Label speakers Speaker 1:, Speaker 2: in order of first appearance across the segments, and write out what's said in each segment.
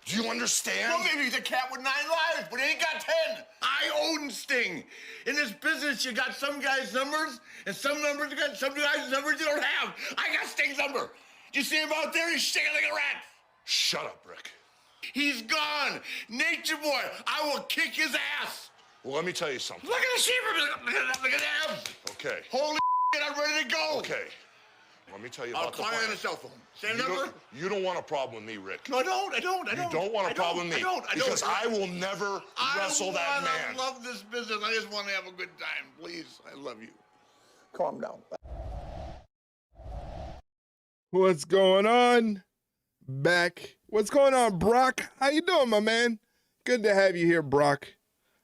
Speaker 1: Do you understand?
Speaker 2: Well, maybe he's a cat with 9 lives, but he ain't got 10. I own Sting. In this business, you got some guys' numbers, and some numbers you got some guys' numbers you don't have. I got Sting's number. You see him out there? He's shaking like a rat.
Speaker 1: Shut up, Rick.
Speaker 2: He's gone. Nature Boy, I will kick his ass.
Speaker 1: Well, let me tell you something.
Speaker 2: Look at the sheep. Look at them.
Speaker 1: Okay.
Speaker 2: Holy shit, I'm ready to go.
Speaker 1: Okay. Let me tell you
Speaker 2: I'll
Speaker 1: about the
Speaker 2: call you on
Speaker 1: plan.
Speaker 2: the cell phone. Same
Speaker 1: You
Speaker 2: number?
Speaker 1: you don't want a problem with me, Rick.
Speaker 2: No, I don't.
Speaker 1: You don't want a problem with me.
Speaker 2: I don't.
Speaker 1: Because I will never wrestle that man.
Speaker 2: I love this business. I just want to have a good time. Please, I love you. Calm down.
Speaker 3: What's going on? Back. What's going on, Brock? How you doing, my man? Good to have you here, Brock.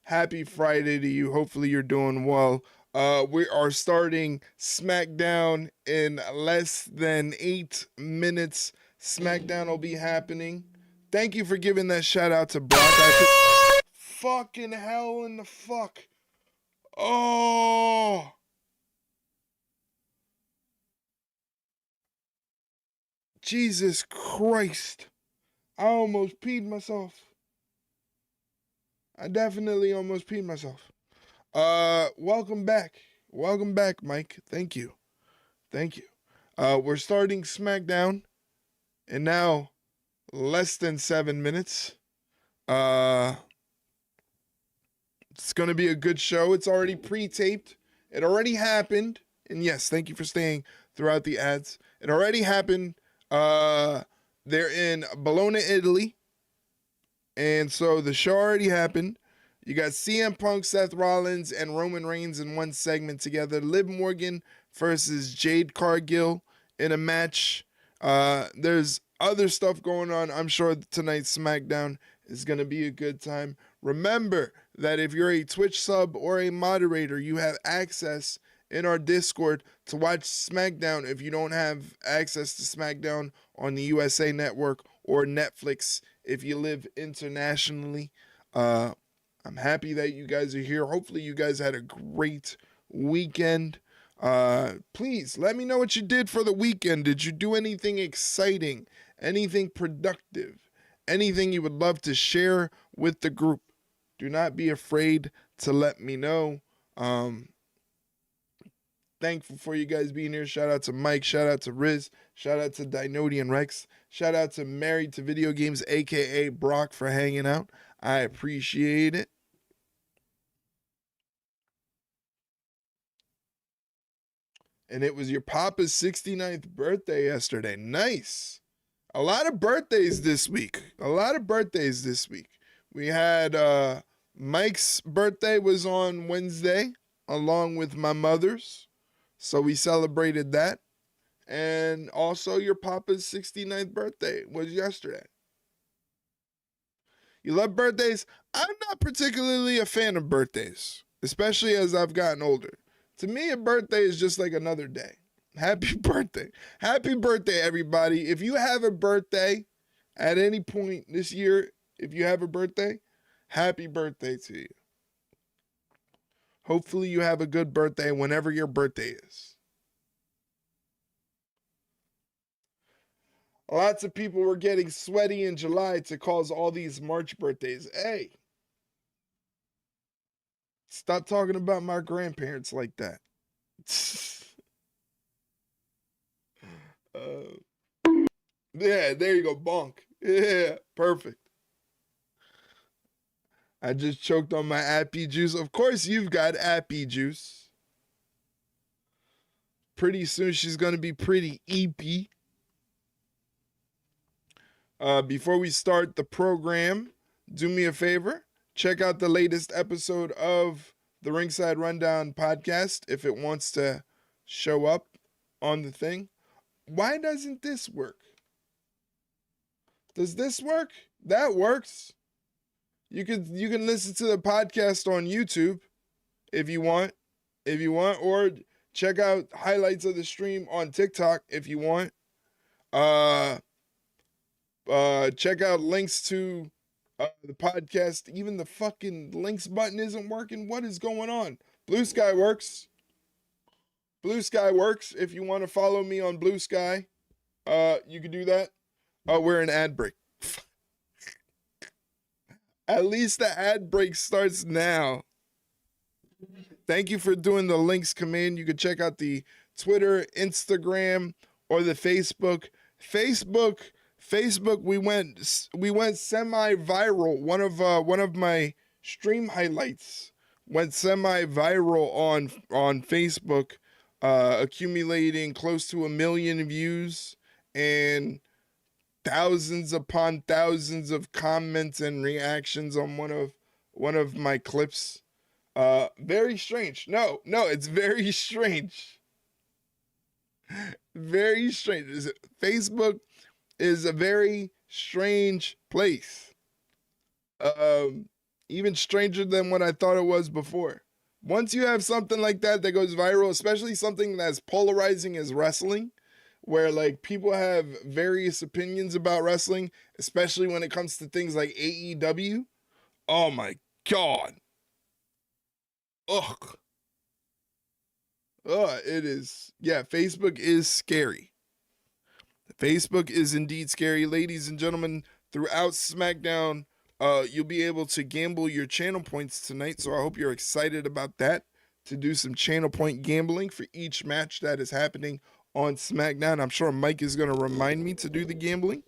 Speaker 3: Happy Friday to you. Hopefully you're doing well. We are starting SmackDown in less than 8 minutes. SmackDown will be happening. Thank you for giving that shout out to Brock. Fucking hell in the fuck. Oh. Jesus Christ. I almost peed myself. I definitely almost peed myself. Welcome back. Welcome back, Mike. Thank you. Thank you. We're starting SmackDown in now less than 7 minutes. It's going to be a good show. It's already pre-taped. It already happened. And yes, thank you for staying throughout the ads. It already happened. They're in Bologna, Italy. And so the show already happened. You got CM Punk, Seth Rollins, and Roman Reigns in one segment together. Liv Morgan versus Jade Cargill in a match. There's other stuff going on. I'm sure tonight's SmackDown is going to be a good time. Remember that if you're a Twitch sub or a moderator, you have access in our Discord to watch SmackDown if you don't have access to SmackDown on the USA Network or Netflix if you live internationally. I'm happy that you guys are here. Hopefully you guys had a great weekend. Please let me know what you did for the weekend. Did you do anything exciting? Anything productive? Anything you would love to share with the group? Do not be afraid to let me know. Thankful for you guys being here. Shout out to Mike. Shout out to Riz. Shout out to Dinodian Rex. Shout out to Married to Video Games, a.k.a. Brock, for hanging out. I appreciate it. And it was your papa's 69th birthday yesterday. Nice. A lot of birthdays this week. We had Mike's birthday was on Wednesday, along with my mother's. So we celebrated that. And also your papa's 69th birthday was yesterday. You love birthdays? I'm not particularly a fan of birthdays, especially as I've gotten older. To me, a birthday is just like another day. Happy birthday. Happy birthday, everybody. If you have a birthday at any point this year, if you have a birthday, happy birthday to you. Hopefully you have a good birthday whenever your birthday is. Lots of people were getting sweaty in July to cause all these March birthdays. Hey, stop talking about my grandparents like that. Yeah, there you go, bonk. Yeah, perfect. I just choked on my appy juice. Of course you've got appy juice. Pretty soon she's going to be pretty eepy. Before we start the program, do me a favor. Check out the latest episode of the Ringside Rundown podcast if it wants to show up on the thing. Why doesn't this work? Does this work? That works. You can listen to the podcast on YouTube if you want, or check out highlights of the stream on TikTok if you want. Check out links to the podcast. Even the fucking links button isn't working. What is going on? Blue Sky works. Blue Sky works. If you want to follow me on Blue Sky, you can do that. Oh, we're an ad break. At least the ad break starts now. Thank you for doing the links command. You can check out the Twitter, Instagram, or the Facebook. Facebook, we went semi-viral. One of my stream highlights went semi-viral on Facebook, accumulating close to 1 million views and thousands upon thousands of comments and reactions on one of my clips. Very strange. No, it's very strange. Very strange. Facebook is a very strange place. Even stranger than what I thought it was before. Once you have something like that goes viral, especially something that's polarizing as wrestling, where like people have various opinions about wrestling, especially when it comes to things like AEW. Oh my God. Ugh. It is. Yeah, Facebook is scary. Facebook is indeed scary. Ladies and gentlemen, throughout SmackDown, you'll be able to gamble your channel points tonight. So I hope you're excited about that, to do some channel point gambling for each match that is happening on SmackDown. I'm sure Mike is going to remind me to do the gambling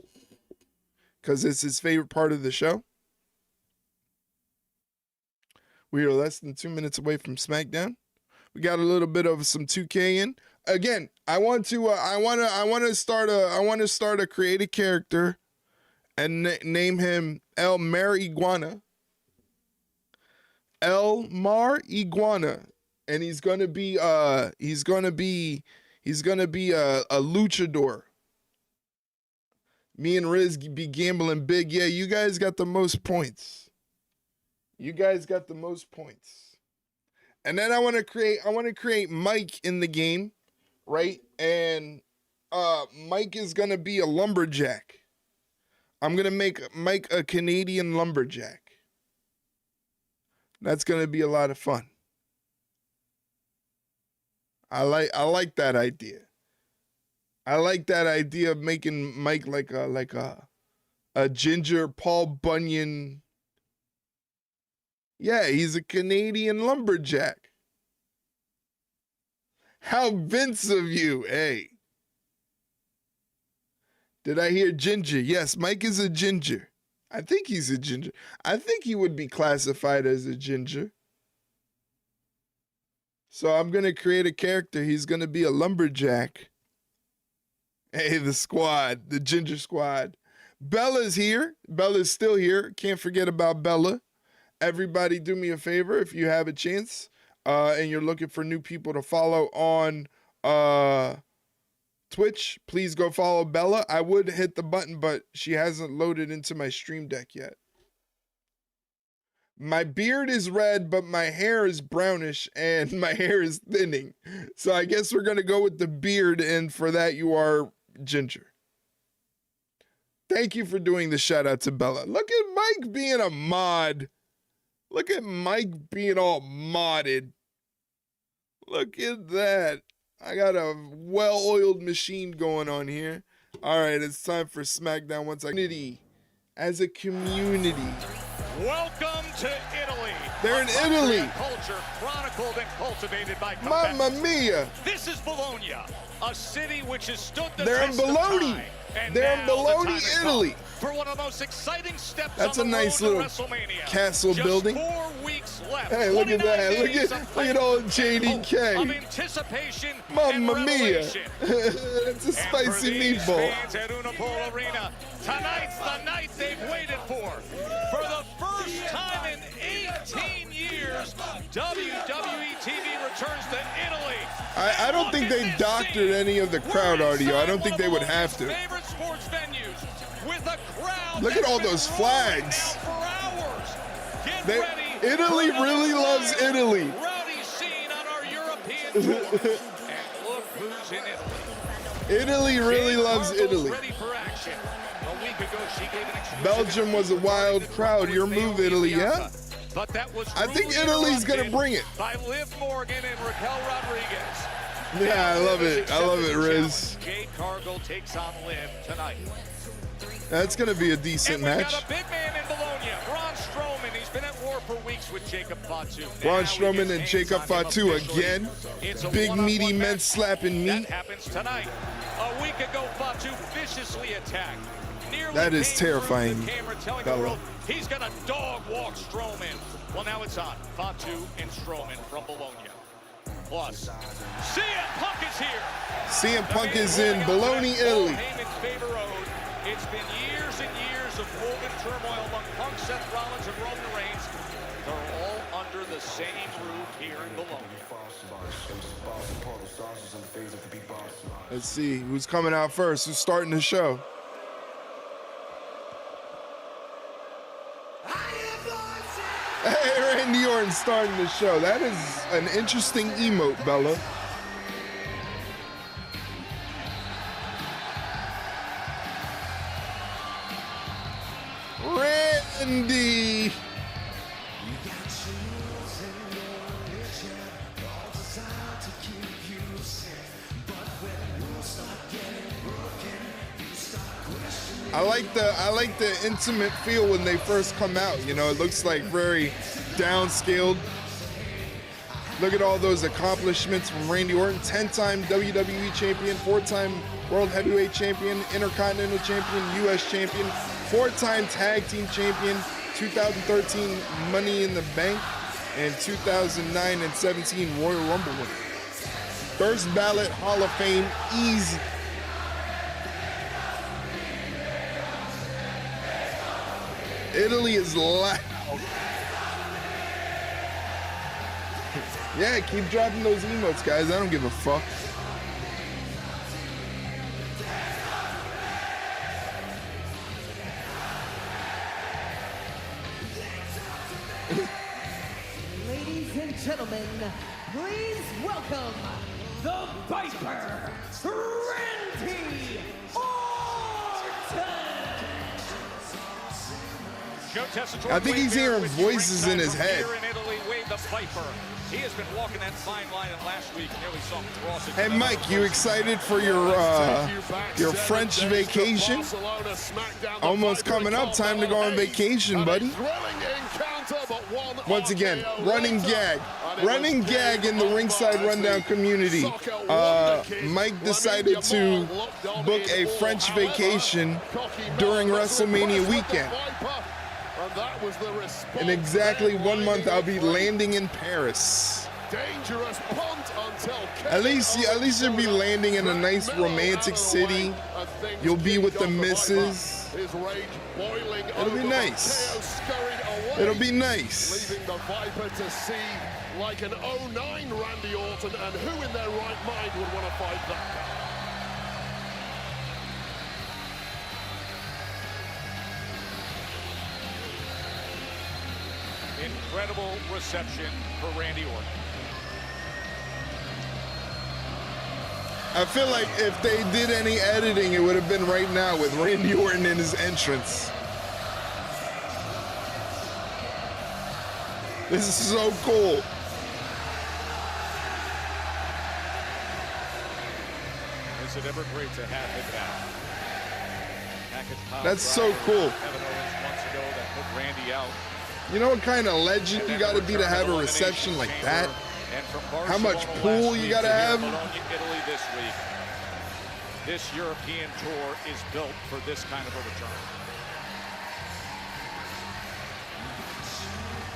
Speaker 3: because it's his favorite part of the show. We are less than 2 minutes away from SmackDown. We got a little bit of some 2K in. Again, I want to start a creative character and name him El Mar Iguana. El Mar Iguana, and he's gonna be a luchador. Me and Riz be gambling big. Yeah, you guys got the most points. And then I want to create Mike in the game, right? And Mike is gonna be a lumberjack. I'm gonna make Mike a Canadian lumberjack. That's gonna be a lot of fun. I like that idea. I like that idea of making Mike like a ginger Paul Bunyan. Yeah, he's a Canadian lumberjack. How Vince of you, hey. Did I hear ginger? Yes, Mike is a ginger. I think he's a ginger. I think he would be classified as a ginger. So I'm going to create a character. He's going to be a lumberjack. Hey, the squad, the ginger squad. Bella's here. Bella's still here. Can't forget about Bella. Everybody do me a favor if you have a chance and you're looking for new people to follow on Twitch, please go follow Bella. I would hit the button, but she hasn't loaded into my stream deck yet. My beard is red, but my hair is brownish and my hair is thinning. So I guess we're going to go with the beard, and for that you are ginger. Thank you for doing the shout out to Bella. Look at Mike being a mod. Look at Mike being all modded. Look at that. I got a well-oiled machine going on here. All right, it's time for SmackDown once again. As a community.
Speaker 4: Welcome to Italy.
Speaker 3: They're in Italy.
Speaker 4: Culture chronicled and cultivated by
Speaker 3: Mamma mia.
Speaker 4: This is Bologna, a city which has stood the
Speaker 3: They're in
Speaker 4: test of
Speaker 3: Bologna.
Speaker 4: time. And
Speaker 3: They're in
Speaker 4: now the
Speaker 3: Bologna,
Speaker 4: time has
Speaker 3: Italy.
Speaker 4: come for one of the most exciting steps
Speaker 3: That's
Speaker 4: on
Speaker 3: a
Speaker 4: the
Speaker 3: nice
Speaker 4: road to
Speaker 3: little
Speaker 4: WrestleMania.
Speaker 3: castle
Speaker 4: Just
Speaker 3: building.
Speaker 4: 4 weeks left.
Speaker 3: Hey, look at that. Look at old
Speaker 4: of
Speaker 3: JDK.
Speaker 4: anticipation
Speaker 3: Mamma
Speaker 4: and
Speaker 3: mia.
Speaker 4: revelation.
Speaker 3: It's a spicy meatball.
Speaker 4: Fans at Unipol Arena, tonight's the night they've waited for. For the first time in 18 years, WWE TV returns to Italy.
Speaker 3: I don't think they doctored any of the crowd audio. I don't think they would have to.
Speaker 4: Favorite sports venues with a crowd.
Speaker 3: Look at all those flags.
Speaker 4: For hours. Get
Speaker 3: They,
Speaker 4: ready.
Speaker 3: Italy really loves Italy.
Speaker 4: Rowdy scene on our European tour. And look who's in Italy.
Speaker 3: Italy really loves Italy.
Speaker 4: Ready for action. A week ago, she gave an exclusive
Speaker 3: Belgium was a wild crowd. Your move, Italy, yeah?
Speaker 4: But that was
Speaker 3: I think
Speaker 4: rudely
Speaker 3: Italy's gonna
Speaker 4: interrupted
Speaker 3: bring it.
Speaker 4: by Liv Morgan and Raquel Rodriguez.
Speaker 3: Yeah, I love it. I love it, Riz.
Speaker 4: Jade Cargill takes on Liv tonight.
Speaker 3: That's going to be a decent
Speaker 4: And we
Speaker 3: match.
Speaker 4: got a big man in Bologna, Braun Strowman. Jacob Fatu.
Speaker 3: Braun
Speaker 4: Now he
Speaker 3: Strowman
Speaker 4: gets
Speaker 3: and
Speaker 4: hands
Speaker 3: Jacob
Speaker 4: on him
Speaker 3: Fatu
Speaker 4: officially.
Speaker 3: again.
Speaker 4: It's a
Speaker 3: Big meaty
Speaker 4: one-on-one
Speaker 3: men
Speaker 4: match.
Speaker 3: slapping
Speaker 4: That
Speaker 3: meat.
Speaker 4: happens tonight. A week ago, Fatu viciously attacked. Nearly
Speaker 3: That is
Speaker 4: came through
Speaker 3: terrifying,
Speaker 4: the camera, telling
Speaker 3: Bella.
Speaker 4: the world he's gonna dog walk Strowman. Well, now it's on. Fatu and Strowman from Bologna. Plus, CM Punk is here.
Speaker 3: CM Punk is in Bologna, Italy.
Speaker 4: Heyman's favor owed. It's been years and years of woven turmoil among Punk, Seth Rollins, and Roman Reigns. They're all under the same roof here in Bologna.
Speaker 3: Let's see who's coming out first. Who's starting the show? Hey, Randy Orton starting the show. That is an interesting emote, Bella. Randy. I like the intimate feel when they first come out. You know, it looks like very downscaled. Look at all those accomplishments from Randy Orton, 10-time WWE champion, 4-time World Heavyweight champion, Intercontinental champion, US champion, 4-time tag team champion, 2013 Money in the Bank, and 2009 and 17 Royal Rumble winner. First ballot Hall of Fame, easy. Italy is loud. Yeah, keep dropping those emotes, guys. I don't give a fuck.
Speaker 5: Ladies and gentlemen, please welcome the Viper, Randy Orton.
Speaker 3: I think he's hearing voices in his head.
Speaker 4: Here in Italy, Wwe the Viper. He has been walking that fine line, and last week nearly saw him cross it.
Speaker 3: Hey, Mike, you excited for your French vacation? Almost coming up. Time to go on vacation, buddy. Once again, running gag. Running gag in the Ringside Rundown community. Mike decided to book a French vacation during WrestleMania weekend. In exactly 1 month, I'll be landing in Paris. At least you'll be landing in a nice romantic city. You'll be with the missus. It'll be nice. It'll be nice.
Speaker 6: Leaving the Viper to see like an 09 Randy Orton, and who in their right mind would want to fight that guy?
Speaker 4: Incredible reception for Randy Orton.
Speaker 3: I feel like if they did any editing, it would have been right now with Randy Orton in his entrance. This is so cool.
Speaker 4: Is it ever great to have him back?
Speaker 3: That's so cool.
Speaker 4: Kevin Owens months ago that put Randy out.
Speaker 3: You know what kind of legend you got to be to have a reception like that? How much pool you got to have?
Speaker 4: Italy this week. This European tour is built for this kind of a return.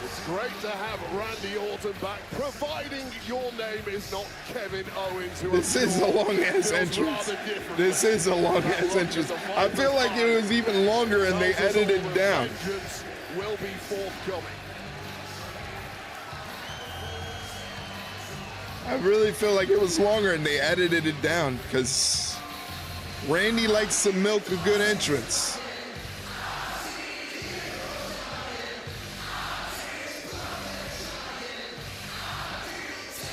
Speaker 6: It's great to have Randy Orton back, providing your name is not Kevin Owens.
Speaker 3: This is a long-ass entrance. This is a long-ass entrance. I feel like it was even longer and they edited it down.
Speaker 6: Will be forthcoming.
Speaker 3: I really feel like it was longer and they edited it down because Randy likes to milk a good entrance.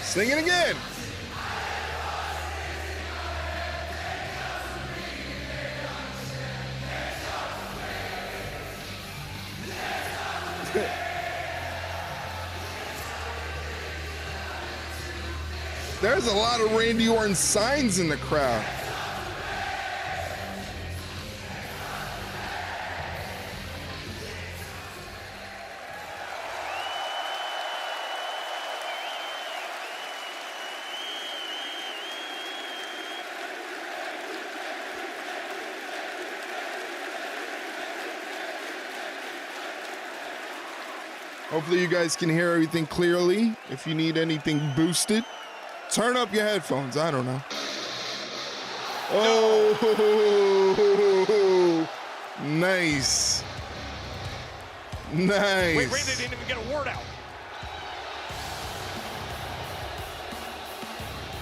Speaker 3: Sing it again. There's a lot of Randy Orton signs in the crowd. Hopefully you guys can hear everything clearly. If you need anything boosted, turn up your headphones. I don't know. Oh, nice. Nice.
Speaker 4: Wait, Randy didn't even get a word out.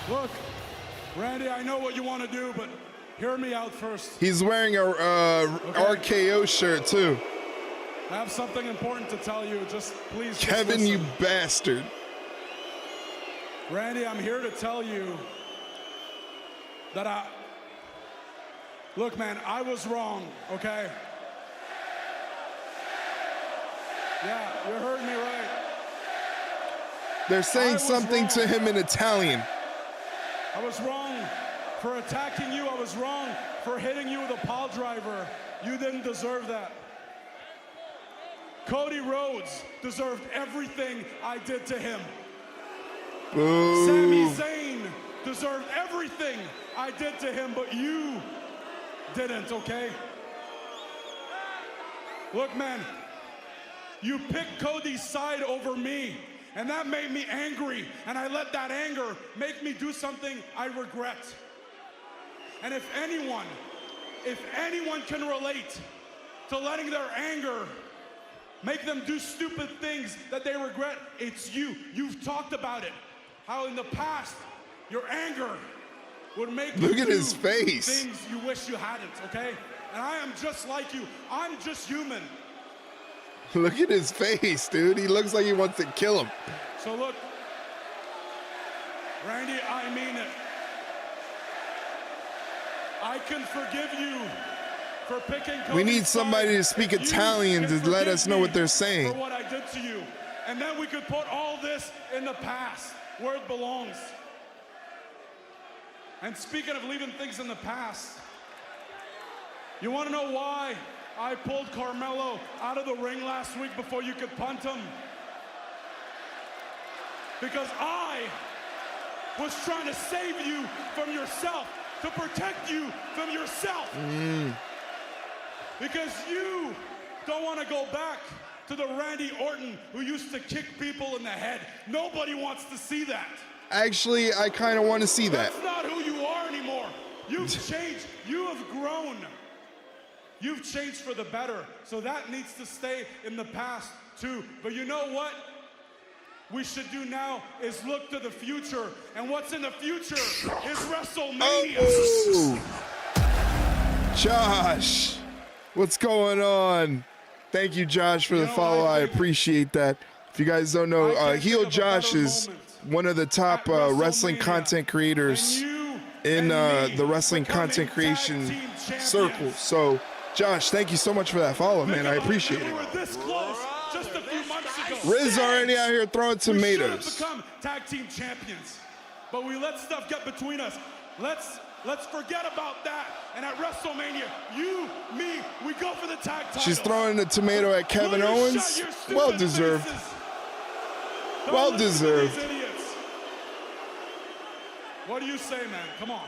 Speaker 7: Look, Randy, I know what you want to do, but hear me out first.
Speaker 3: He's wearing a RKO shirt too.
Speaker 7: I have something important to tell you. Just please.
Speaker 3: Kevin,
Speaker 7: just
Speaker 3: you
Speaker 7: listen.
Speaker 3: bastard.
Speaker 7: Randy, I'm here to tell you that look, man, I was wrong, okay? Yeah, you heard me right.
Speaker 3: They're saying something to him in Italian.
Speaker 7: I was wrong for attacking you. I was wrong for hitting you with a pile driver. You didn't deserve that. Cody Rhodes deserved everything I did to him.
Speaker 3: Boo.
Speaker 7: Sami Zayn deserved everything I did to him, but you didn't, okay? Look, man, you picked Cody's side over me, and that made me angry, and I let that anger make me do something I regret. And if anyone can relate to letting their anger make them do stupid things that they regret, it's you. You've talked about it. How in the past, your anger would make you do
Speaker 3: his face.
Speaker 7: things you wish you hadn't, okay? And I am just like you. I'm just human.
Speaker 3: Look at his face, dude. He looks like he wants to kill him.
Speaker 7: So look, Randy, I mean it. I can forgive you for picking Cody's
Speaker 3: We need somebody
Speaker 7: side
Speaker 3: to speak
Speaker 7: if you
Speaker 3: Italian
Speaker 7: can
Speaker 3: to let
Speaker 7: forgive
Speaker 3: us know
Speaker 7: me
Speaker 3: what they're saying.
Speaker 7: For what I did to you. And then we could put all this in the past where it belongs. And speaking of leaving things in the past, you want to know why I pulled Carmelo out of the ring last week before you could punt him? Because I was trying to save you from yourself, to protect you from yourself. Because you don't want to go back to the Randy Orton who used to kick people in the head. Nobody wants to see that.
Speaker 3: Actually, I kind of want to see that.
Speaker 7: That's not who you are anymore. You've changed. You have grown. You've changed for the better. So that needs to stay in the past too. But you know what we should do now is look to the future. And what's in the future is WrestleMania.
Speaker 3: Oh. Josh, what's going on? Thank you, Josh, for the follow. I appreciate that. If you guys don't know, Heel Josh is one of the top wrestling content creators in the wrestling content creation circle. So, Josh, thank you so much for that follow, man. I appreciate it.
Speaker 7: We were this close just a few months ago.
Speaker 3: Riz already out here throwing tomatoes.
Speaker 7: We should have become tag team champions, but we let stuff get between us. Let's forget about that. And at WrestleMania, you, me, we go for the tag title.
Speaker 3: She's throwing a tomato at Kevin Owens. Well deserved. Well deserved.
Speaker 7: What do you say, man? Come on.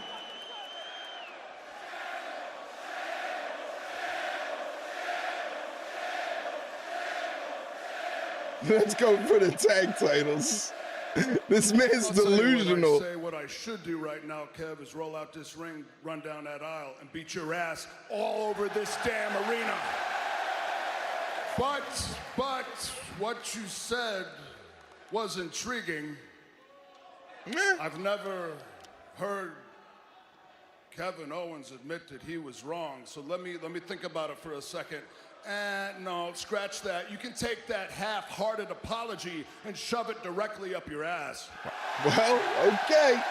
Speaker 3: Let's go for the tag titles. This man's delusional.
Speaker 6: What I should do right now, Kev, is roll out this ring, run down that aisle, and beat your ass all over this damn arena. But what you said was intriguing. I've never heard Kevin Owens admit that he was wrong. So let me think about it for a second. No, scratch that. You can take that half-hearted apology and shove it directly up your ass.
Speaker 3: Well, okay.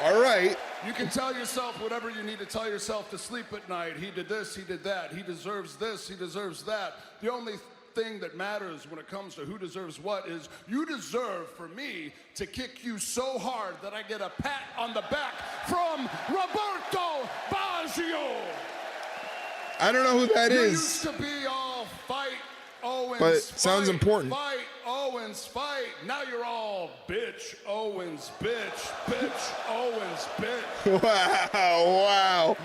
Speaker 3: All right.
Speaker 6: You can tell yourself whatever you need to tell yourself to sleep at night. He did this, he did that. He deserves this, he deserves that. The only thing that matters when it comes to who deserves what is you deserve for me to kick you so hard that I get a pat on the back from Roberto Baggio.
Speaker 3: I don't know who that
Speaker 6: You
Speaker 3: is.
Speaker 6: used to be all fight Owens,
Speaker 3: But sounds important.
Speaker 6: Fight Owens, fight. Now you're all bitch Owens, bitch Owens, bitch.
Speaker 3: Wow, wow.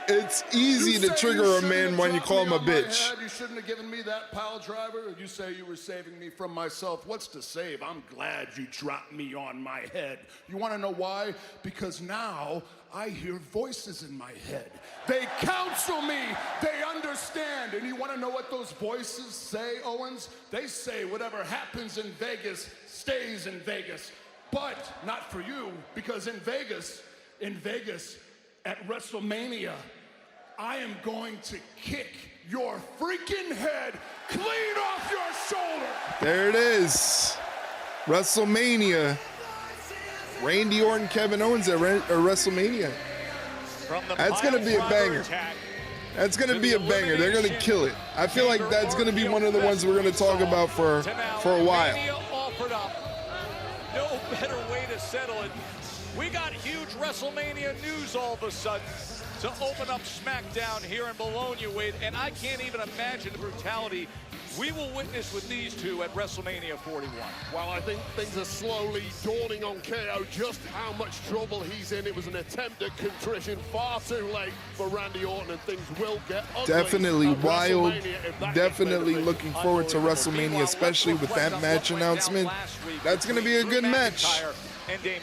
Speaker 3: It's easy to trigger a man when you call him a bitch.
Speaker 6: You shouldn't have given me that pile driver. You say you were saving me from myself. What's to save? I'm glad you dropped me on my head. You want to know why? Because now I hear voices in my head. They counsel me. They understand. And you want to know what those voices say, Owens? They say whatever happens in Vegas stays in Vegas. But not for you, because in Vegas, at WrestleMania, I am going to kick your freaking head clean off your shoulder.
Speaker 3: There it is. WrestleMania. Randy Orton, Kevin Owens at WrestleMania. That's going to be a banger. That's going to be a banger. They're going to kill it. I feel like that's going to be one of the ones we're going to talk about for a while.
Speaker 4: Offered up. No better way to settle it. We got huge WrestleMania news all of a sudden to open up SmackDown here in Bologna, Wade, and I can't even imagine the brutality we will witness with these two at WrestleMania 41.
Speaker 8: Well, I think things are slowly dawning on KO just how much trouble he's in. It was an attempt at contrition far too late for Randy Orton, and things will get ugly.
Speaker 3: Definitely wild. Definitely looking forward to WrestleMania, especially with that match announcement. That's going to be a good match.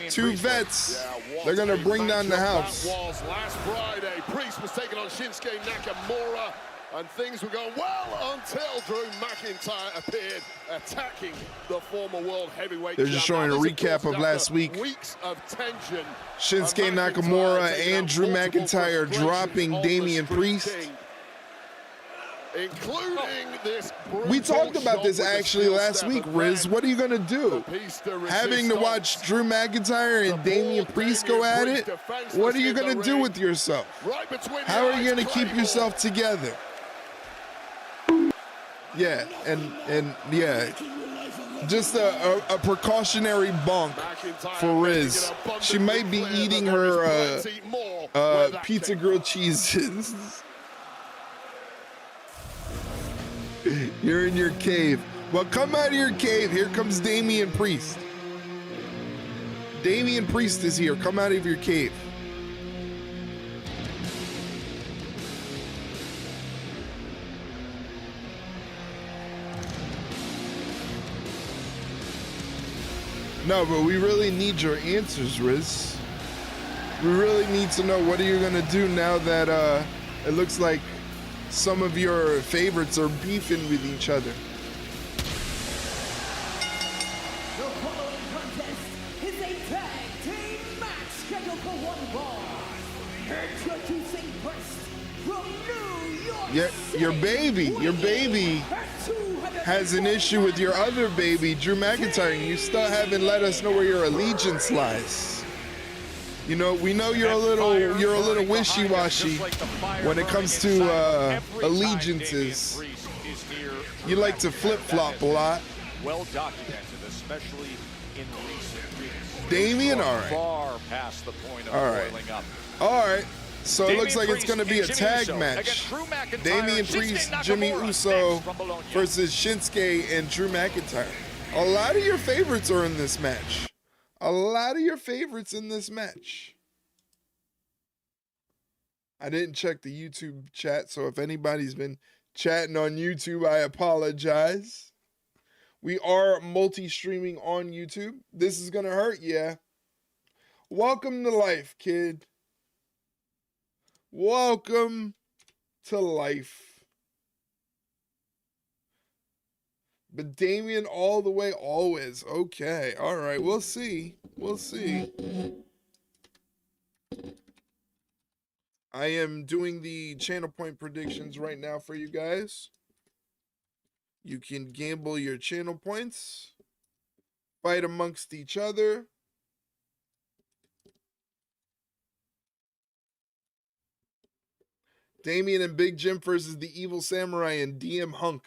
Speaker 3: Two vets. They're going to bring down the house.
Speaker 8: That was last Friday. Priest was taking on Shinsuke Nakamura, and things were going well until Drew McIntyre appeared, attacking the former world heavyweight.
Speaker 3: They're just showing a recap of last week.
Speaker 8: Weeks of tension.
Speaker 3: Shinsuke Nakamura and Drew McIntyre dropping Damian Priest.
Speaker 8: Including this.
Speaker 3: We talked about this actually last week, Riz. What are you going to do? Having to watch Drew McIntyre and Damian Priest go at it? What are you going to do with yourself? How are you going to keep yourself together? Yeah, and yeah, just a precautionary bonk for Riz. She might be eating her pizza grilled cheeses. You're in your cave. Well, come out of your cave. Here comes Damian Priest. Damian Priest is here. Come out of your cave. No, but we really need your answers, Riz. We really need to know what are you going to do now that it looks like some of your favorites are beefing with each other.
Speaker 5: The following contest is a tag team match scheduled for one fall. Introducing first from New York City.
Speaker 3: Your baby has an issue with your other baby, Drew McIntyre, and you still haven't let us know where your allegiance lies. You know, we know you're a little wishy-washy when it comes to allegiances. You like to flip-flop a lot.
Speaker 4: Well documented, especially in recent weeks.
Speaker 3: Damian, all right.
Speaker 4: Far past the point of boiling up.
Speaker 3: All right. So it looks like it's going to be a
Speaker 4: Jimmy
Speaker 3: tag
Speaker 4: Uso
Speaker 3: match.
Speaker 4: Damian
Speaker 3: Priest, Jimmy Uso versus Shinsuke and Drew McIntyre. A lot of your favorites are in this match. A lot of your favorites in this match. I didn't check the YouTube chat, so if anybody's been chatting on YouTube, I apologize. We are multi-streaming on YouTube. This is going to hurt, yeah. Welcome to life, kid. Welcome to life. But Damian all the way, always. Okay, all right, we'll see. We'll see. I am doing the channel point predictions right now for you guys. You can gamble your channel points. Fight amongst each other. Damian and Big Jim versus the Evil Samurai and DM Hunk.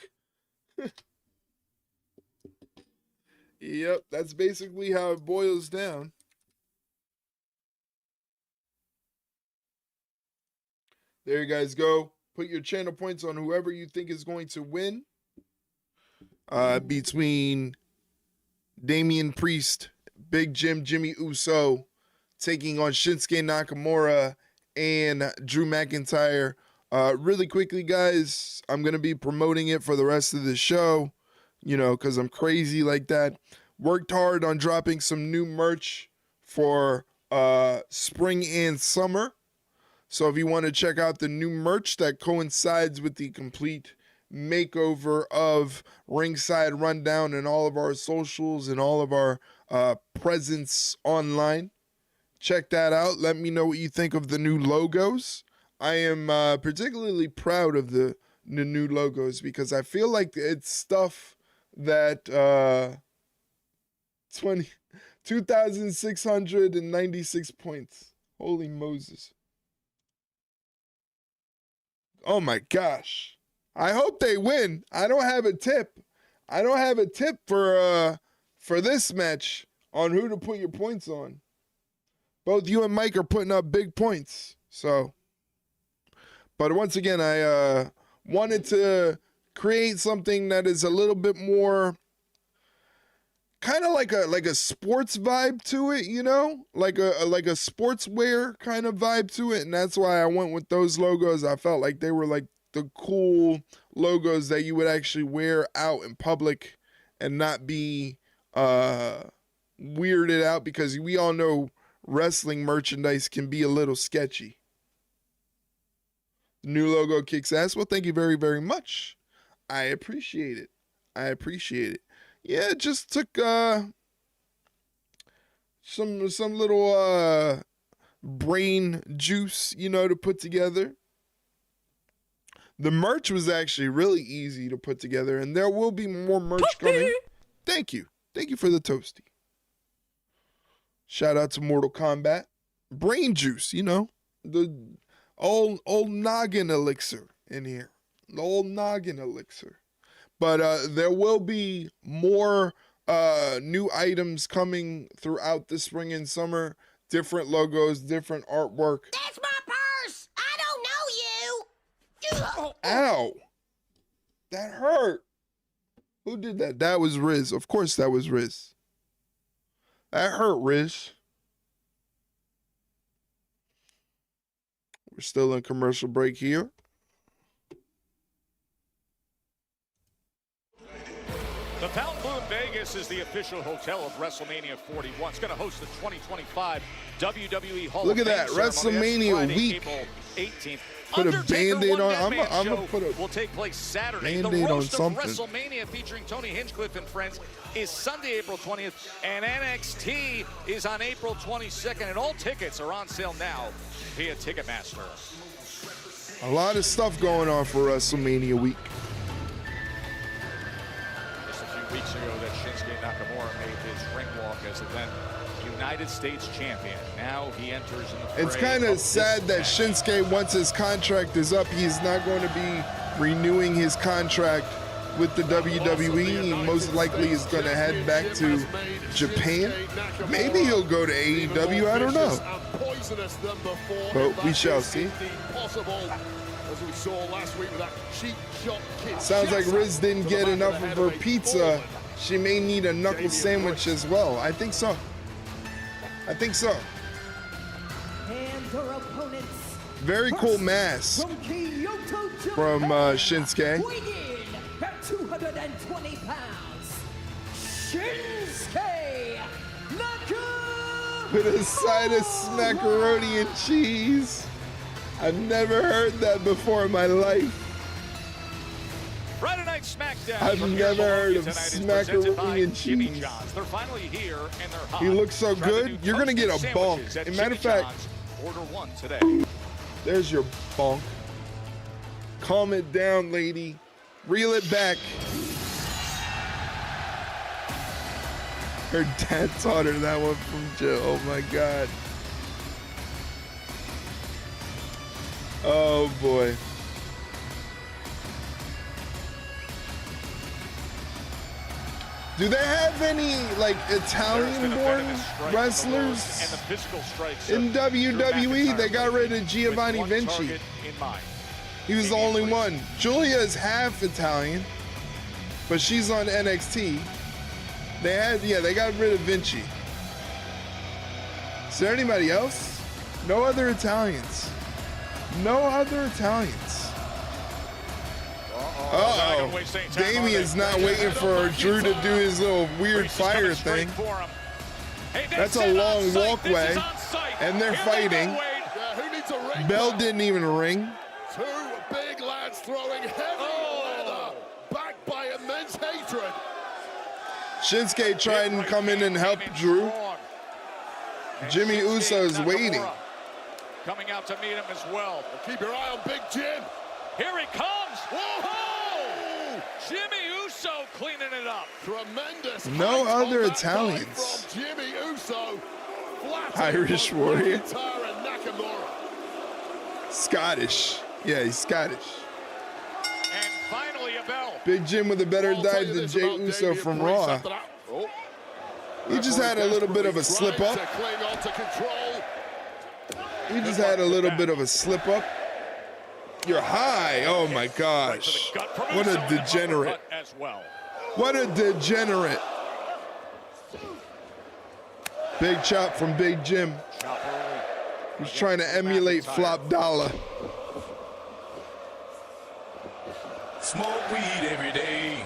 Speaker 3: Yep, that's basically how it boils down. There you guys go. Put your channel points on whoever you think is going to win. Between Damian Priest, Big Jim, Jimmy Uso, taking on Shinsuke Nakamura and Drew McIntyre. Really quickly, guys, I'm going to be promoting it for the rest of the show, you know, because I'm crazy like that. Worked hard on dropping some new merch for spring and summer. So if you want to check out the new merch that coincides with the complete makeover of Ringside Rundown and all of our socials and all of our presence online, check that out. Let me know what you think of the new logos. I am particularly proud of the new logos because I feel like it's stuff that 2,696 points. Holy Moses. Oh my gosh. I hope they win. I don't have a tip. I don't have a tip for this match on who to put your points on. Both you and Mike are putting up big points. So, but once again, I wanted to create something that is a little bit more kind of like a sports vibe to it, you know, like a sportswear kind of vibe to it, and that's why I went with those logos. I felt like they were like the cool logos that you would actually wear out in public and not be weirded out, because we all know wrestling merchandise can be a little sketchy. The new logo kicks ass. Well, thank you very, very much. I appreciate it. Yeah, it just took some little brain juice, you know, to put together. The merch was actually really easy to put together, and there will be more merch coming. Thank you for the toasty. Shout out to Mortal Kombat. Brain juice, you know, the old noggin elixir in here. The old noggin elixir. But there will be more new items coming throughout the spring and summer. Different logos, different artwork.
Speaker 5: That's my purse! I don't know you!
Speaker 3: Ow! That hurt. Who did that? That was Riz. Of course that was Riz. That hurt, Riz. We're still in commercial break here.
Speaker 4: The Fountain in Vegas is the official hotel of WrestleMania 41. It's going to host the 2025 WWE Hall
Speaker 3: Look
Speaker 4: of
Speaker 3: at
Speaker 4: Fame
Speaker 3: that,
Speaker 4: ceremony.
Speaker 3: WrestleMania
Speaker 4: Friday,
Speaker 3: week.
Speaker 4: April 18th.
Speaker 3: Put a
Speaker 4: Undertaker
Speaker 3: Band-Aid on.
Speaker 4: one-man
Speaker 3: I'm
Speaker 4: show
Speaker 3: gonna put a
Speaker 4: will take place Saturday.
Speaker 3: Band-Aid
Speaker 4: The
Speaker 3: on
Speaker 4: roast of
Speaker 3: something.
Speaker 4: WrestleMania featuring Tony Hinchcliffe and friends is Sunday, April 20th, and NXT is on April 22nd, and all tickets are on sale now via Ticketmaster.
Speaker 3: A lot of stuff going on for WrestleMania week.
Speaker 4: Just a few weeks ago that Shinsuke Nakamura made his ring walk as the then United States champion. Now he enters in the fray.
Speaker 3: It's kind of sad that Shinsuke, once his contract is up, he's not going to be renewing his contract with the WWE. He most likely is going to head back to Japan. Maybe he'll go to AEW. I don't know. But we shall see. Sounds like Riz didn't get enough of her pizza. She may need a knuckle sandwich as well. I think so.
Speaker 5: And their opponents,
Speaker 3: Very cool mask
Speaker 5: from Kyoto,
Speaker 3: from
Speaker 5: Japan,
Speaker 3: Shinsuke.
Speaker 5: weighing in at 220 pounds, Shinsuke Nakamura!
Speaker 3: With a side of macaroni and cheese. I've never heard that before in my life.
Speaker 4: Friday Night SmackDown.
Speaker 3: I've
Speaker 4: from
Speaker 3: never heard of
Speaker 4: Philadelphia tonight is presented by
Speaker 3: macaroni and
Speaker 4: Jimmy
Speaker 3: cheese.
Speaker 4: John's. They're finally here and they're hot.
Speaker 3: He looks so
Speaker 4: Try the
Speaker 3: good,
Speaker 4: new
Speaker 3: you're gonna get a
Speaker 4: toasted
Speaker 3: bonk.
Speaker 4: sandwiches at
Speaker 3: As a matter of
Speaker 4: Jimmy
Speaker 3: fact,
Speaker 4: John's. Order one today.
Speaker 3: There's your bonk. Calm it down, lady. Reel it back. Her dad taught her that one from jail. Oh my God. Oh boy. Do they have any like Italian-born wrestlers
Speaker 4: and the physical strikes
Speaker 3: in
Speaker 4: of Drew
Speaker 3: WWE?
Speaker 4: McIntyre
Speaker 3: They got rid of
Speaker 4: with
Speaker 3: Giovanni
Speaker 4: one
Speaker 3: Vinci.
Speaker 4: target in mind.
Speaker 3: He was the only one. Julia is half Italian, but she's on NXT. They got rid of Vinci. Is there anybody else? No other Italians. No other Italians. Uh-oh. Damien's not waiting for Drew to do his little weird fire thing. That's a long walkway, and they're fighting.
Speaker 8: Yeah, who needs a ring?
Speaker 3: Bell didn't even ring.
Speaker 8: Two big lads throwing heavy leather, backed by immense hatred.
Speaker 3: Shinsuke tried and come in and help Drew. Jimmy Uso's waiting.
Speaker 4: Coming out to meet him as well.
Speaker 8: Keep your eye on Big Jim.
Speaker 4: Here he comes. Whoa! Jimmy Uso cleaning it up.
Speaker 8: Tremendous.
Speaker 3: No
Speaker 8: height
Speaker 3: other
Speaker 8: on that
Speaker 3: Italians.
Speaker 8: dive from Jimmy Uso.
Speaker 3: Irish
Speaker 8: Flattening
Speaker 3: warrior.
Speaker 8: McIntyre and Nakamura.
Speaker 3: Scottish. Yeah, he's Scottish.
Speaker 4: And finally a bell.
Speaker 3: Big Jim with a better
Speaker 8: I'll tell
Speaker 3: dive
Speaker 8: you
Speaker 3: than
Speaker 8: this
Speaker 3: Jey
Speaker 8: about
Speaker 3: Uso
Speaker 8: Damian
Speaker 3: from
Speaker 8: Priest
Speaker 3: Raw.
Speaker 8: after that. Oh.
Speaker 3: He just had a little bit of a slip up.
Speaker 8: Trying to cling on to control.
Speaker 3: He just had a little bit of a slip up. You're high. Oh my gosh. What a degenerate.
Speaker 4: As well.
Speaker 3: What a degenerate. Big chop from Big Jim. He's trying to emulate Flop Dollar.
Speaker 9: Smoke weed every day.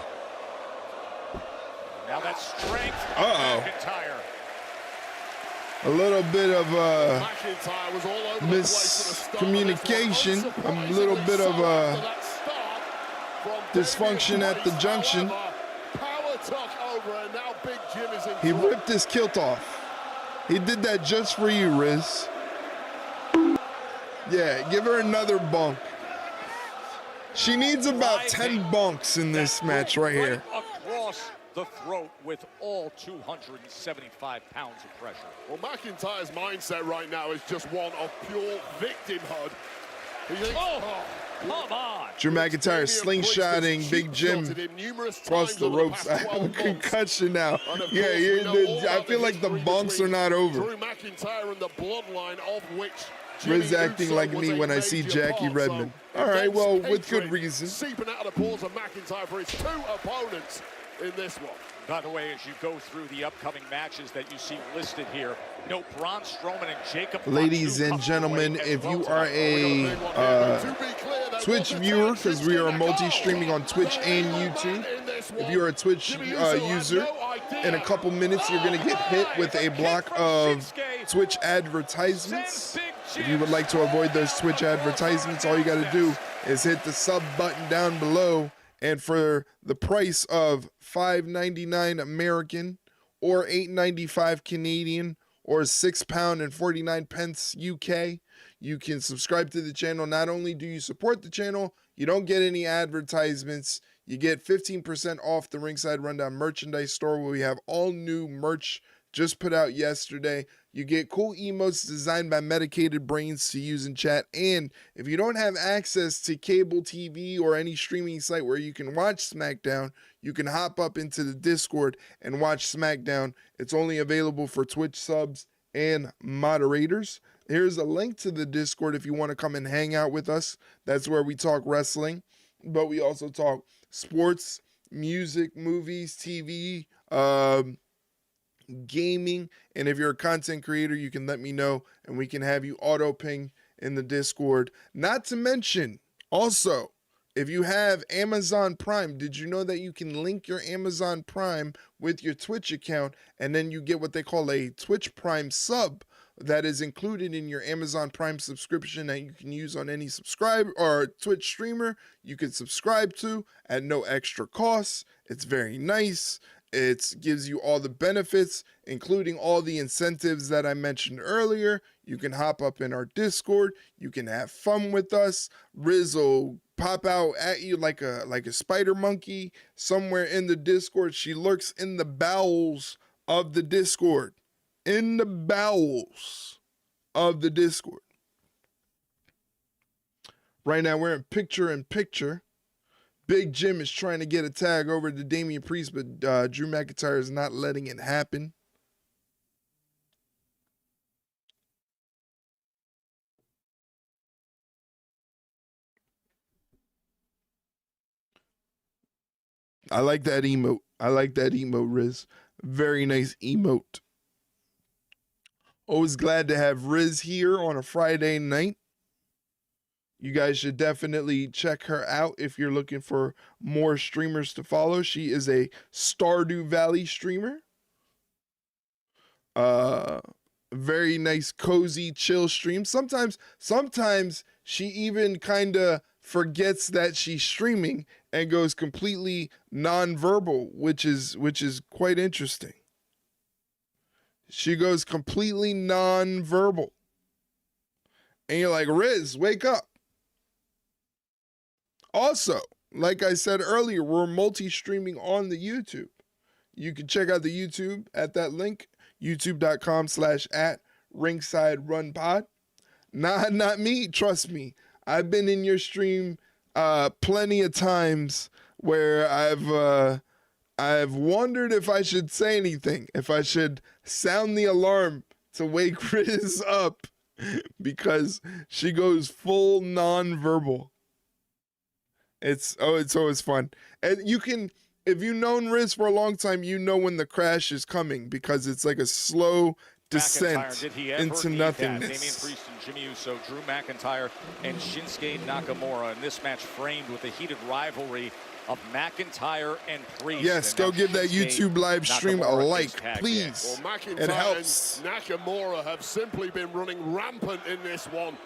Speaker 4: Now that strength.
Speaker 3: Uh-oh.
Speaker 4: McIntyre.
Speaker 3: A little bit of
Speaker 8: McIntyre was all over the place at the start of
Speaker 3: miscommunication,
Speaker 8: this
Speaker 3: a
Speaker 8: one.
Speaker 3: little bit of
Speaker 8: Unsurprisingly, so after that start from
Speaker 3: dysfunction
Speaker 8: Damian
Speaker 3: at the
Speaker 8: Priest,
Speaker 3: junction.
Speaker 8: however, power took over, and now Big Jim is in
Speaker 3: He
Speaker 8: trouble.
Speaker 3: ripped his kilt off. He did that just for you, Riz. Yeah, give her another bunk. She needs about 10 bunks in this match right here.
Speaker 4: Across the throat with all 275 pounds of pressure.
Speaker 8: Well, McIntyre's mindset right now is just one of pure victimhood. He thinks,
Speaker 4: Come on.
Speaker 3: Drew McIntyre slingshotting Big Jim across the ropes. I have a concussion now. Yeah, I feel like the bunks are not over.
Speaker 8: Drew McIntyre and the bloodline of which
Speaker 3: Riz
Speaker 8: Jimmy
Speaker 3: acting
Speaker 8: Uso
Speaker 3: like
Speaker 8: was
Speaker 3: me
Speaker 8: a
Speaker 3: when I see
Speaker 8: major
Speaker 3: Jackie
Speaker 8: part.
Speaker 3: Redmond.
Speaker 8: So
Speaker 3: All right, well,
Speaker 8: immense
Speaker 3: with good
Speaker 8: hatred
Speaker 3: reason.
Speaker 8: Seeping out of the pores of McIntyre for his two opponents in this one.
Speaker 4: By the way, as you go through the upcoming matches that you see listed here, Braun Strowman and Jacob.
Speaker 3: Ladies and gentlemen, if you are a Twitch viewer, because we are multi-streaming on Twitch and YouTube, if you're a Twitch user, in a couple minutes you're going to get hit with a block of Twitch advertisements. If you would like to avoid those Twitch advertisements, all you got to do is hit the sub button down below, and for the price of $5.99 American or $8.95 Canadian or £6.49 UK, you can subscribe to the channel. Not only do you support the channel, you don't get any advertisements. You get 15% off the Ringside Rundown merchandise store, where we have all new merch just put out yesterday. You get cool emotes designed by Medicated Brains to use in chat. And if you don't have access to cable TV or any streaming site where you can watch SmackDown, you can hop up into the Discord and watch SmackDown. It's only available for Twitch subs and moderators. Here's a link to the Discord if you want to come and hang out with us. That's where we talk wrestling, but we also talk sports, music, movies, TV, gaming. And if you're a content creator, you can let me know and we can have you auto ping in the Discord. Not to mention, also, if you have Amazon Prime, did you know that you can link your Amazon Prime with your Twitch account, and then you get what they call a Twitch Prime sub that is included in your Amazon Prime subscription that you can use on any subscribe or Twitch streamer you can subscribe to at no extra cost. It's very nice. It gives you all the benefits, including all the incentives that I mentioned earlier. You can hop up in our Discord. You can have fun with us. Riz will pop out at you like a spider monkey somewhere in the Discord. She lurks in the bowels of the Discord. In the bowels of the Discord. Right now, we're in picture. Big Jim is trying to get a tag over to Damian Priest, but Drew McIntyre is not letting it happen. I like that emote. Riz. Very nice emote. Always glad to have Riz here on a Friday night. You guys should definitely check her out if you're looking for more streamers to follow. She is a Stardew Valley streamer. Very nice, cozy, chill stream. Sometimes she even kind of forgets that she's streaming and goes completely non-verbal, which is quite interesting. She goes completely non-verbal. And you're like, Riz, wake up. Also, like I said earlier, we're multi-streaming on the YouTube. You can check out the YouTube at that link, youtube.com/@ringsiderunpod. Nah, not me. Trust me. I've been in your stream plenty of times where I've wondered if I should say anything, if I should sound the alarm to wake Riz up, because she goes full non-verbal. It's always fun. And you can, if you've known Riz for a long time, you know when the crash is coming, because it's like a slow descent into nothingness.
Speaker 4: Damian Priest and Jimmy Uso, Drew McIntyre and Shinsuke Nakamura in this match framed with a heated rivalry of McIntyre and Priest.
Speaker 3: Yes, go give that YouTube live stream a like, please.
Speaker 8: Well, McIntyre
Speaker 3: It helps.
Speaker 8: and Nakamura have simply been running rampant in this one.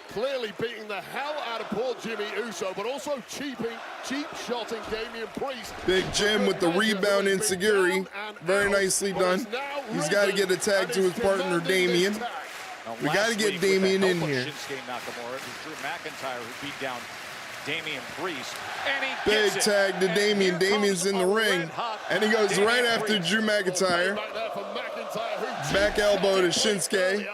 Speaker 8: Clearly beating the hell out of poor Jimmy Uso, but also cheap shotting Damian Priest.
Speaker 3: Big Jim with the rebound insecurity. Very nicely done. He's got to get a tag to his partner, Damian. We got to get Damian in here.
Speaker 4: Shinsuke Nakamura, it was Drew McIntyre who beat down Damian Priest. And he
Speaker 3: Big
Speaker 4: gets
Speaker 3: tag to
Speaker 4: it.
Speaker 3: Damian.
Speaker 4: And here
Speaker 3: Damian's in the
Speaker 4: comes a
Speaker 3: ring.
Speaker 4: red-hot
Speaker 3: And he goes
Speaker 4: Damian
Speaker 3: right after
Speaker 4: Priest.
Speaker 3: Drew McIntyre.
Speaker 8: Back there for McIntyre, who
Speaker 3: Back elbow to Shinsuke.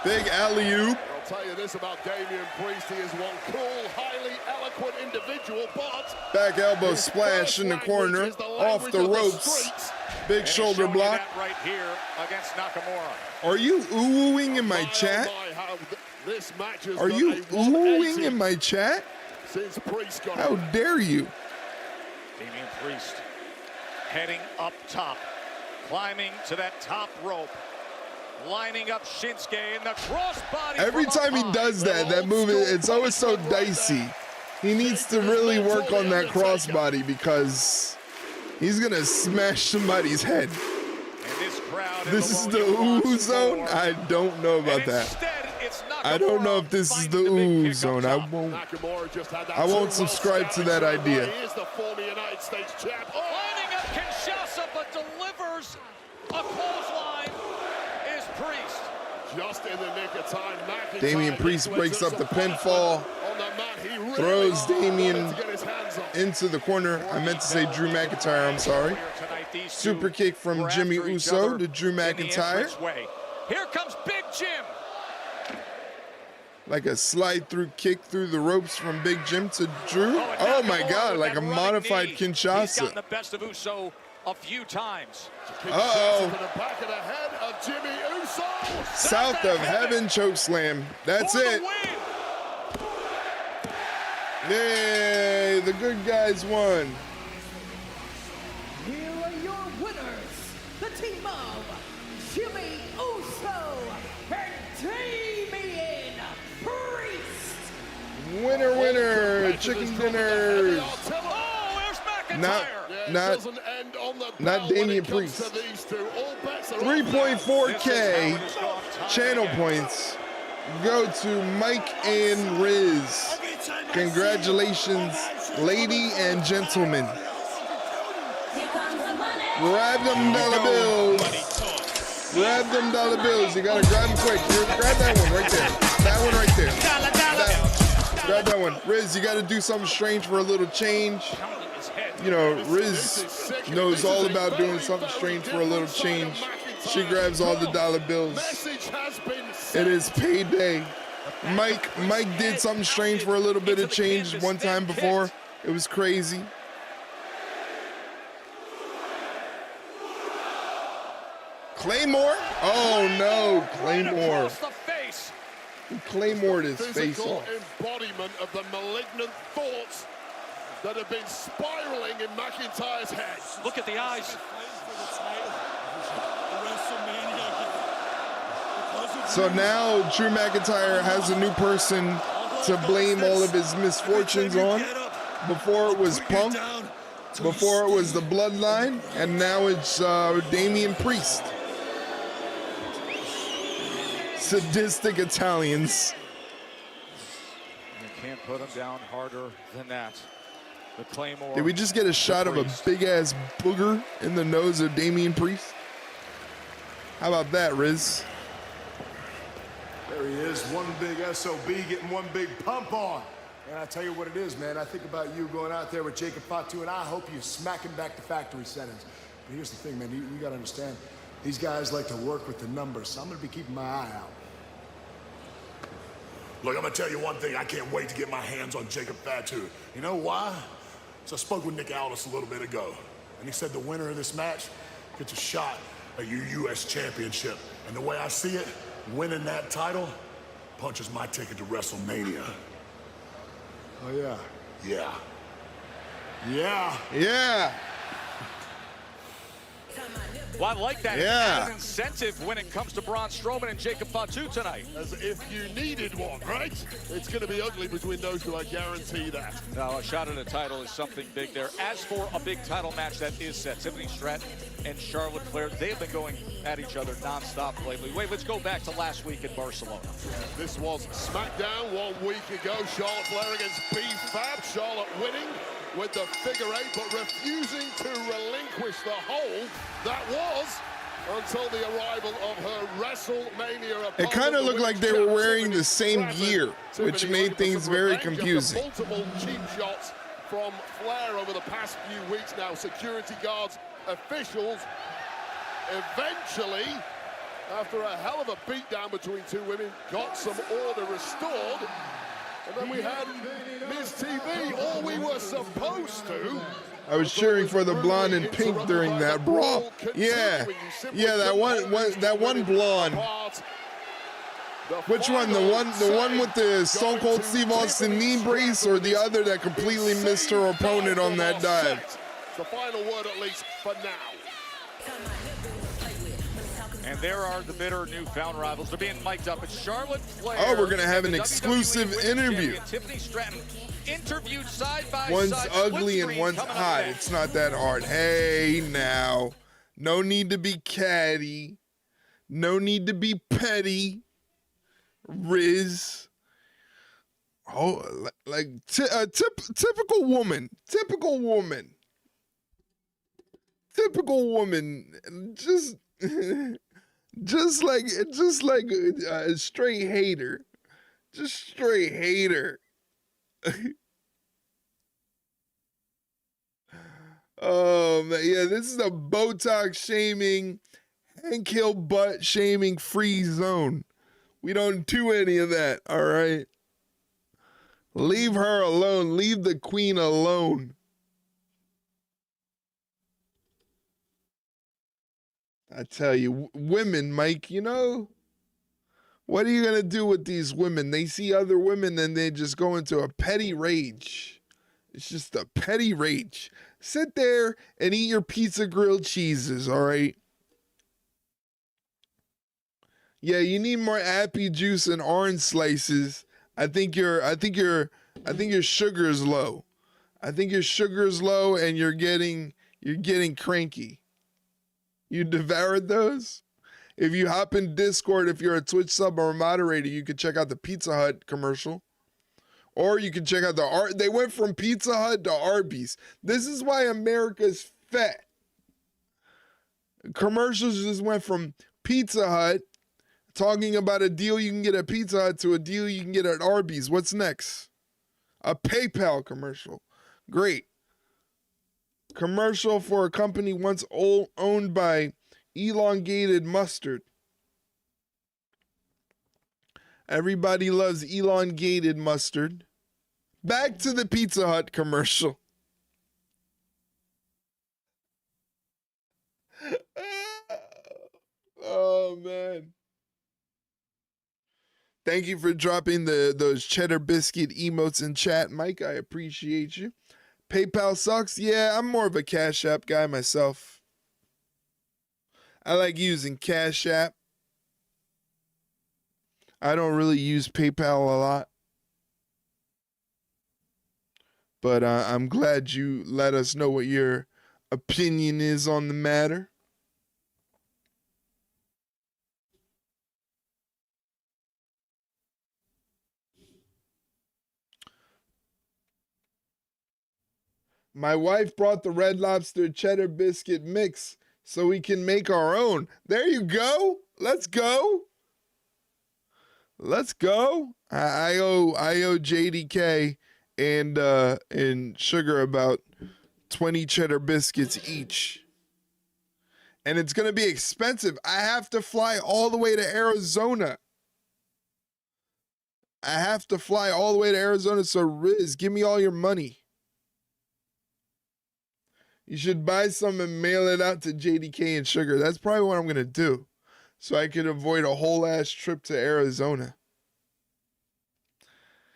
Speaker 3: Big alley-oop.
Speaker 8: I'll tell you this about Damian Priest, he is one cool, highly eloquent individual, but
Speaker 3: Back elbow splash in the corner. Off the ropes. Big
Speaker 4: And he's
Speaker 3: shoulder
Speaker 4: showing
Speaker 3: block.
Speaker 4: that right here against Nakamura.
Speaker 3: Are you oohing in my chat?
Speaker 8: This match has
Speaker 3: Are
Speaker 8: done
Speaker 3: you
Speaker 8: a
Speaker 3: oohing
Speaker 8: 180
Speaker 3: in my chat?
Speaker 8: since Priest got
Speaker 3: How
Speaker 8: on.
Speaker 3: dare you?
Speaker 4: Damian Priest heading up top, climbing to that top rope, lining up Shinsuke in the crossbody.
Speaker 3: Every
Speaker 4: from
Speaker 3: time he
Speaker 4: behind.
Speaker 3: does that move, it's always so dicey. He needs to really work on that crossbody, because he's gonna smash somebody's head.
Speaker 4: And this crowd in
Speaker 3: This is the
Speaker 4: Bologna
Speaker 3: ooh
Speaker 4: wants
Speaker 3: zone?
Speaker 4: more.
Speaker 3: I don't know about
Speaker 4: And
Speaker 3: that.
Speaker 4: instead, it's
Speaker 3: I don't know
Speaker 4: Nakamura
Speaker 3: if this is the
Speaker 4: finding big
Speaker 3: ooh
Speaker 4: kick up
Speaker 3: zone.
Speaker 4: top.
Speaker 8: Nakamura just had that
Speaker 3: I won't
Speaker 8: too
Speaker 3: subscribe to
Speaker 8: well
Speaker 3: that
Speaker 8: scouted
Speaker 3: idea.
Speaker 8: shot. He is the former United States champ. Oh!
Speaker 4: Lining up Kinshasa, but delivers a clothesline is Priest.
Speaker 8: Just in the nick of time, McIntyre
Speaker 3: Damian Priest breaks up the pinfall,
Speaker 8: on the mat. He really
Speaker 3: throws Damian
Speaker 8: wanted to get his hands on.
Speaker 3: into the corner. I meant to say Drew McIntyre, I'm sorry. Super kick from Jimmy Uso to Drew McIntyre.
Speaker 4: Here comes Big Jim.
Speaker 3: Like a slide-through kick through the ropes from Big Jim to Drew. Oh my God, like a modified
Speaker 4: He's gotten
Speaker 3: Kinshasa.
Speaker 4: the best of Uso a few times.
Speaker 3: Uh-oh.
Speaker 8: To the back of the head of Jimmy Uso.
Speaker 3: South of Heaven chokeslam. That's
Speaker 4: For the
Speaker 3: it.
Speaker 4: win.
Speaker 3: Yay, the good guys won.
Speaker 5: Here are your winners, the team of Jimmy Uso and Damian Priest.
Speaker 3: Winner, winner, chicken dinners.
Speaker 4: Oh, there's McIntyre.
Speaker 3: Not
Speaker 8: Doesn't end on the
Speaker 3: not
Speaker 8: bell when
Speaker 3: Damian
Speaker 8: it comes
Speaker 3: Priest.
Speaker 8: to these two. All bets are off.
Speaker 3: 3.4K channel points go to Mike and Riz. Congratulations, lady and gentlemen. Grab them dollar bills. Grab them dollar bills. You gotta grab them quick. Grab that one right there. That one right there. Grab that one. Riz, you gotta do something strange for a little change. You know, Riz knows all about doing something strange for a little change. She grabs all the dollar bills.
Speaker 8: Message has been
Speaker 3: It
Speaker 8: sent.
Speaker 3: is payday. Mike did something strange for a little bit of change one time before. It was crazy. Claymore? Oh no, Claymore.
Speaker 4: Across the face.
Speaker 3: He Claymored his face
Speaker 8: Physical
Speaker 3: off.
Speaker 8: embodiment of the malignant thoughts that have been spiraling in McIntyre's head.
Speaker 4: Look at the eyes.
Speaker 3: So So now Drew McIntyre has a new person to blame all of his misfortunes on. Before it was Punk, before it was the Bloodline, and now it's Damian Priest. Sadistic Italians.
Speaker 4: You can't put him down harder than that. The Claymore.
Speaker 3: Did we just get a shot of a big-ass booger in the nose of Damian Priest? How about that, Riz?
Speaker 10: There he is, one big SOB getting one big pump on. And I tell you what it is, man. I think about you going out there with Jacob Fatu, and I hope you smack him back to factory settings. But here's the thing, man. You got to understand, these guys like to work with the numbers, so I'm going to be keeping my eye out.
Speaker 1: Look, I'm gonna tell you one thing. I can't wait to get my hands on Jacob Fatu. You know why? So I spoke with Nick Aldis a little bit ago, and he said the winner of this match gets a shot at your U.S. championship. And the way I see it, winning that title punches my ticket to WrestleMania.
Speaker 10: Oh, yeah.
Speaker 1: Yeah.
Speaker 10: Yeah.
Speaker 3: Yeah.
Speaker 4: Well, I like that.
Speaker 3: Yeah.
Speaker 4: An incentive when it comes to Braun Strowman and Jacob Fatu tonight.
Speaker 8: As if you needed one, right? It's going to be ugly between those two, I guarantee that.
Speaker 4: Now, a shot at a title is something big there. As for a big title match that is set, Tiffany Stratton and Charlotte Flair, they have been going at each other nonstop lately. Wait, let's go back to last week in Barcelona.
Speaker 8: This was SmackDown 1 week ago. Charlotte Flair against B-Fab. Charlotte winning with the figure 8, but refusing to relinquish the hold that was until the arrival of her WrestleMania opponent.
Speaker 3: It kind of looked like they were wearing the same gear, which made things very confusing.
Speaker 8: Multiple cheap shots from Flair over the past few weeks now. Security guards, officials, eventually, after a hell of a beatdown between two women, got some order restored. And then we had Miz TV, all we were supposed to.
Speaker 3: I was cheering for the blonde and pink during that brawl. Yeah, yeah, that one blonde. Which one? The one with the Stone Cold Steve Austin knee brace, or the other that completely missed her opponent on that dive?
Speaker 8: The final word, at least for now.
Speaker 4: And there are the bitter newfound rivals. They're being mic'd up. It's Charlotte Flair.
Speaker 3: Oh, we're gonna have an
Speaker 4: and the
Speaker 3: exclusive
Speaker 4: WWE
Speaker 3: interview.
Speaker 4: Champion Tiffany Stratton interviewed side by
Speaker 3: One's
Speaker 4: side.
Speaker 3: ugly and
Speaker 4: Split
Speaker 3: one's
Speaker 4: screen coming
Speaker 3: hot.
Speaker 4: up next.
Speaker 3: It's not that hard. Hey, now. No need to be catty. No need to be petty. Riz. Oh, like typical woman. Typical woman. Typical woman. Just like a straight hater. Just straight hater. Oh man, yeah, this is a Botox shaming, hand kill butt shaming free zone. We don't do any of that, all right? Leave her alone. Leave the queen alone. I tell you, women, Mike, you know, what are you going to do with these women? They see other women and they just go into a petty rage. It's just a petty rage. Sit there and eat your pizza grilled cheeses, all right? Yeah, you need more appy juice and orange slices. I think your sugar is low. I think your sugar is low and you're getting cranky. You devoured those? If you hop in Discord, if you're a Twitch sub or a moderator, you can check out the Pizza Hut commercial. Or you can check out they went from Pizza Hut to Arby's. This is why America's fat. Commercials just went from Pizza Hut, talking about a deal you can get at Pizza Hut, to a deal you can get at Arby's. What's next? A PayPal commercial. Great. Commercial for a company once owned by elongated mustard. Everybody loves elongated mustard. Back to the Pizza Hut commercial. Oh, man. Thank you for dropping those cheddar biscuit emotes in chat, Mike. I appreciate you. PayPal sucks. Yeah, I'm more of a Cash App guy myself. I like using Cash App. I don't really use PayPal a lot. But I'm glad you let us know what your opinion is on the matter. My wife brought the Red Lobster cheddar biscuit mix so we can make our own. There you go. Let's go. Let's go. I owe JDK and Sugar about 20 cheddar biscuits each. And it's going to be expensive. I have to fly all the way to Arizona. So Riz, give me all your money. You should buy some and mail it out to JDK and Sugar. That's probably what I'm going to do, so I can avoid a whole ass trip to Arizona.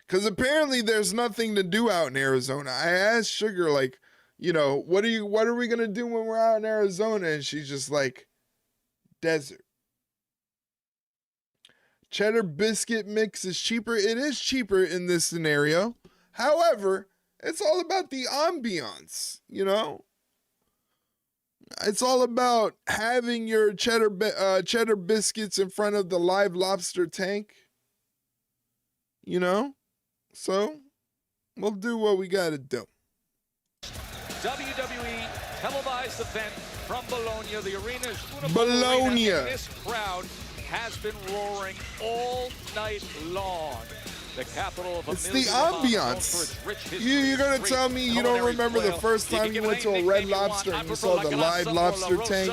Speaker 3: Because apparently there's nothing to do out in Arizona. I asked Sugar, like, you know, what are we going to do when we're out in Arizona? And she's just like, desert. Cheddar biscuit mix is cheaper. It is cheaper in this scenario. However, it's all about the ambiance, you know? It's all about having your cheddar biscuits in front of the live lobster tank, you know? So, we'll do what we got to do.
Speaker 4: WWE televised event from Bologna. The arena is
Speaker 3: Bologna.
Speaker 4: This crowd has been roaring all night long. The capital of
Speaker 3: it's the ambiance. You're going to tell me you don't remember the first time you went to a Red Lobster and you saw the live lobster tank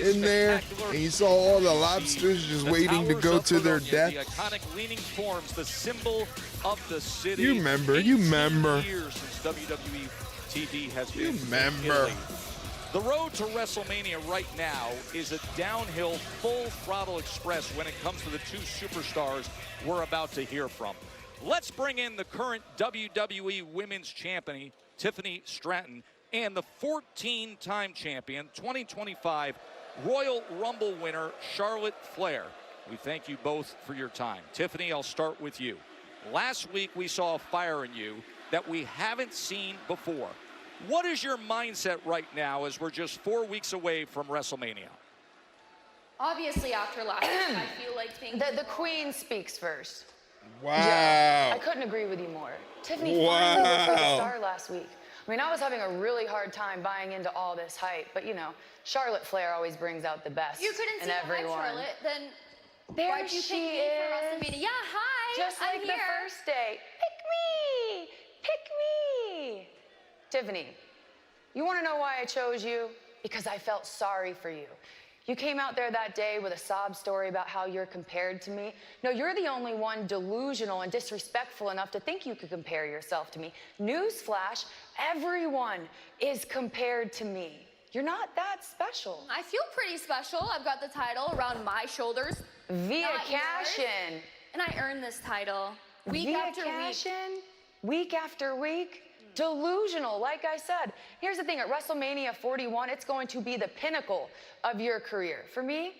Speaker 3: in there and you saw all the lobsters just waiting to go to their death?
Speaker 4: The iconic leaning forms, the symbol of the city.
Speaker 3: You remember.
Speaker 4: Years since WWE TV has been in Italy. The road to WrestleMania right now is a downhill, full throttle express when it comes to the two superstars we're about to hear from. Let's bring in the current WWE Women's Champion, Tiffany Stratton, and the 14-time champion, 2025 Royal Rumble winner, Charlotte Flair. We thank you both for your time. Tiffany, I'll start with you. Last week, we saw a fire in you that we haven't seen before. What is your mindset right now as we're just 4 weeks away from WrestleMania?
Speaker 11: Obviously, after last week, I feel like things...
Speaker 12: The Queen speaks first.
Speaker 3: Wow.
Speaker 12: Yeah, I couldn't agree with you more. Tiffany finally looked like a star last week. I mean, I was having a really hard time buying into all this hype, but you know, Charlotte Flair always brings out the best
Speaker 11: You couldn't
Speaker 12: in
Speaker 11: see
Speaker 12: everyone.
Speaker 11: Hi, Charlotte, then
Speaker 12: there
Speaker 11: why'd you pick me for WrestleMania? Yeah, hi,
Speaker 12: just like
Speaker 11: I'm
Speaker 12: the
Speaker 11: here.
Speaker 12: first day. Pick me! Pick me! Tiffany, you want to know why I chose you? Because I felt sorry for you. You came out there that day with a sob story about how you're compared to me. No, you're the only one delusional and disrespectful enough to think you could compare yourself to me. Newsflash, everyone is compared to me. You're not that special.
Speaker 11: I feel pretty special. I've got the title around my shoulders.
Speaker 12: Via cash-in.
Speaker 11: And I earned this title week
Speaker 12: Via
Speaker 11: after
Speaker 12: cash-in, week after week. Delusional, like I said. Here's the thing, at WrestleMania 41, it's going to be the pinnacle of your career. For me,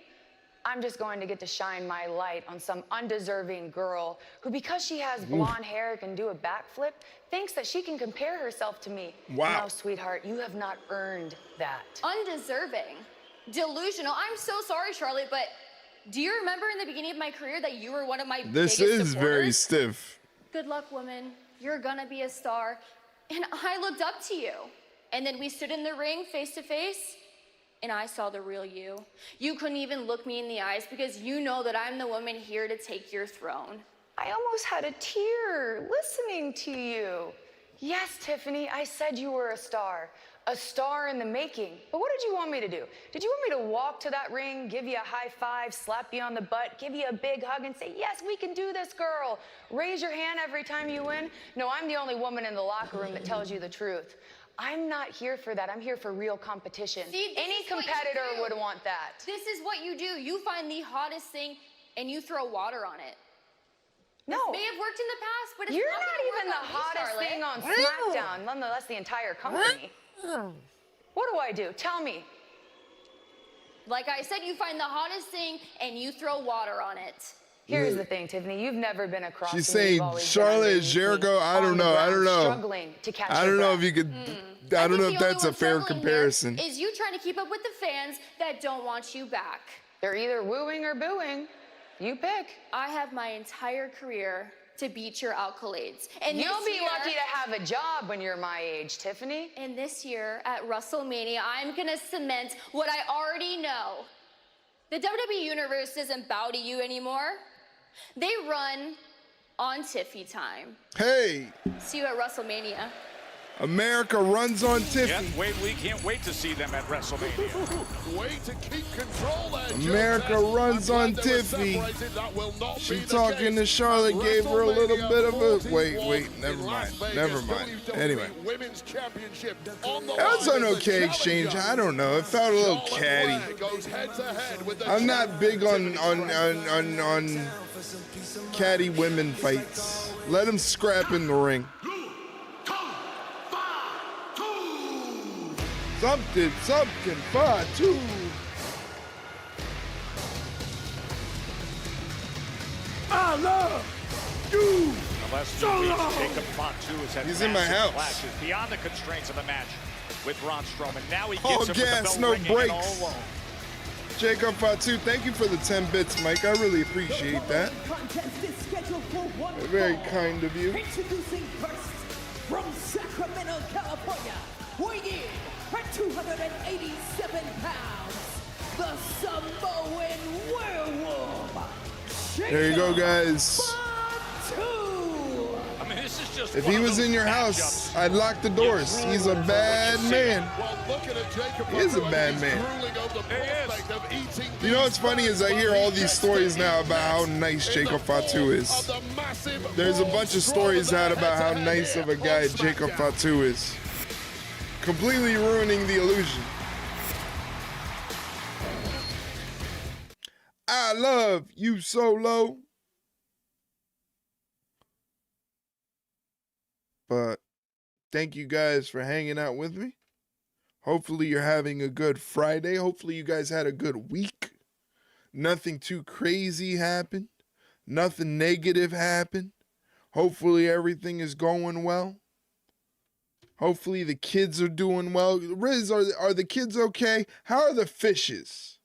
Speaker 12: I'm just going to get to shine my light on some undeserving girl who, because she has blonde hair and can do a backflip, thinks that she can compare herself to me.
Speaker 3: Wow.
Speaker 12: No, sweetheart, you have not earned that.
Speaker 11: Undeserving. Delusional. I'm so sorry, Charlotte, but do you remember in the beginning of my career that you were one of my biggest
Speaker 3: supporters?
Speaker 11: supporters?
Speaker 3: Very stiff.
Speaker 11: Good luck, woman. You're gonna be a star. And I looked up to you. And then we stood in the ring face to face, and I saw the real you. You couldn't even look me in the eyes because you know that I'm the woman here to take your throne.
Speaker 12: I almost had a tear listening to you. Yes, Tiffany, I said you were a star in the making. But what did you want me to do? Did you want me to walk to that ring, give you a high five, slap you on the butt, give you a big hug and say, yes, we can do this, girl? Raise your hand every time you win? No, I'm the only woman in the locker room that tells you the truth. I'm not here for that. I'm here for real competition.
Speaker 11: See,
Speaker 12: any competitor would want that.
Speaker 11: This is what you do. You find the hottest thing and you throw water on it.
Speaker 12: No.
Speaker 11: This may have worked in the past, but it's
Speaker 12: You're
Speaker 11: not
Speaker 12: not even the
Speaker 11: on me,
Speaker 12: hottest
Speaker 11: Charlotte.
Speaker 12: thing on SmackDown, nonetheless the entire company. What do I do? Tell me.
Speaker 11: Like I said, you find the hottest thing and you throw water on it.
Speaker 12: Here's the thing, Tiffany. You've never been across.
Speaker 3: She's
Speaker 12: and you've
Speaker 3: saying
Speaker 12: always been
Speaker 3: Charlotte
Speaker 12: underneath
Speaker 3: is
Speaker 12: me,
Speaker 3: Jericho. I
Speaker 12: on
Speaker 3: don't
Speaker 12: the
Speaker 3: know. I
Speaker 12: ground,
Speaker 3: don't know.
Speaker 12: Struggling to catch
Speaker 3: I
Speaker 12: your
Speaker 3: don't know if
Speaker 12: breath.
Speaker 3: you could. I don't know if that's a fair comparison.
Speaker 11: Is you trying to keep up with the fans that don't want you back.
Speaker 12: They're either wooing or booing. You pick.
Speaker 11: I have my entire career to beat your accolades. And
Speaker 12: You'll be
Speaker 11: year,
Speaker 12: lucky to have a job when you're my age, Tiffany.
Speaker 11: And this year at WrestleMania, I'm gonna cement what I already know. The WWE Universe doesn't bow to you anymore. They run on Tiffy time.
Speaker 3: Hey,
Speaker 11: See you at WrestleMania.
Speaker 3: America runs on Tiffany.
Speaker 4: We can't wait to see them at WrestleMania.
Speaker 8: Way to keep control there,
Speaker 3: America
Speaker 8: Joe.
Speaker 3: runs on Tiffany. She talking to Charlotte, gave her a little bit of a wait, never mind. Anyway,
Speaker 8: Women's Championship on the
Speaker 3: that was
Speaker 8: line
Speaker 3: an
Speaker 8: as the
Speaker 3: okay exchange. I don't know. It felt a little catty.
Speaker 8: goes head to head with the
Speaker 3: I'm not big on catty women fights. Let them scrap in the ring. Something, 5-2.
Speaker 1: I love you.
Speaker 4: The last few weeks, Jacob Fatu has had
Speaker 3: He's in my
Speaker 4: massive
Speaker 3: house.
Speaker 4: clashes beyond the constraints of the match with Braun Strowman. Now he
Speaker 3: All
Speaker 4: gets him
Speaker 3: gas,
Speaker 4: with the
Speaker 3: no
Speaker 4: bell ringing and
Speaker 3: brakes.
Speaker 4: all alone.
Speaker 3: Jacob Fatu, thank you for the 10 bits, Mike. I really appreciate that. Very kind of you.
Speaker 5: Introducing first, from Sacramento, California, weighing in at 287 pounds, the Samoan werewolf.
Speaker 3: There you go, guys.
Speaker 4: I mean, this is just
Speaker 3: If
Speaker 4: one
Speaker 3: he
Speaker 4: of
Speaker 3: was
Speaker 4: those
Speaker 3: in your
Speaker 4: matchups.
Speaker 3: house, I'd lock the doors. He's a bad man.
Speaker 8: Well, looking at Jacob
Speaker 3: He is a
Speaker 8: Fatu,
Speaker 3: bad
Speaker 8: he's
Speaker 3: man.
Speaker 8: drooling over the prospect of eating
Speaker 3: You know what's funny is I hear all these stories now about how nice Jacob Fatu is. There's a bunch of stories out about how nice of a guy Jacob Fatu is. Completely ruining the illusion. I love you solo. But thank you guys for hanging out with me. Hopefully you're having a good Friday. Hopefully you guys had a good week. Nothing too crazy happened. Nothing negative happened. Hopefully everything is going well. Hopefully the kids are doing well. Riz, are the kids okay? How are the fishes?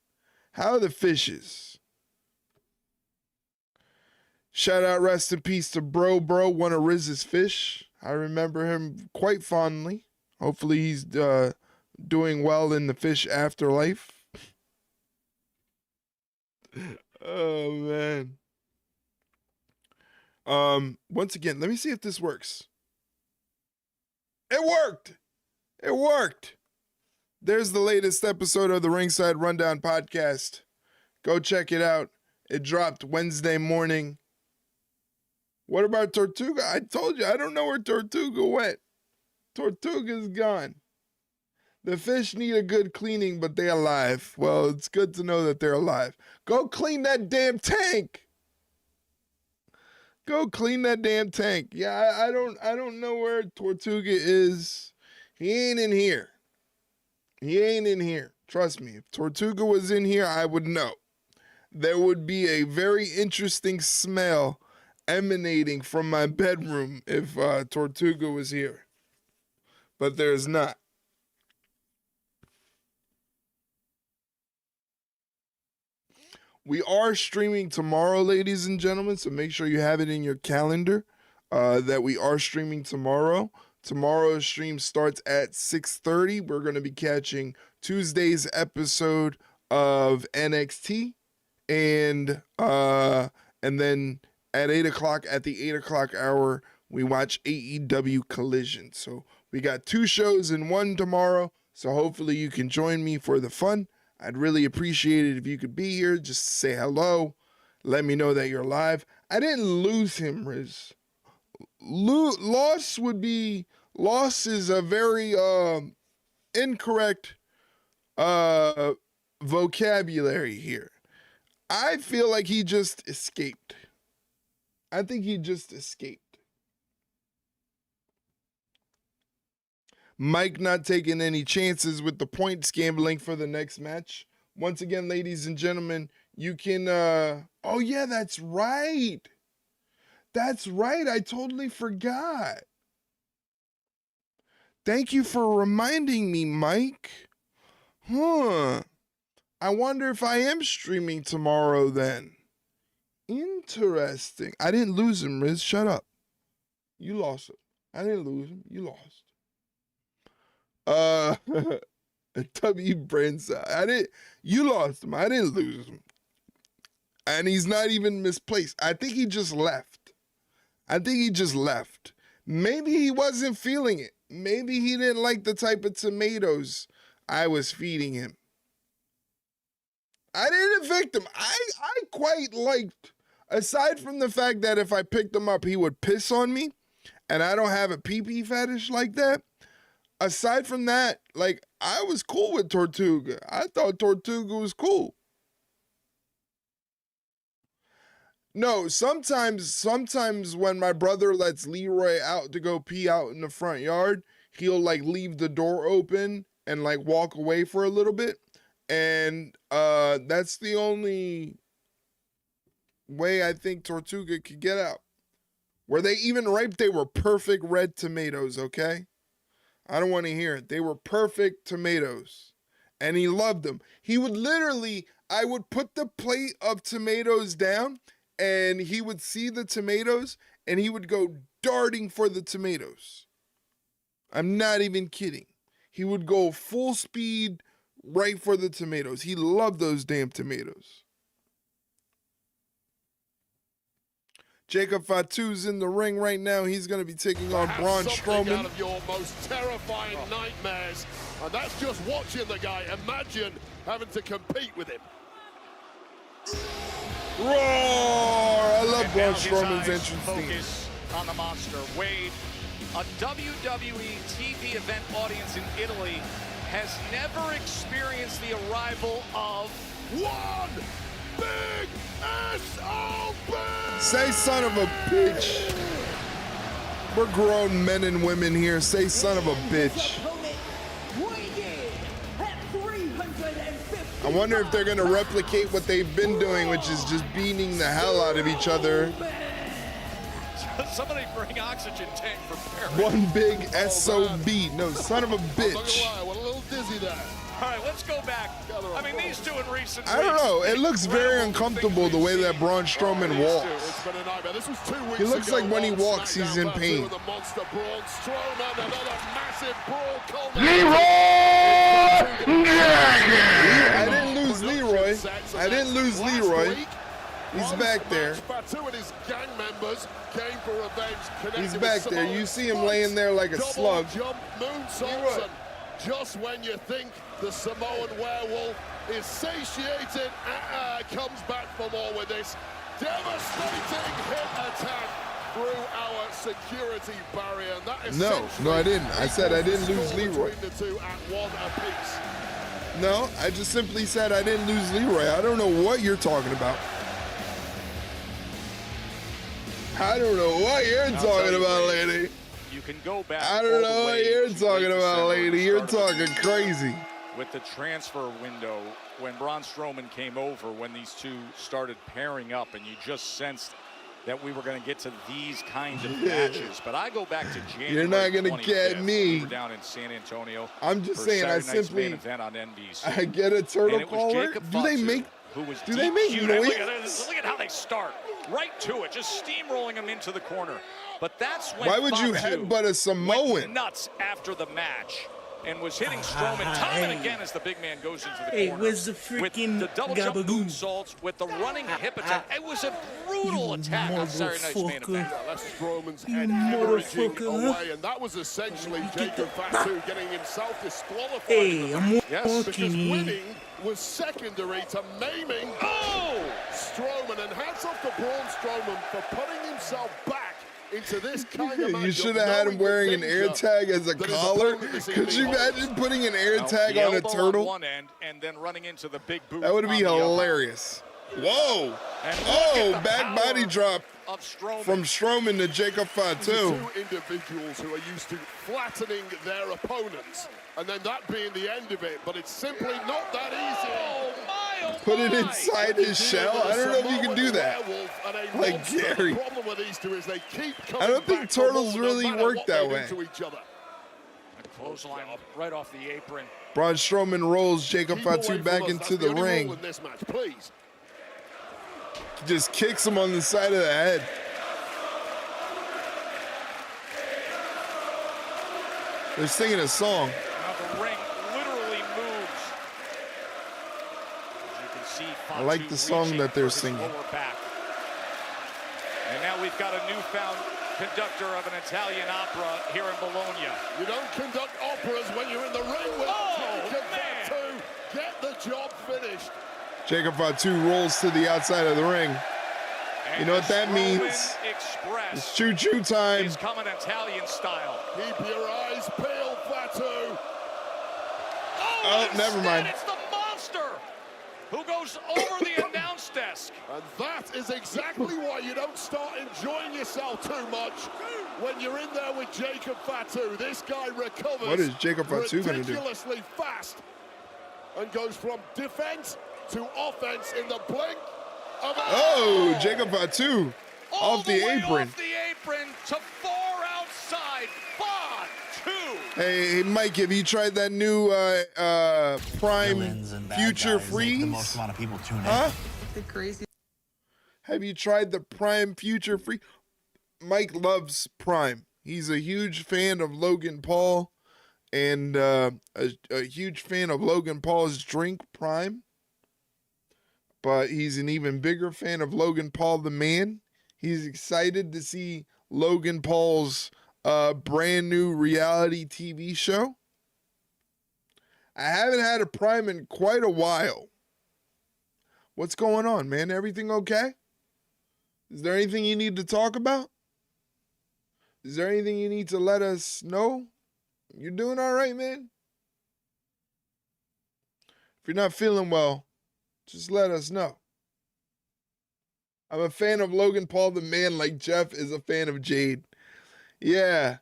Speaker 3: How are the fishes? Shout out, rest in peace to Bro, one of Riz's fish. I remember him quite fondly. Hopefully he's doing well in the fish afterlife. Oh, man. Once again, let me see if this works. It worked. It worked. There's the latest episode of the Ringside Rundown podcast. Go check it out. It dropped Wednesday morning. What about Tortuga? I told you, I don't know where Tortuga went. Tortuga's gone. The fish need a good cleaning, but they're alive. Well, it's good to know that they're alive. Go clean that damn tank. Go clean that damn tank. Yeah, I don't know where Tortuga is. He ain't in here. He ain't in here. Trust me. If Tortuga was in here, I would know. There would be a very interesting smell emanating from my bedroom if Tortuga was here. But there's not. We are streaming tomorrow, ladies and gentlemen, so make sure you have it in your calendar that we are streaming tomorrow. Tomorrow's stream starts at 6:30. We're going to be catching Tuesday's episode of NXT, and then at 8 o'clock, at the 8 o'clock hour, we watch AEW Collision. So we got 2 shows in one tomorrow, so hopefully you can join me for the fun. I'd really appreciate it if you could be here. Just say hello. Let me know that you're live. I didn't lose him, Riz. Loss is a very incorrect vocabulary here. I feel like he just escaped. I think he just escaped. Mike not taking any chances with the points gambling for the next match. Once again, ladies and gentlemen, you can, oh yeah, that's right. That's right. I totally forgot. Thank you for reminding me, Mike. Huh. I wonder if I am streaming tomorrow then. Interesting. I didn't lose him, Riz. Shut up. You lost him. I didn't lose him. You lost. W Brandside. You lost him. I didn't lose him. And he's not even misplaced. I think he just left. Maybe he wasn't feeling it. Maybe he didn't like the type of tomatoes I was feeding him. I didn't evict him. I quite liked, aside from the fact that if I picked him up, he would piss on me, and I don't have a pee-pee fetish like that. Aside from that, like, I was cool with Tortuga. I thought Tortuga was cool. No, sometimes when my brother lets Leroy out to go pee out in the front yard, he'll like leave the door open and like walk away for a little bit. And that's the only way I think Tortuga could get out. Were they even ripe? They were perfect red tomatoes, okay? I don't want to hear it. They were perfect tomatoes. And he loved them. He would literally, I would put the plate of tomatoes down and he would see the tomatoes and he would go darting for the tomatoes. I'm not even kidding. He would go full speed right for the tomatoes. He loved those damn tomatoes. Jacob Fatu's in the ring right now. He's going to be taking on Braun Strowman.
Speaker 8: Out of your most terrifying nightmares, and that's just watching the guy. Imagine having to compete with him.
Speaker 3: Roar! I love Braun Strowman's entrance theme.
Speaker 4: Focus on the monster. Wade, a WWE TV event audience in Italy has never experienced the arrival of
Speaker 8: one big SOB!
Speaker 3: Say son of a bitch. We're grown men and women here. Say son of a bitch. I wonder if they're going to replicate what they've been doing, which is just beating the hell out of each other.
Speaker 4: Somebody bring oxygen tank for Barry.
Speaker 3: One big SOB. No, son of a bitch.
Speaker 8: I'm a little dizzy there.
Speaker 4: All right, let's go back. I mean, these two in recent
Speaker 3: I don't know. It looks very uncomfortable the way that Braun Strowman walks. He looks like when he walks, he's in pain. Leroy! I didn't lose Leroy. I didn't lose Leroy. He's back there. He's back there. You see him laying there like a slug. Leroy.
Speaker 8: Just when you think the Samoan werewolf is satiated, comes back for more with this devastating hit attack through our security barrier. And that is
Speaker 3: no, I didn't. I said I didn't lose Leroy.
Speaker 8: The two at one apiece.
Speaker 3: No, I just simply said I didn't lose Leroy. I don't know what you're talking about. I don't know what you're talking about, lady.
Speaker 4: You can go back.
Speaker 3: I don't know what you're talking about, lady. You're talking crazy.
Speaker 4: With the transfer window, when Braun Strowman came over, when these two started pairing up, and you just sensed that we were going to get to these kinds of matches. But I go back to January.
Speaker 3: You're not going to get me.
Speaker 4: We were down in San Antonio.
Speaker 3: I'm just saying, I simply
Speaker 4: main event on NBC.
Speaker 3: I get a turtle caller. Do they make noise?
Speaker 4: Look at how they start. Right to it, just steamrolling him into the corner. But that's when
Speaker 3: why would you headbutt a Samoan?
Speaker 4: Went nuts after the match and was hitting Strowman time and again as the big man goes into the corner.
Speaker 13: Where's the freaking
Speaker 4: with the double jump moonsaults, with the running hip attack. It was a brutal attack on Saturday night's main event.
Speaker 8: That's Strowman's head hemorrhaging away, and that was essentially Jacob Fatu getting himself disqualified.
Speaker 13: Yes,
Speaker 8: because winning was secondary to maiming Strowman, and hats off to Braun Strowman for putting himself back into this kind of matchup.
Speaker 3: You should have had him wearing an air tag as a collar. Could you imagine putting an air tag on a turtle?
Speaker 4: On one end and then running into the big boot.
Speaker 3: That would be hilarious. Whoa! Oh, back body drop from Strowman to Jacob Fatu.
Speaker 8: Two individuals who are used to flattening their opponents, and then that being the end of it. But it's simply not that easy.
Speaker 4: Oh, my oh
Speaker 3: Put it
Speaker 4: my.
Speaker 3: inside his shell? I don't know if you can do that. Like Gary.
Speaker 8: The problem with these two is they keep
Speaker 3: I don't think turtles really work that way.
Speaker 8: to each other.
Speaker 4: A clothesline right off the apron.
Speaker 3: Braun Strowman rolls Jacob Fatu back into the ring.
Speaker 8: In this match, please.
Speaker 3: Just kicks him on the side of the head. They're singing a song.
Speaker 4: Now the ring literally moves. As you can see,
Speaker 3: I like the song that they're singing.
Speaker 4: Back. And now we've got a newfound conductor of an Italian opera here in Bologna.
Speaker 8: You don't conduct operas when you're in the ring with Jacob Fatu. Get the job finished.
Speaker 3: Jacob Fatu rolls to the outside of the ring.
Speaker 4: And
Speaker 3: you know what that means?
Speaker 4: Express
Speaker 3: it's choo-choo time.
Speaker 4: Is coming Italian style.
Speaker 8: Keep your eyes peeled, Fatu.
Speaker 3: Oh, never mind.
Speaker 4: It's the monster who goes over the announce desk.
Speaker 8: And that is exactly why you don't start enjoying yourself too much when you're in there with Jacob Fatu. This guy recovers.
Speaker 3: What is Jacob Fatu going to do?
Speaker 8: Ridiculously fast and goes from defense to offense in the blink of an
Speaker 3: eye. Jacob Fatu off the apron.
Speaker 4: Off the apron to far outside. Fatu.
Speaker 3: Hey, Mike, have you tried that new Prime Future Freeze?
Speaker 14: The most amount of people tune in.
Speaker 3: Huh?
Speaker 14: The crazy.
Speaker 3: Have you tried the Prime Future Freeze? Mike loves Prime. He's a huge fan of Logan Paul and a huge fan of Logan Paul's drink Prime. But he's an even bigger fan of Logan Paul the man. He's excited to see Logan Paul's brand new reality TV show. I haven't had a Prime in quite a while. What's going on, man? Everything okay? Is there anything you need to talk about? Is there anything you need to let us know? You're doing all right, man? If you're not feeling well, just let us know. I'm a fan of Logan Paul the man like Jeff is a fan of Jade. Yeah,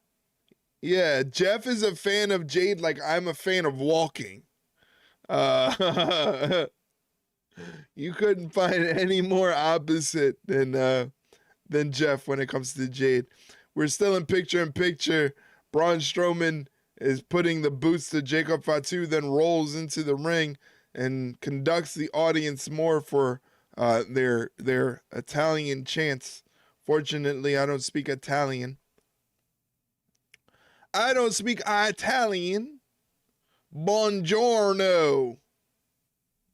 Speaker 3: Jeff is a fan of Jade like I'm a fan of walking. You couldn't find any more opposite than Jeff when it comes to Jade. We're still in picture. Braun Strowman is putting the boots to Jacob Fatu, then rolls into the ring and conducts the audience more for their Italian chants. Fortunately, I don't speak Italian. Buongiorno.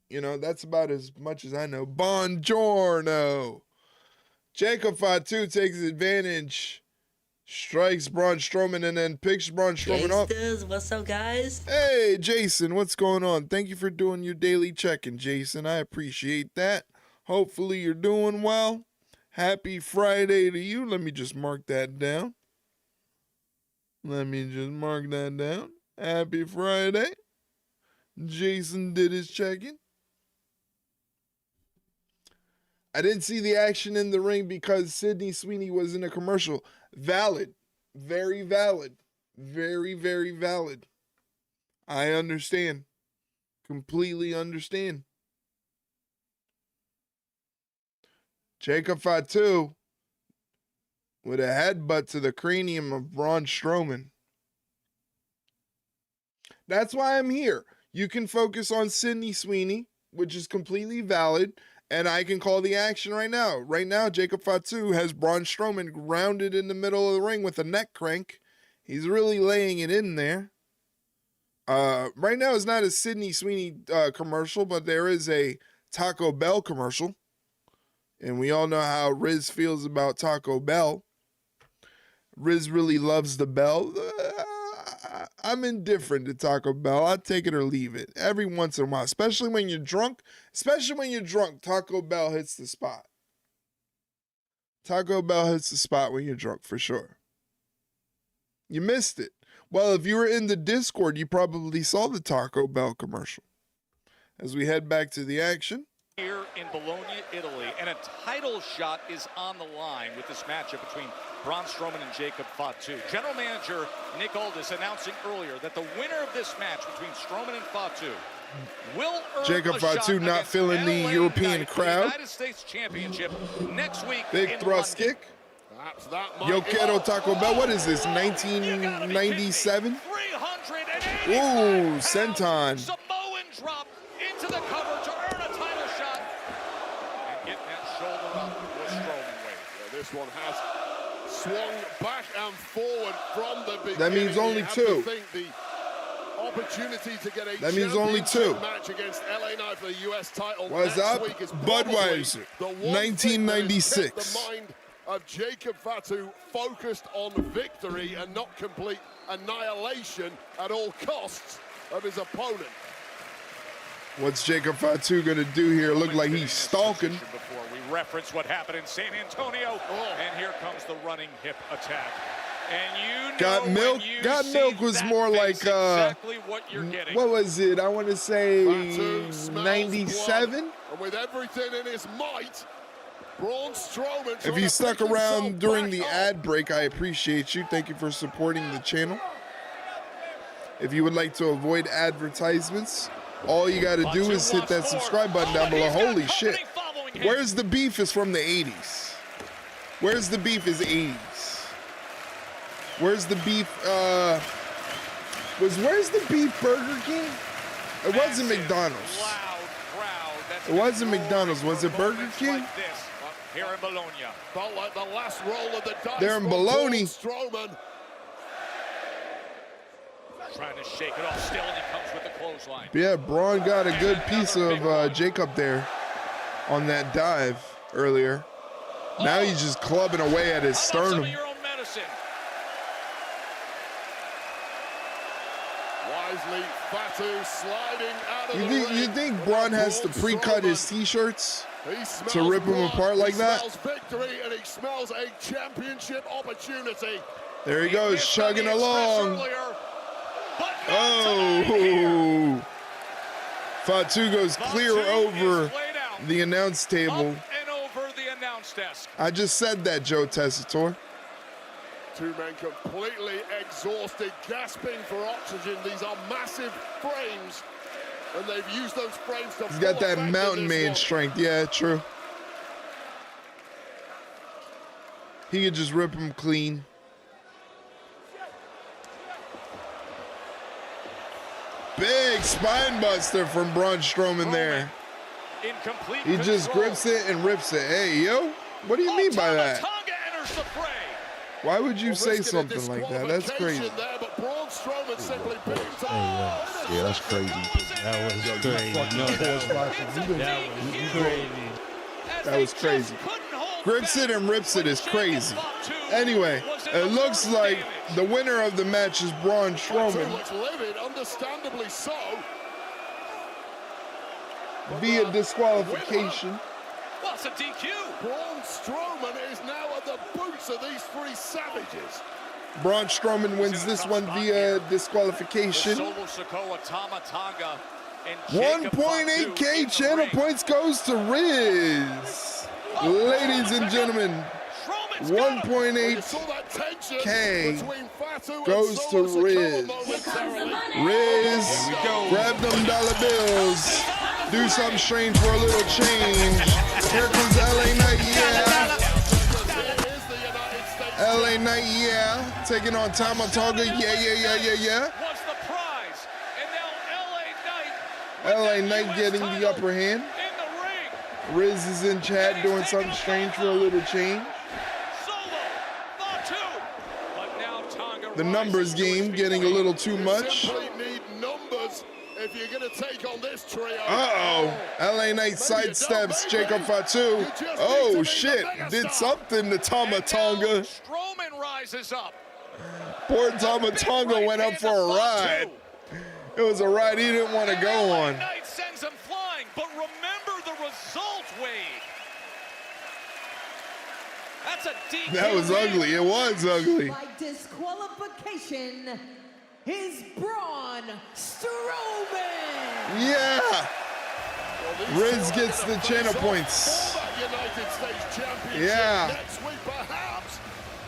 Speaker 3: You know, that's about as much as I know. Buongiorno. Jacob Fatu takes advantage, strikes Braun Strowman, and then picks Braun Strowman up.
Speaker 14: What's up, guys?
Speaker 3: Hey, Jason, what's going on? Thank you for doing your daily check-in, Jason. I appreciate that. Hopefully you're doing well. Happy Friday to you. Let me just mark that down. Happy Friday. Jason did his check-in. I didn't see the action in the ring because Sydney Sweeney was in a commercial. Valid. Very valid. Very, very valid. I understand. Completely understand. Jacob Fatu with a headbutt to the cranium of Braun Strowman. That's why I'm here. You can focus on Sydney Sweeney, which is completely valid, and I can call the action right now. Right now, Jacob Fatu has Braun Strowman grounded in the middle of the ring with a neck crank. He's really laying it in there. Right now, it's not a Sydney Sweeney commercial, but there is a Taco Bell commercial. And we all know how Riz feels about Taco Bell. Riz really loves the bell. I'm indifferent to Taco Bell. I'll take it or leave it every once in a while, especially when you're drunk. Taco Bell hits the spot. Taco Bell hits the spot when you're drunk, for sure. You missed it. Well, if you were in the Discord, you probably saw the Taco Bell commercial. As we head back to the action.
Speaker 4: here in Bologna, Italy, and a title shot is on the line with this matchup between Braun Strowman and Jacob Fatu. General Manager Nick Aldis announcing earlier that the winner of this match between Strowman and Fatu will earn
Speaker 3: Jacob
Speaker 4: a
Speaker 3: Fatu
Speaker 4: shot
Speaker 3: not feeling the
Speaker 4: LA
Speaker 3: European
Speaker 4: Knight for
Speaker 3: crowd.
Speaker 4: the United States Championship next week.
Speaker 3: Big thrust kick. Yo quiero Taco Bell. What is this, 1997? Ooh, senton.
Speaker 4: Samoan drop into the cover to earn a title shot. And getting that shoulder up was Strowman Wade.
Speaker 8: Yeah, this one has swung back and forward from the beginning.
Speaker 3: That means only two.
Speaker 8: The opportunity to get a
Speaker 3: That means only two.
Speaker 8: match against LA Knight for the US title.
Speaker 3: What's up? Budweiser, 1996.
Speaker 8: The mind of Jacob Fatu focused on victory and not complete annihilation at all costs of his opponent.
Speaker 3: What's Jacob Fatu gonna do here? Look like he's stalking.
Speaker 4: Before we reference what happened in San Antonio, and here comes the running hip attack. And you know
Speaker 3: Got Milk. Got Milk was more like
Speaker 4: exactly what you're getting.
Speaker 3: What was it? I want to say
Speaker 8: Fatu smells
Speaker 3: 97.
Speaker 8: blood, and with everything in his might, Braun Strowman.
Speaker 3: If you stuck around during the ad break, I appreciate you. Thank you for supporting the channel. If you would like to avoid advertisements, all you got to do is hit that subscribe button down below. Holy shit. Where's the beef is from the 80s. Where's the beef is 80s. Where's the beef, where's the beef Burger King? It wasn't McDonald's. It wasn't McDonald's. Was it Burger King?
Speaker 4: Here in Bologna.
Speaker 8: Felt like the last roll of the dice.
Speaker 3: They're in Bologna.
Speaker 8: Strowman.
Speaker 4: Trying to shake it off still, and he comes with the clothesline.
Speaker 3: Yeah, Braun got a good piece of Jacob there on that dive earlier. Now he's just clubbing away at his sternum.
Speaker 8: Wisely, Fatu sliding out of the ring.
Speaker 3: You think Braun has to pre-cut his t-shirts to rip them apart like that?
Speaker 8: He smells victory and he smells a championship opportunity.
Speaker 3: There he goes, chugging along. Oh, Fatu goes clear over the announce table.
Speaker 4: And over the announce desk.
Speaker 3: I just said that, Joe Tessitore.
Speaker 8: Two men completely exhausted, gasping for oxygen. These are massive frames, and they've used those frames to.
Speaker 3: He's got that mountain man strength. Yeah, true. He could just rip them clean. Big spine buster from Braun Strowman there. He just grips it and rips it. Hey, yo, what do you mean by that? Why would you say something like that? That's crazy.
Speaker 8: There, but Braun Strowman simply picked up.
Speaker 15: Yeah, that's crazy. That was crazy.
Speaker 3: That was crazy. Grips it and rips it is crazy. Anyway, it looks like the winner of the match is Braun Strowman.
Speaker 8: Looks livid, understandably so.
Speaker 3: Via disqualification.
Speaker 4: Well, it's a DQ.
Speaker 8: Braun Strowman is now at the boots of these three savages.
Speaker 3: Braun Strowman wins this one via disqualification. 1.8K channel points goes to Riz. Ladies and gentlemen, 1.8K goes to Riz. Riz, grab them dollar bills. Do something strange for a little change. Here comes LA Knight, yeah. LA Knight, yeah. Taking on Tama Tonga, yeah.
Speaker 4: What's the prize? And now
Speaker 3: LA Knight getting the upper hand. Riz is in chat doing something strange for a little change. The numbers game getting a little too much.
Speaker 8: If you're going to take on this trio.
Speaker 3: Uh-oh. LA Knight sidesteps Jacob Fatu. Oh, shit. Did something to Tama Tonga.
Speaker 4: Strowman rises up.
Speaker 3: Poor Tama Tonga went up for a ride. It was a ride he didn't want to go on.
Speaker 4: Knight sends him flying, but remember the result, Wade. That's a DQ.
Speaker 3: That was ugly. It was ugly.
Speaker 5: By disqualification is Braun Strowman.
Speaker 3: Yeah. Riz gets the channel points.
Speaker 8: United States Championship
Speaker 3: Yeah.
Speaker 8: next week, perhaps.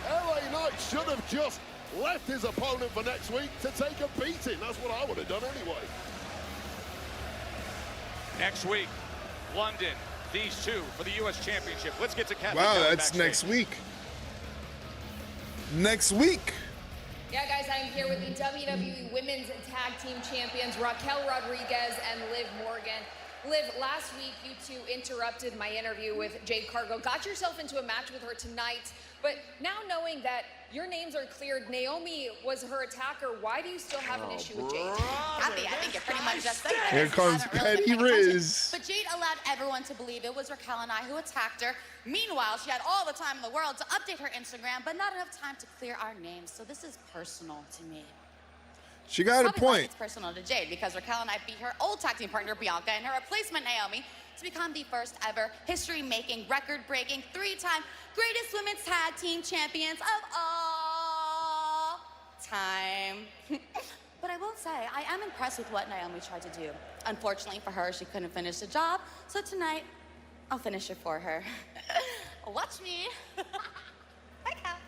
Speaker 8: LA Knight should have just left his opponent for next week to take a beating. That's what I would have done anyway.
Speaker 4: Next week, London, these two for the U.S. Championship. Let's get to Kathy.
Speaker 3: Wow,
Speaker 4: Kelly
Speaker 3: that's
Speaker 4: backstage.
Speaker 3: next week. Next week.
Speaker 11: Yeah, guys, I'm here with the WWE Women's Tag Team Champions, Raquel Rodriguez and Liv Morgan. Liv, last week you two interrupted my interview with Jade Cargill, got yourself into a match with her tonight, but now knowing that your names are cleared, Naomi was her attacker, why do you still have an issue with Jade?
Speaker 16: Kathy, I think you pretty much just said it.
Speaker 3: Here comes Petty Riz.
Speaker 16: But Jade allowed everyone to believe it was Raquel and I who attacked her. Meanwhile, she had all the time in the world to update her Instagram, but not enough time to clear our names. So this is personal to me.
Speaker 3: She got a
Speaker 16: Probably why
Speaker 3: point.
Speaker 16: it's personal to Jade because Raquel and I beat her old tag team partner Bianca and her replacement Naomi to become the first ever history-making, record-breaking, 3-time greatest women's tag team champions of all time. But I will say, I am impressed with what Naomi tried to do. Unfortunately for her, she couldn't finish the job, so tonight, I'll finish it for her. Watch me. Bye, Kat.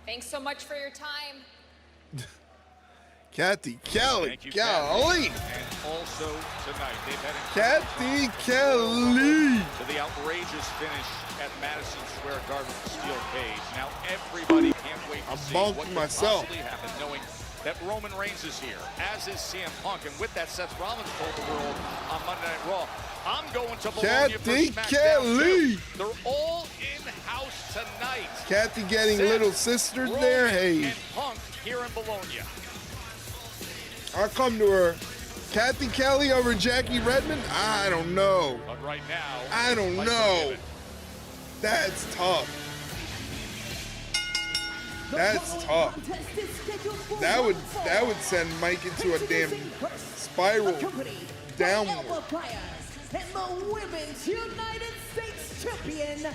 Speaker 11: Thanks so much for your time.
Speaker 3: Kathy Kelly.
Speaker 4: Thank you,
Speaker 3: Golly.
Speaker 4: Kathy. And also tonight, they've had
Speaker 3: Kathy Kelly.
Speaker 4: to the outrageous finish at Madison Square Garden with the steel cage. Now everybody can't wait to
Speaker 3: I'm
Speaker 4: see
Speaker 3: bunked
Speaker 4: what could
Speaker 3: myself.
Speaker 4: possibly happen, knowing that Roman Reigns is here, as is CM Punk, and with that, Seth Rollins told the world on Monday Night Raw, I'm going to Bologna for
Speaker 3: Kathy
Speaker 4: SmackDown
Speaker 3: Kelly.
Speaker 4: too. They're all in-house tonight.
Speaker 3: Kathy getting
Speaker 4: Seth,
Speaker 3: little sistered
Speaker 4: Roman,
Speaker 3: there. Hey,
Speaker 4: and Punk here in Bologna.
Speaker 3: I'll come to her. Kathy Kelly over Jackie Redmond? I don't know.
Speaker 4: But right now,
Speaker 3: I don't
Speaker 4: Mike
Speaker 3: know.
Speaker 4: McGibbon.
Speaker 3: That's tough. That's tough. That would send Mike into a damn spiral downward.
Speaker 5: And the Women's United States Champion,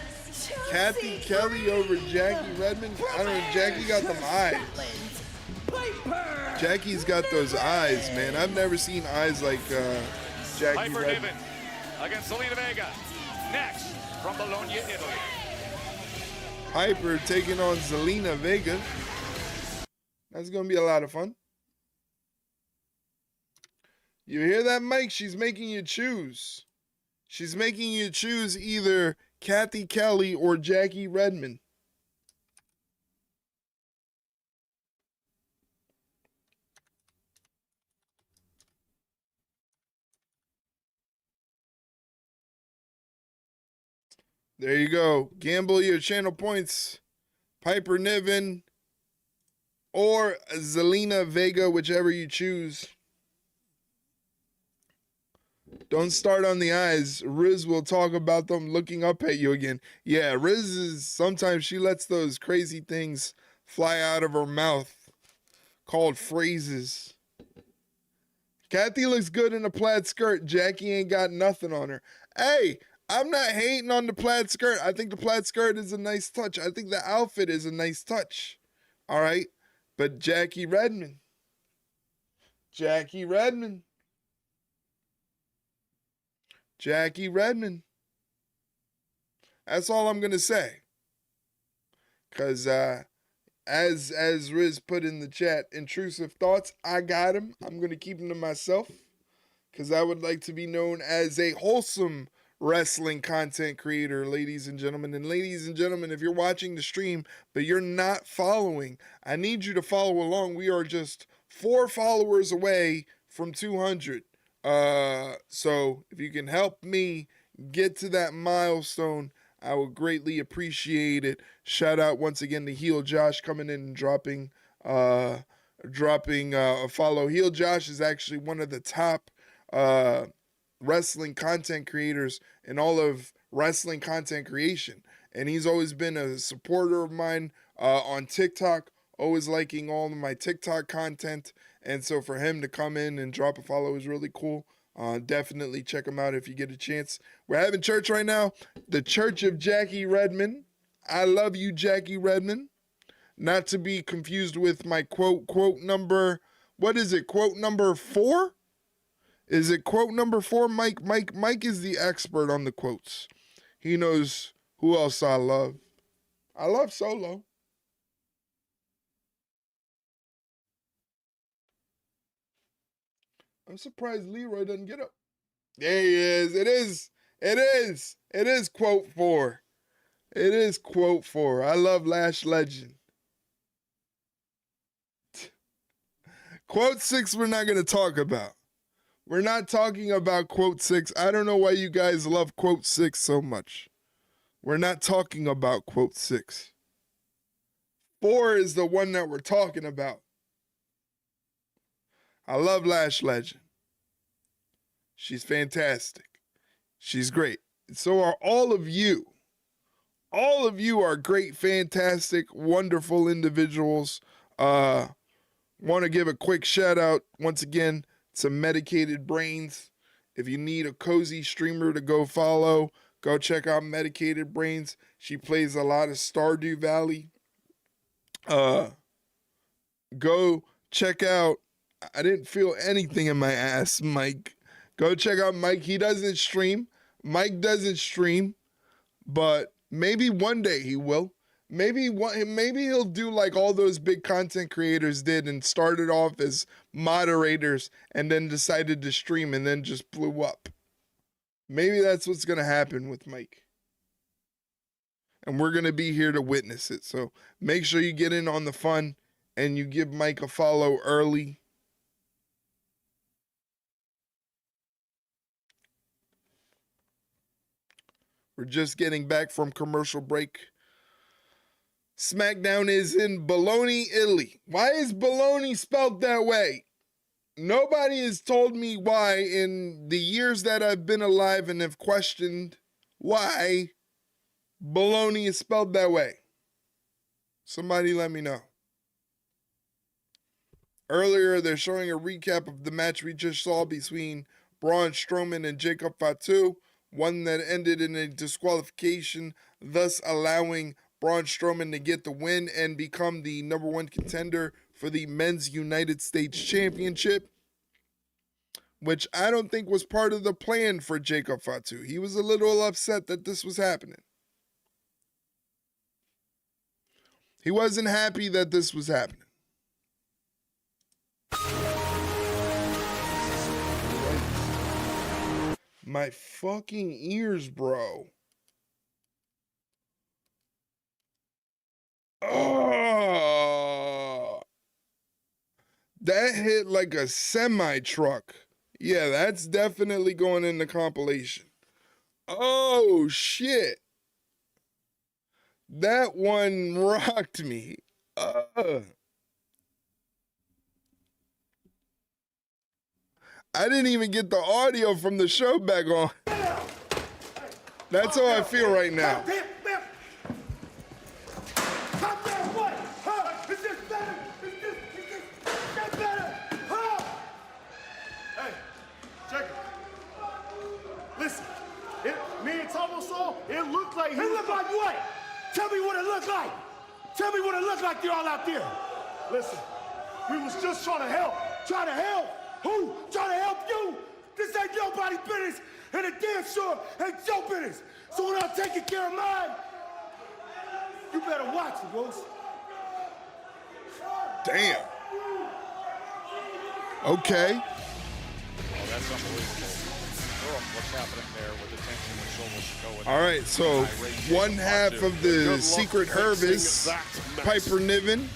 Speaker 3: Kathy Kelly over Jackie Redmond? I don't know. Jackie got them eyes. Jackie's got those eyes, man. I've never seen eyes like Jackie
Speaker 4: Piper
Speaker 3: Redmond.
Speaker 4: Niven against Zelina Vega. Next, from Bologna, Italy.
Speaker 3: Piper taking on Zelina Vega. That's going to be a lot of fun. You hear that, Mike? She's making you choose. She's making you choose either Kathy Kelly or Jackie Redmond. There you go. Gamble your channel points. Piper Niven or Zelina Vega, whichever you choose. Don't start on the eyes. Riz will talk about them looking up at you again. Yeah, Riz is, sometimes she lets those crazy things fly out of her mouth called phrases. Kathy looks good in a plaid skirt. Jackie ain't got nothing on her. Hey, I'm not hating on the plaid skirt. I think the plaid skirt is a nice touch. I think the outfit is a nice touch. All right? But Jackie Redmond. Jackie Redmond. Jackie Redmond. That's all I'm going to say. Because as Riz put in the chat, intrusive thoughts, I got him. I'm going to keep them to myself. Because I would like to be known as a wholesome wrestling content creator, ladies and gentlemen. And ladies and gentlemen, if you're watching the stream, but you're not following, I need you to follow along. We are just 4 followers away from 200. So if you can help me get to that milestone, I would greatly appreciate it. Shout out once again to Heel Josh coming in and dropping a follow. Heel Josh is actually one of the top wrestling content creators in all of wrestling content creation, and he's always been a supporter of mine on TikTok, always liking all of my TikTok content. And so for him to come in and drop a follow is really cool. Definitely check him out if you get a chance. We're having church right now, the Church of Jackie Redmond. I love you, Jackie Redmond. Not to be confused with my quote number, what is it, quote number 4? Is it quote number 4? Mike is the expert on the quotes. He knows who else I love. I love Solo. I'm surprised Leroy doesn't get up. There he is. It is quote 4. It is quote 4. I love Lash Legend. Quote 6 we're not going to talk about. We're not talking about quote 6. I don't know why you guys love quote 6 so much. We're not talking about quote 6. 4 is the one that we're talking about. I love Lash Legend. She's fantastic. She's great. So are all of you. All of you are great, fantastic, wonderful individuals. Want to give a quick shout out once again to Medicated Brains. If you need a cozy streamer to go follow, go check out Medicated Brains. She plays a lot of Stardew Valley. Go check out, I didn't feel anything in my ass, Mike. Go check out Mike. He doesn't stream. Mike doesn't stream, but maybe one day he will. Maybe he'll do like all those big content creators did and started off as moderators and then decided to stream and then just blew up. Maybe that's what's going to happen with Mike. And we're going to be here to witness it. So make sure you get in on the fun and you give Mike a follow early. We're just getting back from commercial break. SmackDown is in Bologna, Italy. Why is Bologna spelled that way? Nobody has told me why in the years that I've been alive and have questioned why Bologna is spelled that way. Somebody let me know. Earlier, they're showing a recap of the match we just saw between Braun Strowman and Jacob Fatu, one that ended in a disqualification, thus allowing Braun Strowman to get the win and become the #1 contender for the Men's United States Championship, which I don't think was part of the plan for Jacob Fatu. He was a little upset that this was happening. He wasn't happy that this was happening. My fucking ears, bro. Oh, that hit like a semi-truck. Yeah, that's definitely going in the compilation. Oh, shit. That one rocked me. I didn't even get the audio from the show back on. That's how I feel right now.
Speaker 10: It looked like he looked like what? Tell me what it looked like. Tell me what it looked like to y'all out there. Listen, we was just trying to help. Trying to help. Who? Trying to help you? This ain't nobody's business, and it damn sure ain't your business. So when I'm taking care of mine, you better watch it, Rose.
Speaker 3: Damn. Okay.
Speaker 4: Oh, that's unbelievable. What's happening there with the tension with Solo?
Speaker 3: All right, so one half of the Secret Hervis, Piper Niven,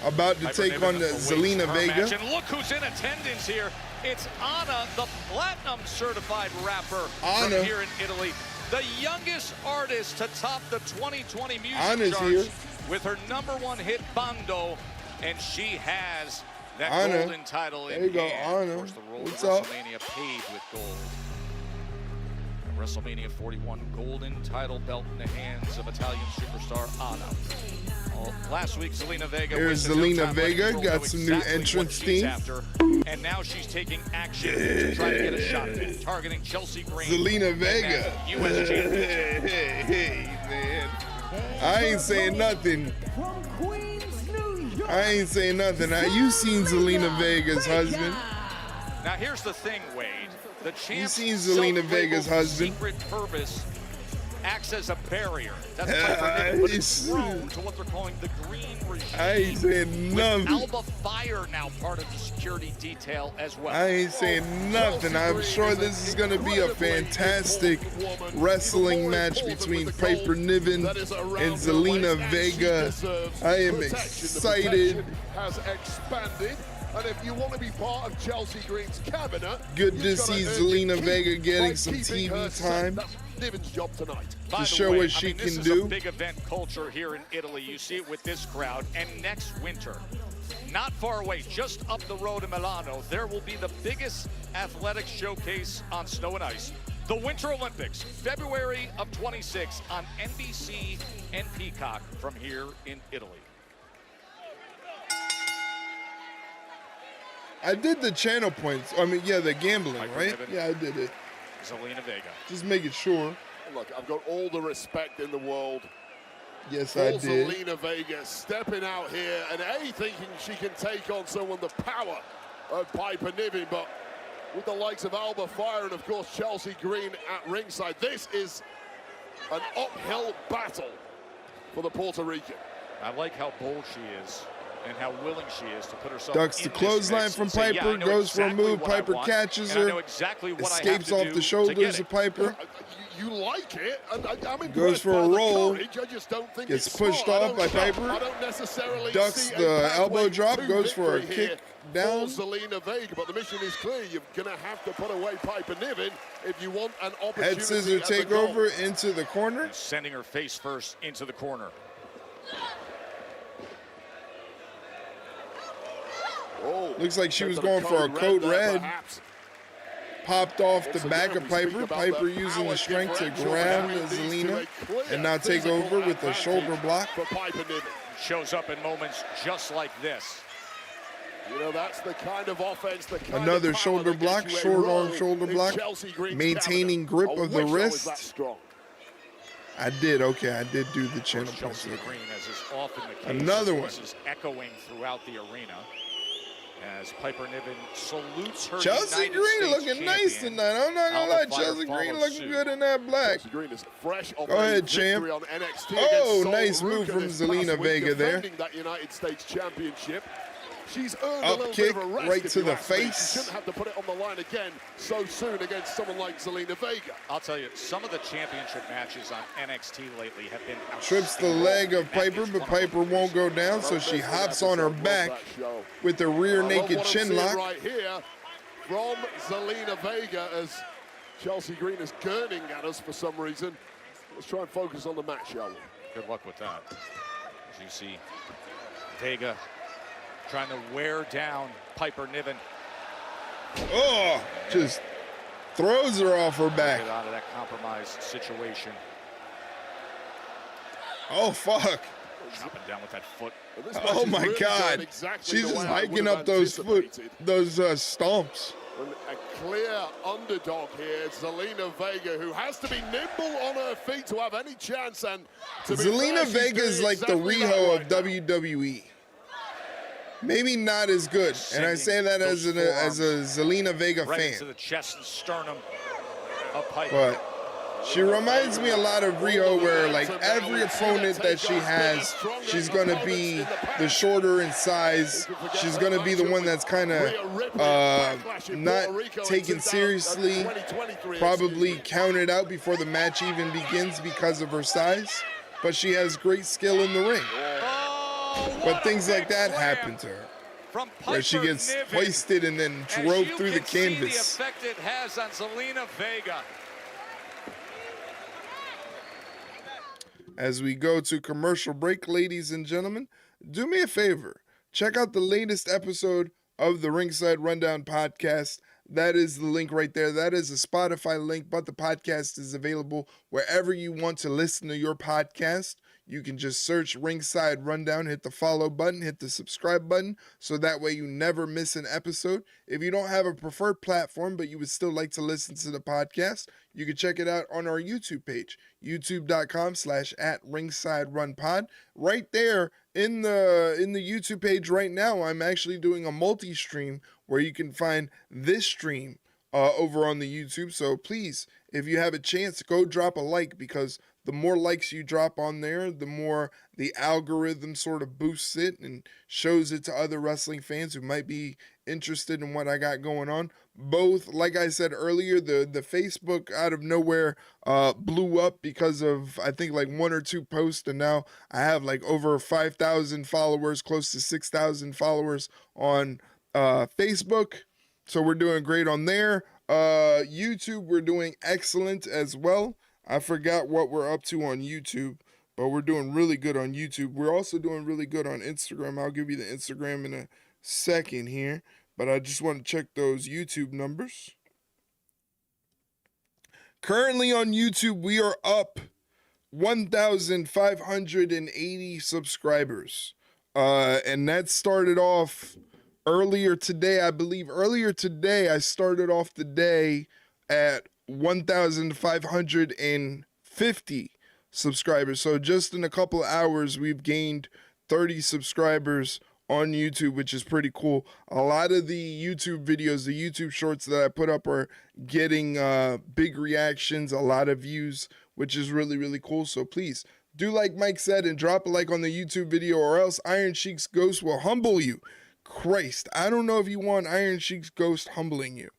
Speaker 3: about to take on Zelina Vega.
Speaker 4: And look who's in attendance here. It's Anna, the platinum certified rapper from here in Italy. The youngest artist to top the 2020 music charts
Speaker 3: here
Speaker 4: with her #1 hit, Bando. And she has that golden title in hand.
Speaker 3: There you go, Anna.
Speaker 4: Of course, the road
Speaker 3: What's
Speaker 4: to
Speaker 3: up?
Speaker 4: WrestleMania paved with gold. WrestleMania 41 golden title belt in the hands of Italian superstar Anna. Last week, Zelina Vega.
Speaker 3: Here's Zelina Vega, got some new entrance theme.
Speaker 4: And now she's taking action to try to get a shot at it, targeting Chelsea Green.
Speaker 3: Zelina Vega.
Speaker 4: U.S. championship.
Speaker 3: Hey, man. I ain't saying nothing. I ain't saying nothing. You seen Zelina Vega's husband.
Speaker 4: Now here's the thing, Wade. The champ's
Speaker 3: seen Zelina Vega's husband.
Speaker 4: secret purpose acts as a barrier. That's Piper Niven, but it's grown to what they're calling the green regime.
Speaker 3: I ain't saying nothing.
Speaker 4: With Alba Fire now part of the security detail as well.
Speaker 3: I ain't saying nothing. I'm sure this is going to be a fantastic wrestling match between Piper Niven and Zelina Vega. I am excited.
Speaker 8: Has expanded. And if you want to be part of Chelsea Green's cabinet,
Speaker 3: good to see Zelina Vega getting some TV time.
Speaker 8: That's Niven's job tonight.
Speaker 3: To show what she can
Speaker 4: this
Speaker 3: do.
Speaker 4: is a big event culture here in Italy. You see it with this crowd. And next winter, not far away, just up the road in Milano, there will be the biggest athletics showcase on snow and ice. The Winter Olympics, February of 26 on NBC and Peacock from here in Italy.
Speaker 3: I did the channel points. I mean, yeah, the gambling, right? Yeah, I did it.
Speaker 4: Zelina Vega.
Speaker 3: Just making sure.
Speaker 8: Look, I've got all the respect in the world.
Speaker 3: Yes, I did.
Speaker 8: Zelina Vega stepping out here and thinking she can take on someone the power of Piper Niven, but with the likes of Alba Fire and, of course, Chelsea Green at ringside, this is an uphill battle for the Puerto Rican.
Speaker 4: I like how bold she is and how willing she is to put herself
Speaker 3: Ducks
Speaker 4: in
Speaker 3: the
Speaker 4: this
Speaker 3: clothesline
Speaker 4: mix
Speaker 3: from
Speaker 4: and say,
Speaker 3: Piper,
Speaker 4: yeah,
Speaker 3: goes for a
Speaker 4: exactly
Speaker 3: move, Piper catches her, escapes off the shoulders of Piper.
Speaker 8: You like it, and I'm impressed
Speaker 3: Goes for
Speaker 8: by
Speaker 3: a
Speaker 8: the
Speaker 3: roll,
Speaker 8: courage. I just don't think
Speaker 3: gets
Speaker 8: it's
Speaker 3: pushed
Speaker 8: smart.
Speaker 3: off by Piper,
Speaker 8: I don't necessarily
Speaker 3: ducks
Speaker 8: see
Speaker 3: the
Speaker 8: a
Speaker 3: elbow
Speaker 8: pathway
Speaker 3: drop,
Speaker 8: to
Speaker 3: goes for a
Speaker 8: victory
Speaker 3: kick
Speaker 8: here
Speaker 3: down.
Speaker 8: for Zelina Vega, but the mission is clear. You're going to have to put away Piper Niven if you want an opportunity.
Speaker 3: Head scissor
Speaker 8: at the
Speaker 3: takeover into the corner.
Speaker 4: Sending her face first into the corner.
Speaker 8: Oh,
Speaker 3: looks like she was going for a code red. Popped off the back of Piper. Piper using the strength to grab Zelina and now take over with a shoulder block.
Speaker 4: Shows up in moments just like this.
Speaker 8: You know, that's the kind of offense, the kind
Speaker 3: Another
Speaker 8: of
Speaker 3: shoulder block, short arm shoulder block, maintaining grip of the wrist. I did, okay, I did do the channel punch.
Speaker 4: Green, as is often the case,
Speaker 3: Another one.
Speaker 4: Is echoing throughout the arena as Piper Niven salutes her
Speaker 3: Chelsea
Speaker 4: United
Speaker 3: Green
Speaker 4: States
Speaker 3: looking nice
Speaker 4: champion.
Speaker 3: tonight. I'm not gonna lie,
Speaker 4: Alba Fire
Speaker 3: Chelsea Green
Speaker 4: follows
Speaker 3: looking
Speaker 4: suit.
Speaker 3: good in that black.
Speaker 8: Chelsea Green is fresh off
Speaker 3: Go ahead,
Speaker 8: a
Speaker 3: champ.
Speaker 8: victory on NXT
Speaker 3: Oh,
Speaker 8: against
Speaker 3: nice
Speaker 8: Sol
Speaker 3: move
Speaker 8: Ruka
Speaker 3: from
Speaker 8: this
Speaker 3: Zelina
Speaker 8: past week,
Speaker 3: Vega there.
Speaker 8: defending that United States Championship. She's earned a
Speaker 3: Up
Speaker 8: little
Speaker 3: kick
Speaker 8: bit of a rest,
Speaker 3: right
Speaker 8: if
Speaker 3: to
Speaker 8: you
Speaker 3: the
Speaker 8: ask me.
Speaker 3: face.
Speaker 8: She shouldn't have to put it on the line again so soon against someone like Zelina Vega.
Speaker 4: I'll tell you, some of the championship matches on NXT lately have been
Speaker 3: Trips the leg of Piper, but Piper won't go down, so she hops on her back with the rear naked chin lock.
Speaker 8: Right here from Zelina Vega as Chelsea Green is gurning at us for some reason. Let's try and focus on the match, shall we?
Speaker 4: Good luck with that. As you see, Vega trying to wear down Piper Niven.
Speaker 3: Oh, just throws her off her back.
Speaker 4: Get out of that compromised situation.
Speaker 3: Oh, fuck.
Speaker 4: Chopping down with that foot.
Speaker 3: Oh, my God. She's just hiking up those stomps.
Speaker 8: A clear underdog here, Zelina Vega, who has to be nimble on her feet to have any chance. And to be
Speaker 3: Zelina
Speaker 8: fair, she's
Speaker 3: Vega is
Speaker 8: doing
Speaker 3: like the
Speaker 8: exactly that
Speaker 3: Riho
Speaker 8: right
Speaker 3: of
Speaker 8: now.
Speaker 3: WWE. Maybe not as good, and I say that as a Zelina Vega
Speaker 4: right
Speaker 3: fan.
Speaker 4: into the chest and sternum of Piper.
Speaker 3: But she reminds me a lot of Riho, where like every opponent that she has, she's gonna be the shorter in size. She's gonna be the one that's kind of not taken seriously, probably counted out before the match even begins because of her size. But she has great skill in the ring. But things like that happen to her, where she gets hoisted and then drove through the canvas.
Speaker 4: See the effect it has on Zelina Vega.
Speaker 3: As we go to commercial break, ladies and gentlemen, do me a favor. Check out the latest episode of the Ringside Rundown podcast. That is the link right there. That is a Spotify link, but the podcast is available wherever you want to listen to your podcast. You can just search Ringside Rundown, hit the follow button, hit the subscribe button, so that way you never miss an episode. If you don't have a preferred platform, but you would still like to listen to the podcast, you can check it out on our YouTube page, youtube.com/@ringsiderunpod. Right there in the YouTube page right now, I'm actually doing a multi-stream where you can find this stream over on the YouTube. So please, if you have a chance, go drop a like, because the more likes you drop on there, the more the algorithm sort of boosts it and shows it to other wrestling fans who might be interested in what I got going on. Both, like I said earlier, the Facebook out of nowhere blew up because of, I think, like 1 or 2 posts, and now I have like over 5,000 followers, close to 6,000 followers on Facebook. So we're doing great on there. YouTube, we're doing excellent as well. I forgot what we're up to on YouTube, but we're doing really good on YouTube. We're also doing really good on Instagram. I'll give you the Instagram in a second here, but I just want to check those YouTube numbers. Currently on YouTube, we are up 1,580 subscribers. And that started off earlier today. I believe earlier today, I started off the day at 1,550 subscribers. So just in a couple of hours, we've gained 30 subscribers on YouTube, which is pretty cool. A lot of the YouTube videos, the YouTube shorts that I put up are getting big reactions, a lot of views, which is really, really cool. So please do like Mike said and drop a like on the YouTube video, or else Iron Sheik's ghost will humble you. Christ, I don't know if you want Iron Sheik's ghost humbling you.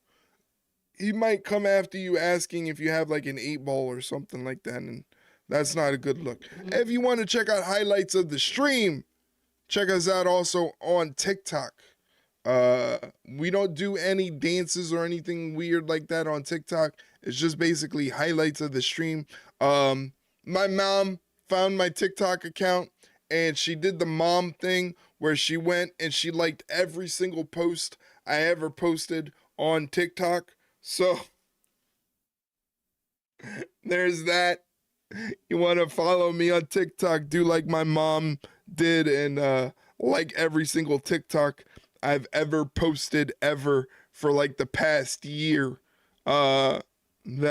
Speaker 3: He might come after you asking if you have like an 8-ball or something like that, and that's not a good look. If you want to check out highlights of the stream, check us out also on TikTok. We don't do any dances or anything weird like that on TikTok. It's just basically highlights of the stream. My mom found my TikTok account, and she did the mom thing where she went and she liked every single post I ever posted on TikTok. So there's that. You want to follow me on TikTok, do like my mom did, and like every single TikTok I've ever posted ever for like the past year. That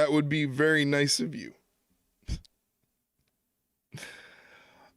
Speaker 3: would be very nice of you.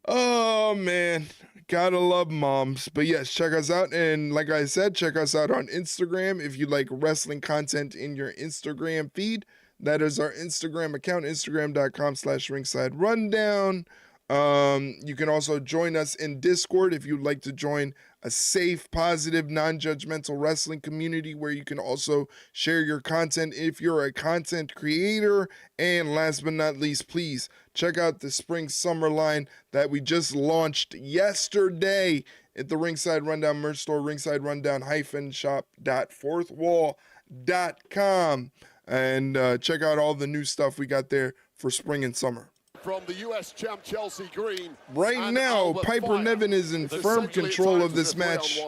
Speaker 3: Oh man, gotta love moms. But yes, check us out, and like I said, check us out on Instagram if you like wrestling content in your Instagram feed. That is our Instagram account, instagram.com/ringside rundown. You can also join us in Discord if you'd like to join a safe, positive, non-judgmental wrestling community where you can also share your content if you're a content creator. And last but not least, please check out the spring summer line that we just launched yesterday at the Ringside Rundown merch store, ringside rundown-shop.fourthwall.com. And check out all the new stuff we got there for spring and summer.
Speaker 8: From the US champ Chelsea Green.
Speaker 3: Right now, Piper Niven is in firm control of this match.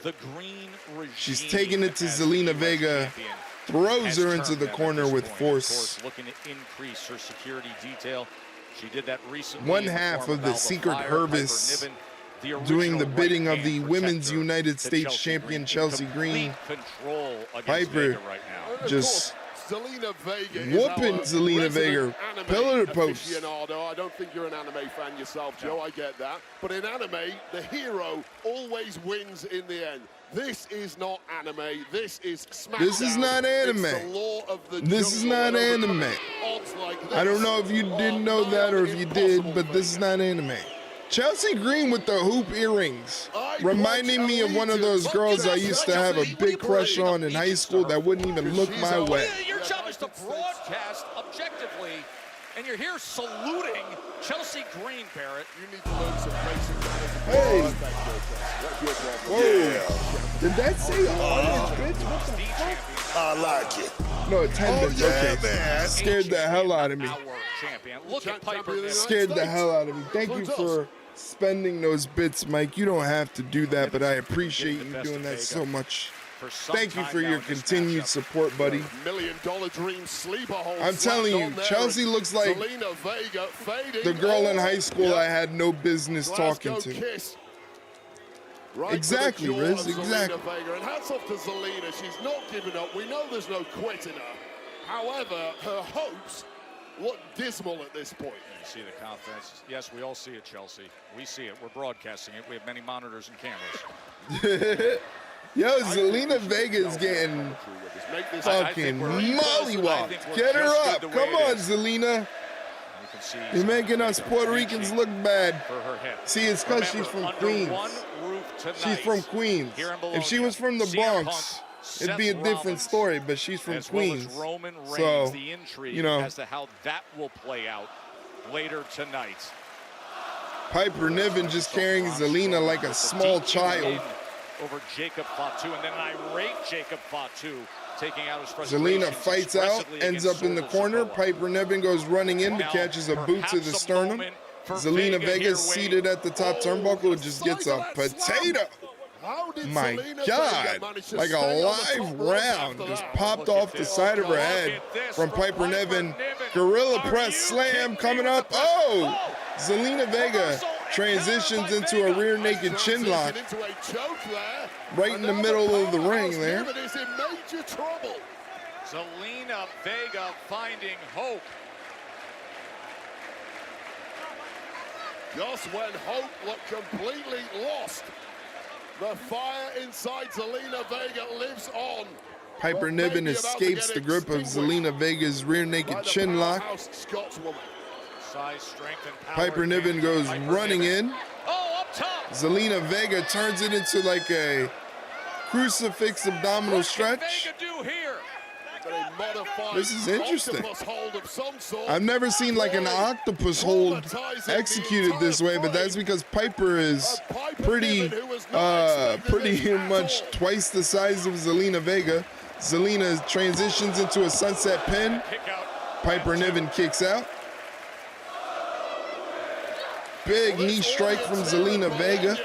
Speaker 4: The Green regime.
Speaker 3: She's taking it to Zelina Vega, throws her into the corner with force.
Speaker 4: Looking to increase her security detail. She did that recently.
Speaker 3: One half of the Secret Herbis doing the bidding of the Women's United States champion Chelsea Green. Piper just whooping Zelina Vega, pillar to post.
Speaker 8: I don't think you're an anime fan yourself, Joe. I get that. But in anime, the hero always wins in the end. This is not anime. This is Smackdown.
Speaker 3: This is not anime.
Speaker 8: It's the law of the
Speaker 3: This is
Speaker 8: jungle.
Speaker 3: not anime. I don't know if you didn't know that or if you did, but this is not anime. Chelsea Green with the hoop earrings, reminding me of one of those girls I used to have a big crush on in high school that wouldn't even look my way.
Speaker 4: Your job is to broadcast objectively, and you're here saluting Chelsea Green, Barrett.
Speaker 8: You need to learn some basic manners.
Speaker 3: Hey! Whoa! Did that say orange, bitch? What the fuck?
Speaker 1: I like it.
Speaker 3: No, attendance. Okay.
Speaker 1: Man.
Speaker 3: Scared the hell out of me.
Speaker 4: Look at Piper.
Speaker 3: Scared the hell out of me. Thank you for spending those bits, Mike. You don't have to do that, but I appreciate you doing that so much. Thank you for your continued support, buddy.
Speaker 8: $1 million dream sleeper hold.
Speaker 3: I'm telling you, Chelsea looks like the girl in high school I had no business talking to. Exactly, Riz, exactly.
Speaker 8: And hats off to Zelina. She's not giving up. We know there's no quit in her. However, her hopes look dismal at this point.
Speaker 4: You see the confidence. Yes, we all see it, Chelsea. We see it. We're broadcasting it. We have many monitors and cameras.
Speaker 3: Yo, Zelina Vega's getting fucking mollywopped. Get her up. Come on, Zelina. You're making us Puerto Ricans look bad. See, it's because she's from Queens. She's from Queens. If she was from the Bronx, it'd be a different story, but she's from Queens. So, you know.
Speaker 4: As to how that will play out later tonight.
Speaker 3: Piper Niven just carrying Zelina like a small child.
Speaker 4: Over Jacob Fatu, and then an irate Jacob Fatu taking out his frustration.
Speaker 3: Zelina fights out, ends up in the corner. Piper Niven goes running in, but catches a boot to the sternum. Zelina Vega seated at the top turnbuckle, just gets a potato. My God, like a live round just popped off the side of her head from Piper Niven. Gorilla press slam coming up. Oh, Zelina Vega transitions into a rear naked chin lock right in the middle of the ring there.
Speaker 4: Zelina Vega finding hope.
Speaker 8: Just when hope looked completely lost, the fire inside Zelina Vega lives on.
Speaker 3: Piper Niven escapes the grip of Zelina Vega's rear naked chin lock.
Speaker 4: Size, strength, and power.
Speaker 3: Piper Niven goes running in.
Speaker 4: Oh, up top.
Speaker 3: Zelina Vega turns it into like a crucifix abdominal stretch. This is interesting. I've never seen like an octopus hold executed this way, but that's because Piper is pretty much twice the size of Zelina Vega. Zelina transitions into a sunset pin. Piper Niven kicks out. Big knee strike from Zelina Vega.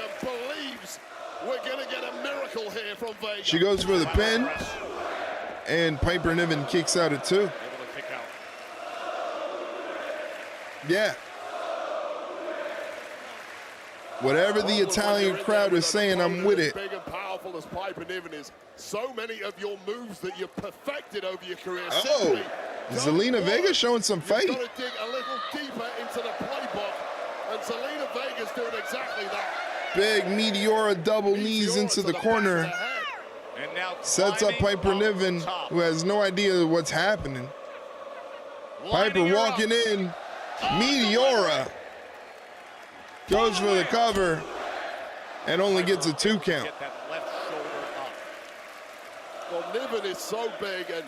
Speaker 3: She goes for the pin, and Piper Niven kicks out at 2. Yeah. Whatever the Italian crowd is saying, I'm with it.
Speaker 8: Big and powerful as Piper Niven is, so many of your moves that you've perfected over your career.
Speaker 3: Oh, Zelina Vega showing some fight.
Speaker 8: You've got to dig a little deeper into the playbook, and Zelina Vega's doing exactly that.
Speaker 3: Big Meteora double knees into the corner. Sets up Piper Niven, who has no idea what's happening. Piper walking in. Meteora goes for the cover and only gets a 2 count.
Speaker 8: Well, Niven is so big and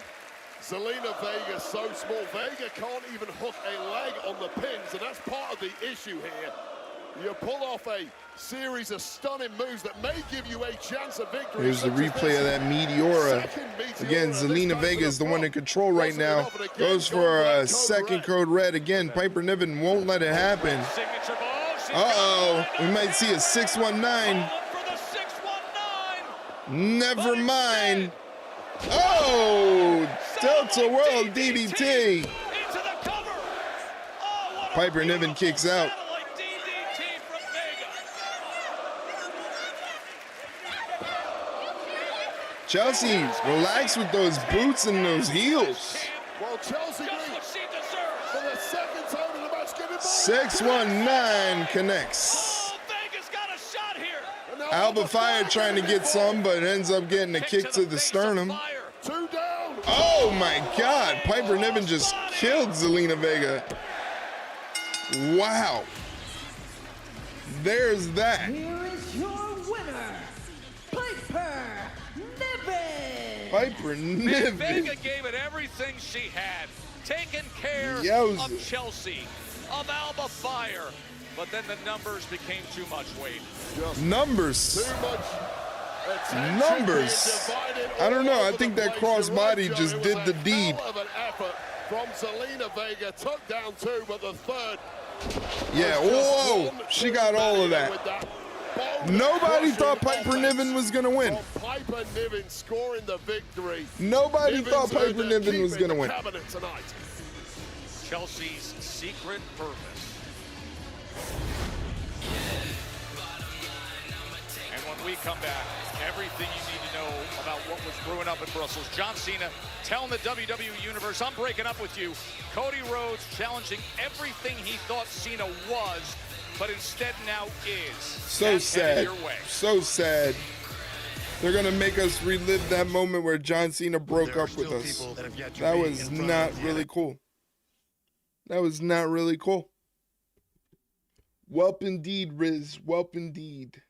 Speaker 8: Zelina Vega so small. Vega can't even hook a leg on the pins, and that's part of the issue here. You pull off a series of stunning moves that may give you a chance of victory.
Speaker 3: Here's the replay of that Meteora. Again, Zelina Vega is the one in control right now. Goes for a second code red. Again, Piper Niven won't let it happen. Uh-oh, we might see a 619. Never mind. Oh, Delta World DDT. Piper Niven kicks out. Chelsea, relax with those boots and those heels.
Speaker 8: Well, Chelsea for the second time in the match,
Speaker 3: 619 connects. Alba Fire trying to get some, but ends up getting a kick to the sternum.
Speaker 8: 2 down.
Speaker 3: Oh my God, Piper Niven just killed Zelina Vega. Wow. There's that.
Speaker 5: Here is your winner, Piper Niven.
Speaker 3: Piper Niven.
Speaker 4: Vega gave it everything she had, taking care of Chelsea, of Alba Fire, but then the numbers became too much weight.
Speaker 3: Numbers.
Speaker 8: Too much
Speaker 3: Numbers. I don't know. I think that crossbody just did the deed.
Speaker 8: Of an effort from Zelina Vega, took down 2, but the third.
Speaker 3: Yeah, whoa, she got all of that. Nobody thought Piper Niven was going to win.
Speaker 8: Piper Niven scoring the victory.
Speaker 3: Nobody thought Piper Niven was going to win.
Speaker 4: Chelsea's secret purpose. And when we come back, Everything you need to know about what was brewing up in Brussels. John Cena telling the WWE Universe, I'm breaking up with you. Cody Rhodes challenging everything he thought Cena was, but instead now is.
Speaker 3: So
Speaker 4: That's
Speaker 3: sad.
Speaker 4: your way.
Speaker 3: So sad. They're going to make us relive that moment where John Cena broke up with us. That was not really cool. That was not really cool. Welp indeed, Riz. Welp indeed.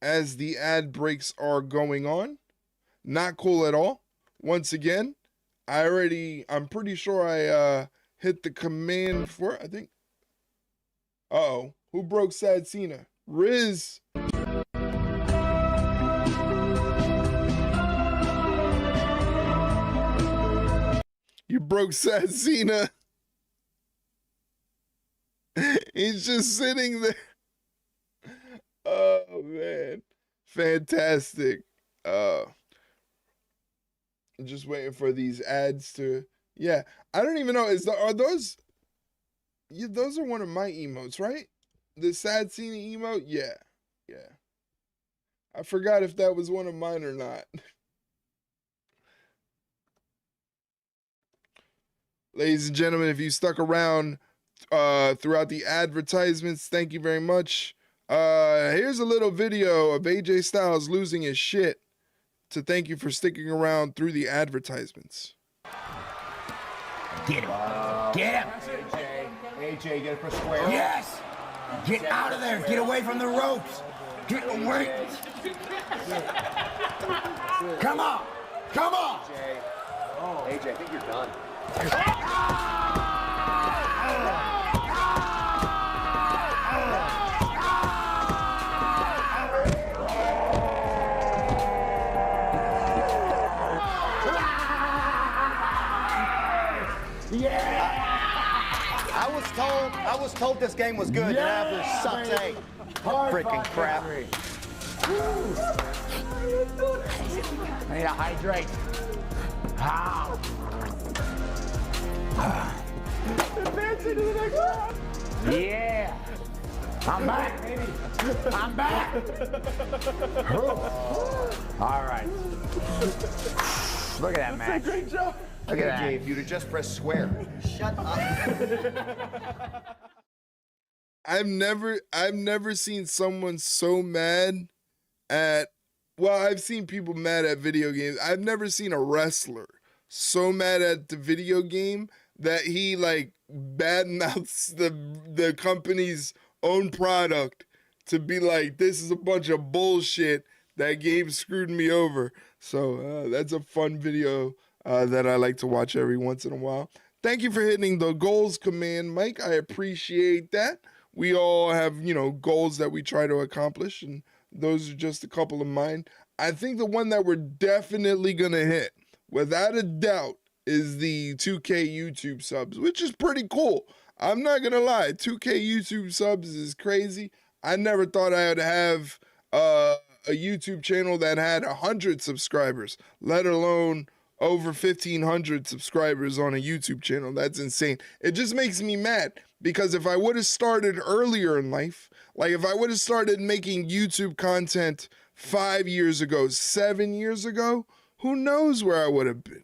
Speaker 3: As the ad breaks are going on, not cool at all. Once again, I'm pretty sure I hit the command for it, I think. Uh-oh. Who broke Sad Cena? Riz. You broke Sad Cena. He's just sitting there. Oh, man. Fantastic. I'm just waiting for these ads to... Yeah. I don't even know. Are those... Yeah, those are one of my emotes, right? The Sad Cena emote? Yeah. Yeah. I forgot if that was one of mine or not. Ladies and gentlemen, if you stuck around throughout the advertisements, thank you very much. Here's a little video of AJ Styles losing his shit to thank you for sticking around through the advertisements.
Speaker 17: Get him. Get him.
Speaker 10: AJ, get it for square.
Speaker 17: Yes. Get out of there. Get away from the ropes. Get away. Come on. Come on.
Speaker 10: AJ, I think you're done.
Speaker 17: I was told this game was good, and now this sucks, hey. Freaking crap. I need to hydrate.
Speaker 10: Advancing to the next round.
Speaker 17: Yeah. I'm back, baby. I'm back. All right. Look at that match.
Speaker 10: Great job.
Speaker 17: Look at that.
Speaker 10: AJ, if you'd have just pressed square.
Speaker 17: Shut up.
Speaker 3: I've never seen someone so mad at, well, I've seen people mad at video games. I've never seen a wrestler so mad at the video game that he like badmouths the company's own product to be like, this is a bunch of bullshit. That game screwed me over. So that's a fun video that I like to watch every once in a while. Thank you for hitting the goals command, Mike. I appreciate that. We all have, goals that we try to accomplish, and those are just a couple of mine. I think the one that we're definitely going to hit, without a doubt, is the 2K YouTube subs, which is pretty cool. I'm not going to lie. 2K YouTube subs is crazy. I never thought I would have a YouTube channel that had 100 subscribers, let alone over 1,500 subscribers on a YouTube channel. That's insane. It just makes me mad because if I would have started earlier in life, like if I would have started making YouTube content 5 years ago, 7 years ago, who knows where I would have been?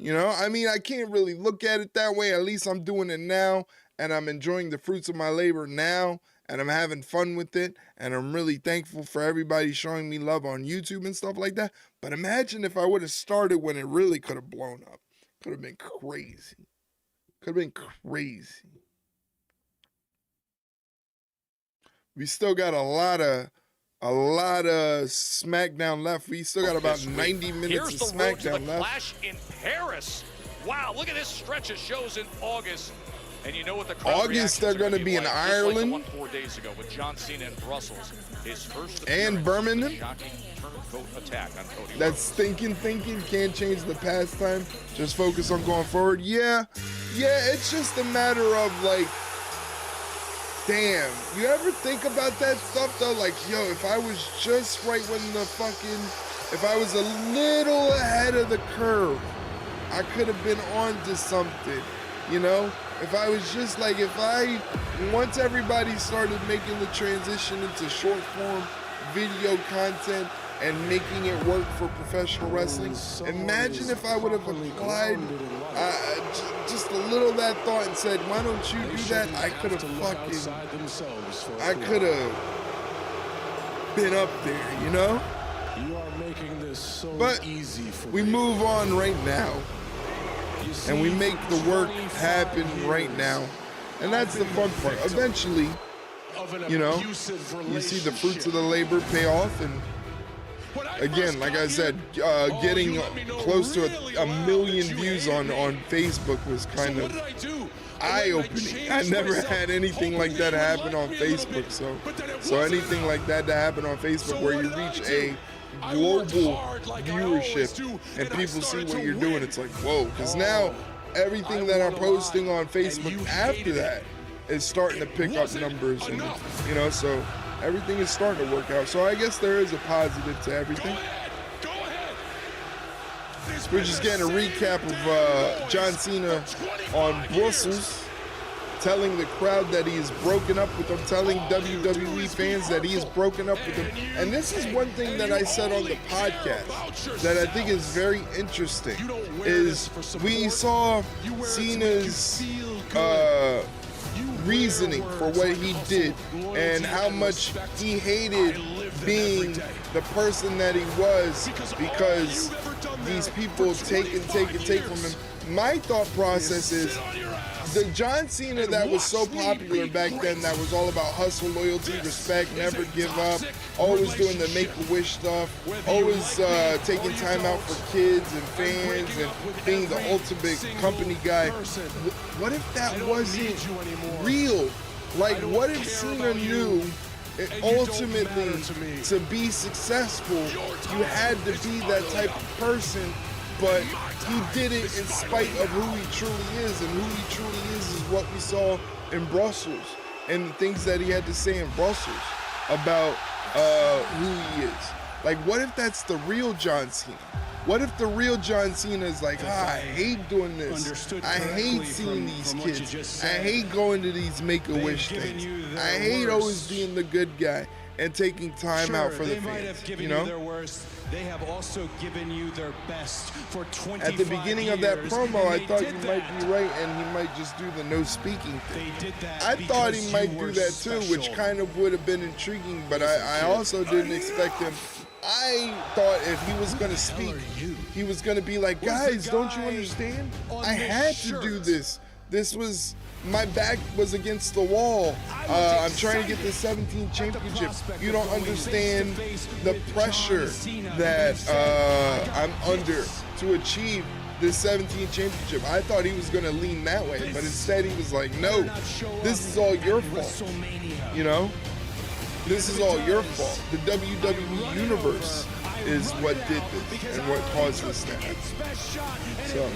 Speaker 3: I mean, I can't really look at it that way. At least I'm doing it now, and I'm enjoying the fruits of my labor now, and I'm having fun with it, and I'm really thankful for everybody showing me love on YouTube and stuff like that. But imagine if I would have started when it really could have blown up. Could have been crazy. Could have been crazy. We still got a lot of SmackDown left. We still got about 90 minutes of SmackDown left.
Speaker 4: Clash in Paris. Wow, look at this stretch of shows in August. And you know what the crowd
Speaker 3: August, they're going to be in
Speaker 4: like,
Speaker 3: Ireland.
Speaker 4: Like 4 days ago with John Cena in Brussels. His first
Speaker 3: and Birmingham.
Speaker 4: Shocking turncoat attack on Cody
Speaker 3: That stinking thinking can't change the pastime. Just focus on going forward. Yeah, it's just a matter of like, damn, you ever think about that stuff though? Like, yo, if I was just right when if I was a little ahead of the curve, I could have been on to something, if I was just like, once everybody started making the transition into short form video content and making it work for professional wrestling, imagine if I would have applied just a little of that thought and said, why don't you do that? I could have been up there, you know?
Speaker 18: You are making this so
Speaker 3: but
Speaker 18: easy for
Speaker 3: we
Speaker 18: me.
Speaker 3: move on right now, and we make the work happen right now, and that's the fun part. Eventually, you know, you see the fruits of the labor pay off, and again, like I said, getting close to a million views on Facebook was kind of eye-opening. I never had anything like that happen on Facebook, so anything like that to happen on Facebook where you reach a global viewership and people see what you're doing, it's like, whoa, because now everything that I'm posting on Facebook after that is starting to pick up numbers, and you know, so everything is starting to work out. So I guess there is a positive to everything. We're just getting a recap of John Cena on Brussels, telling the crowd that he is broken up with them, telling WWE fans that he is broken up with them. And this is one thing that I said on the podcast that I think is very interesting, is we saw Cena's reasoning for what he did and how much he hated being the person that he was because these people take from him. My thought process is the John Cena that was so popular back then, that was all about hustle, loyalty, respect, never give up, always doing the Make-A-Wish stuff, always taking time out for kids and fans and being the ultimate company guy. What if that wasn't real? Like, what if Cena knew ultimately to be successful, you had to be that type of person, but he did it in spite of who he truly is, and who he truly is what we saw in Brussels, and the things that he had to say in Brussels about who he is. Like, what if that's the real John Cena? What if the real John Cena is like, I hate doing this. I hate seeing these kids. I hate going to these Make-A-Wish things. I hate always being the good guy and taking time out for the fans.
Speaker 19: They have given you their worst. They have also given you their best for 25 years.
Speaker 3: At the beginning of that promo, I thought you might be right, and he might just do the no speaking thing. I thought he might do that too, which kind of would have been intriguing, but I also didn't expect him. I thought if he was going to speak, he was going to be like, guys, don't you understand? I had to do this. This was, my back was against the wall. I'm trying to get the 17 championship. You don't understand the pressure that I'm under to achieve this 17 championship. I thought he was going to lean that way, but instead he was like, no, this is all your fault. You know? This is all your fault. The WWE Universe is what did this and what caused this to happen. So,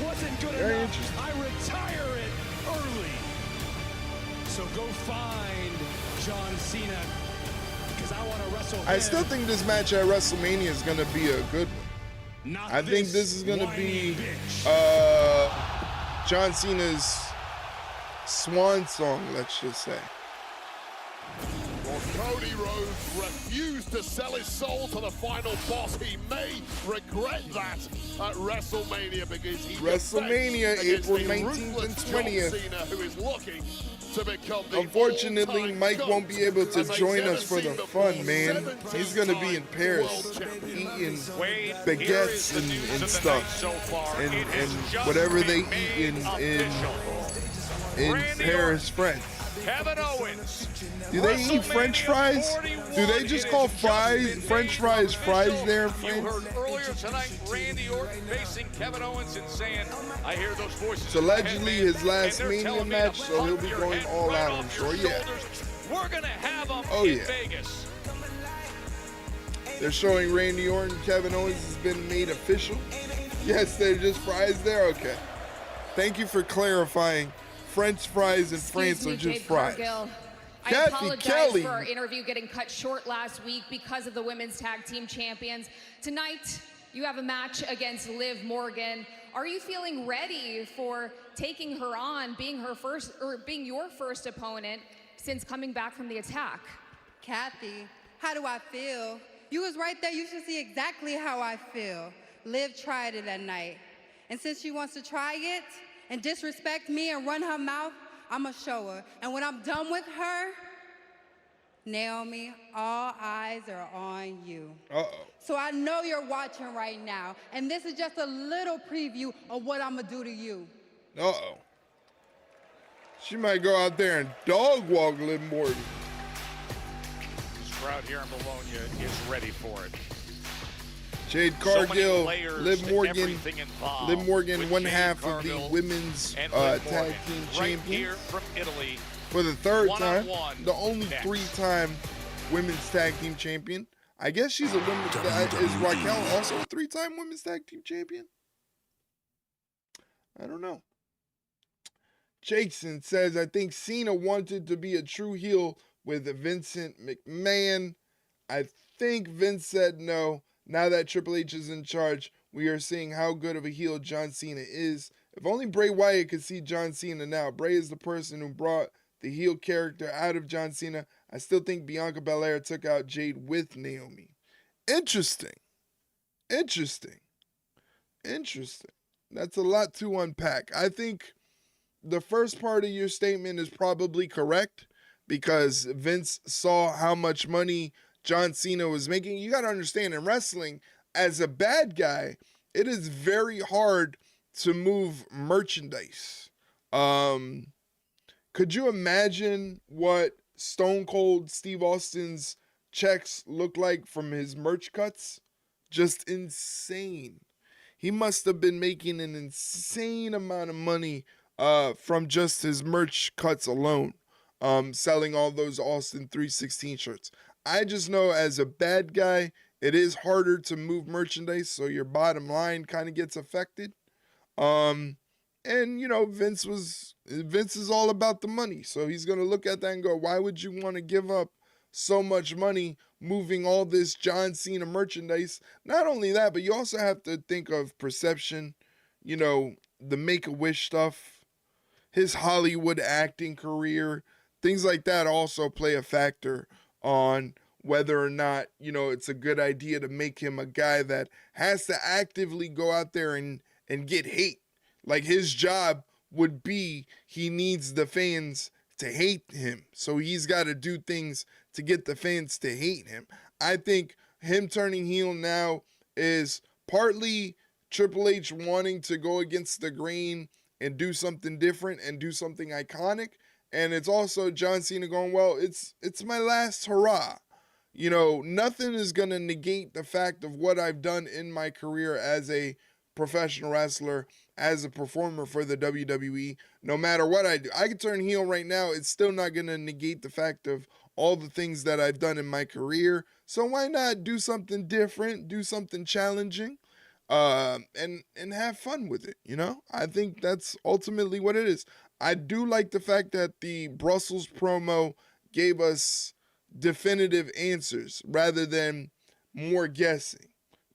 Speaker 3: very interesting.
Speaker 19: I retire it early. So go find John Cena, because I want to wrestle him.
Speaker 3: I still think this match at WrestleMania is going to be a good one. I think this is going to be John Cena's swan song, let's just say.
Speaker 8: Well, Cody Rhodes refused to sell his soul to the final boss. He may regret that at WrestleMania, because he
Speaker 3: WrestleMania, April 19th and 20th.
Speaker 8: Cena, who is looking to become the
Speaker 3: Unfortunately, Mike won't be able to join us for the fun, man. He's going to be in Paris eating baguettes and stuff, and whatever they eat in Paris, France.
Speaker 4: Kevin Owens.
Speaker 3: Do they eat French fries? Do they just call French fries there in France?
Speaker 4: You heard earlier tonight Randy Orton facing Kevin Owens and saying, I hear those voices.
Speaker 3: It's allegedly his last Mania match, so he'll be going all out, I'm sure. Yeah.
Speaker 4: We're going to have him in Vegas.
Speaker 3: They're showing Randy Orton, Kevin Owens has been made official. Yes, they're just fries there? Okay. Thank you for clarifying. French fries in France are just fries.
Speaker 20: I apologize for our interview getting cut short last week because of the women's tag team champions. Tonight, you have a match against Liv Morgan. Are you feeling ready for taking her on, being her first, or being your first opponent since coming back from the attack?
Speaker 21: Kathy, how do I feel? You was right there. You should see exactly how I feel. Liv tried it that night. And since she wants to try it and disrespect me and run her mouth, I'ma show her. And when I'm done with her, Naomi, all eyes are on you.
Speaker 3: Uh-oh.
Speaker 21: So I know you're watching right now. And this is just a little preview of what I'ma do to you.
Speaker 3: Uh-oh. She might go out there and dog walk Liv Morgan.
Speaker 4: This crowd here in Bologna is ready for it.
Speaker 3: Jade Cargill, Liv Morgan, one half of the women's tag team champions
Speaker 4: from Italy
Speaker 3: for the third time. The only three-time women's tag team champion. I guess she's a women's. Is Raquel also a three-time women's tag team champion? I don't know. Jason says, I think Cena wanted to be a true heel with Vincent McMahon. I think Vince said no. Now that Triple H is in charge, we are seeing how good of a heel John Cena is. If only Bray Wyatt could see John Cena now. Bray is the person who brought the heel character out of John Cena. I still think Bianca Belair took out Jade with Naomi. Interesting. That's a lot to unpack. I think the first part of your statement is probably correct because Vince saw how much money John Cena was making. You got to understand, in wrestling, as a bad guy, it is very hard to move merchandise. Could you imagine what Stone Cold Steve Austin's checks look like from his merch cuts? Just insane. He must have been making an insane amount of money from just his merch cuts alone, selling all those Austin 316 shirts. I just know as a bad guy, it is harder to move merchandise, so your bottom line kind of gets affected. And you know, Vince is all about the money, so he's gonna look at that and go, why would you want to give up so much money moving all this John Cena merchandise? Not only that, but you also have to think of perception, you know, the Make-A-Wish stuff, his Hollywood acting career, things like that also play a factor on whether or not, you know, it's a good idea to make him a guy that has to actively go out there and get hate. Like his job would be, he needs the fans to hate him. So he's got to do things to get the fans to hate him. I think him turning heel now is partly Triple H wanting to go against the grain and do something different and do something iconic. And it's also John Cena going, well, it's my last hurrah. You know, nothing is going to negate the fact of what I've done in my career as a professional wrestler, as a performer for the WWE. No matter what I do, I can turn heel right now. It's still not going to negate the fact of all the things that I've done in my career. So why not do something different, do something challenging, and have fun with it, you know? I think that's ultimately what it is. I do like the fact that the Brussels promo gave us definitive answers rather than more guessing.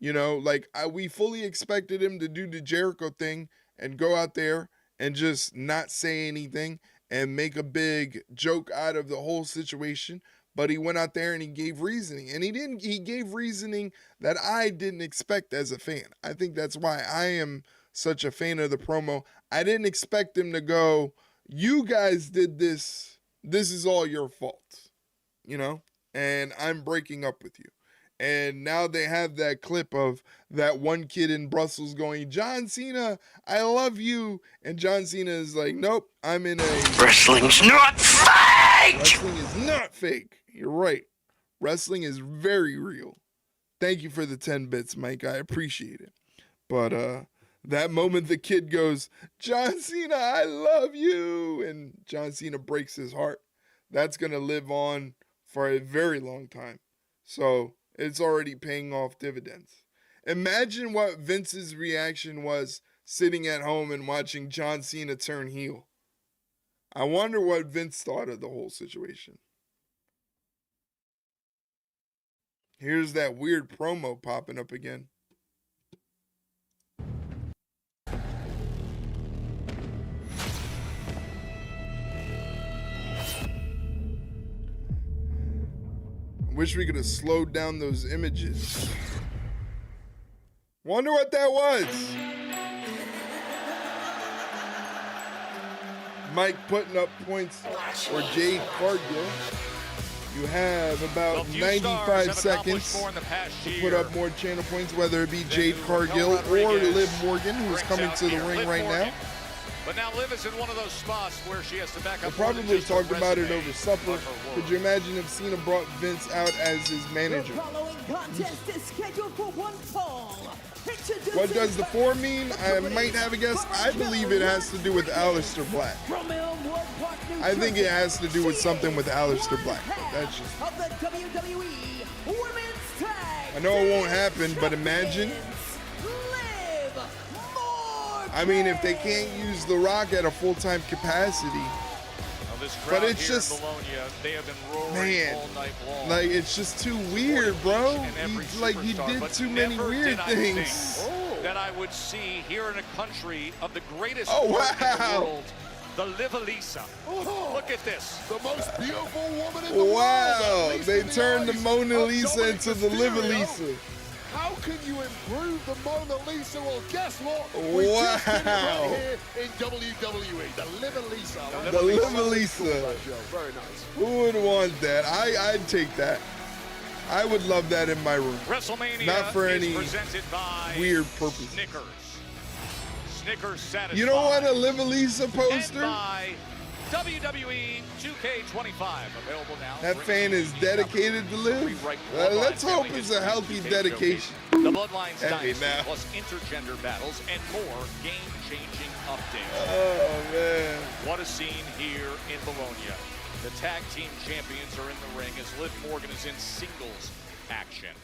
Speaker 3: You know, like we fully expected him to do the Jericho thing and go out there and just not say anything and make a big joke out of the whole situation. But he went out there and he gave reasoning. And he gave reasoning that I didn't expect as a fan. I think that's why I am such a fan of the promo. I didn't expect him to go, you guys did this. This is all your fault, you know, and I'm breaking up with you. And now they have that clip of that one kid in Brussels going, John Cena, I love you. And John Cena is like, nope, I'm in a...
Speaker 9: Wrestling's not fake!
Speaker 3: Wrestling is not fake. You're right. Wrestling is very real. Thank you for the 10 bits, Mike. I appreciate it. But that moment the kid goes, John Cena, I love you. And John Cena breaks his heart. That's going to live on for a very long time. So... it's already paying off dividends. Imagine what Vince's reaction was sitting at home and watching John Cena turn heel. I wonder what Vince thought of the whole situation. Here's that weird promo popping up again. Wish we could have slowed down those images. Wonder what that was. Mike putting up points for Jade Cargill. You have about 95 seconds to put up more channel points, whether it be Jade Cargill or Liv Morgan, who's coming to the ring right now.
Speaker 4: But now Liv is in one of those spots where she has to back up.
Speaker 3: They probably talked about it over supper. Could you imagine if Cena brought Vince out as his manager?
Speaker 5: The following contest is scheduled for one fall.
Speaker 3: What does the 4 mean? I might have a guess. I believe it has to do with Aleister Black. I think it has to do with something with Aleister Black. That's just... I know it won't happen, but imagine. I mean, if they can't use The Rock at a full-time capacity, but it's just,
Speaker 4: they have been roaring
Speaker 3: man,
Speaker 4: all night long.
Speaker 3: like it's just too weird, bro. He did too many weird things.
Speaker 4: That I would see here in a country of the greatest
Speaker 3: Oh,
Speaker 4: sport in the
Speaker 3: wow.
Speaker 4: world, the Livalisa. Look at this.
Speaker 8: The most beautiful woman in the
Speaker 3: Wow,
Speaker 8: world.
Speaker 3: they turned the Mona Lisa into the Livalisa.
Speaker 8: How can you improve the Mona Lisa? Well, guess what? We just did it right here in WWE. The Livalisa.
Speaker 3: The Livalisa.
Speaker 8: Very nice.
Speaker 3: Who would want that? I'd take that. I would love that in my room.
Speaker 4: WrestleMania
Speaker 3: Not for any
Speaker 4: presented by
Speaker 3: weird purpose.
Speaker 4: Snickers. Snickers satisfied.
Speaker 3: You don't want a Livalisa poster?
Speaker 4: And by WWE 2K25 available now.
Speaker 3: That fan is dedicated to Liv. Let's hope it's a healthy dedication.
Speaker 4: The Bloodlines
Speaker 3: Heavy
Speaker 4: Dynasty
Speaker 3: now.
Speaker 4: plus intergender battles and more game-changing updates.
Speaker 3: Oh, man.
Speaker 4: What a scene here in Bologna. The tag team champions are in the ring as Liv Morgan is in singles action.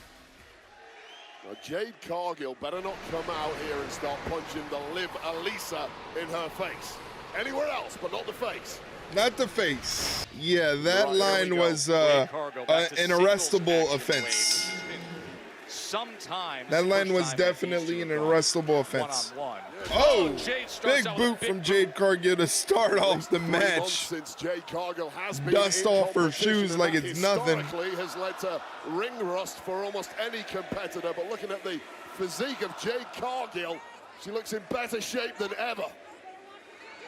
Speaker 8: Now, Jade Cargill better not come out here and start punching the Liv Alisa in her face. Anywhere else, but not the face.
Speaker 3: Not the face. Yeah, that line was an arrestable offense. That line was definitely an arrestable offense. Oh, big boot from Jade Cargill to start off the match.
Speaker 8: Since Jade Cargill has been
Speaker 3: Dust off her shoes like it's nothing.
Speaker 8: Has led to ring rust for almost any competitor, but looking at the physique of Jade Cargill, she looks in better shape than ever.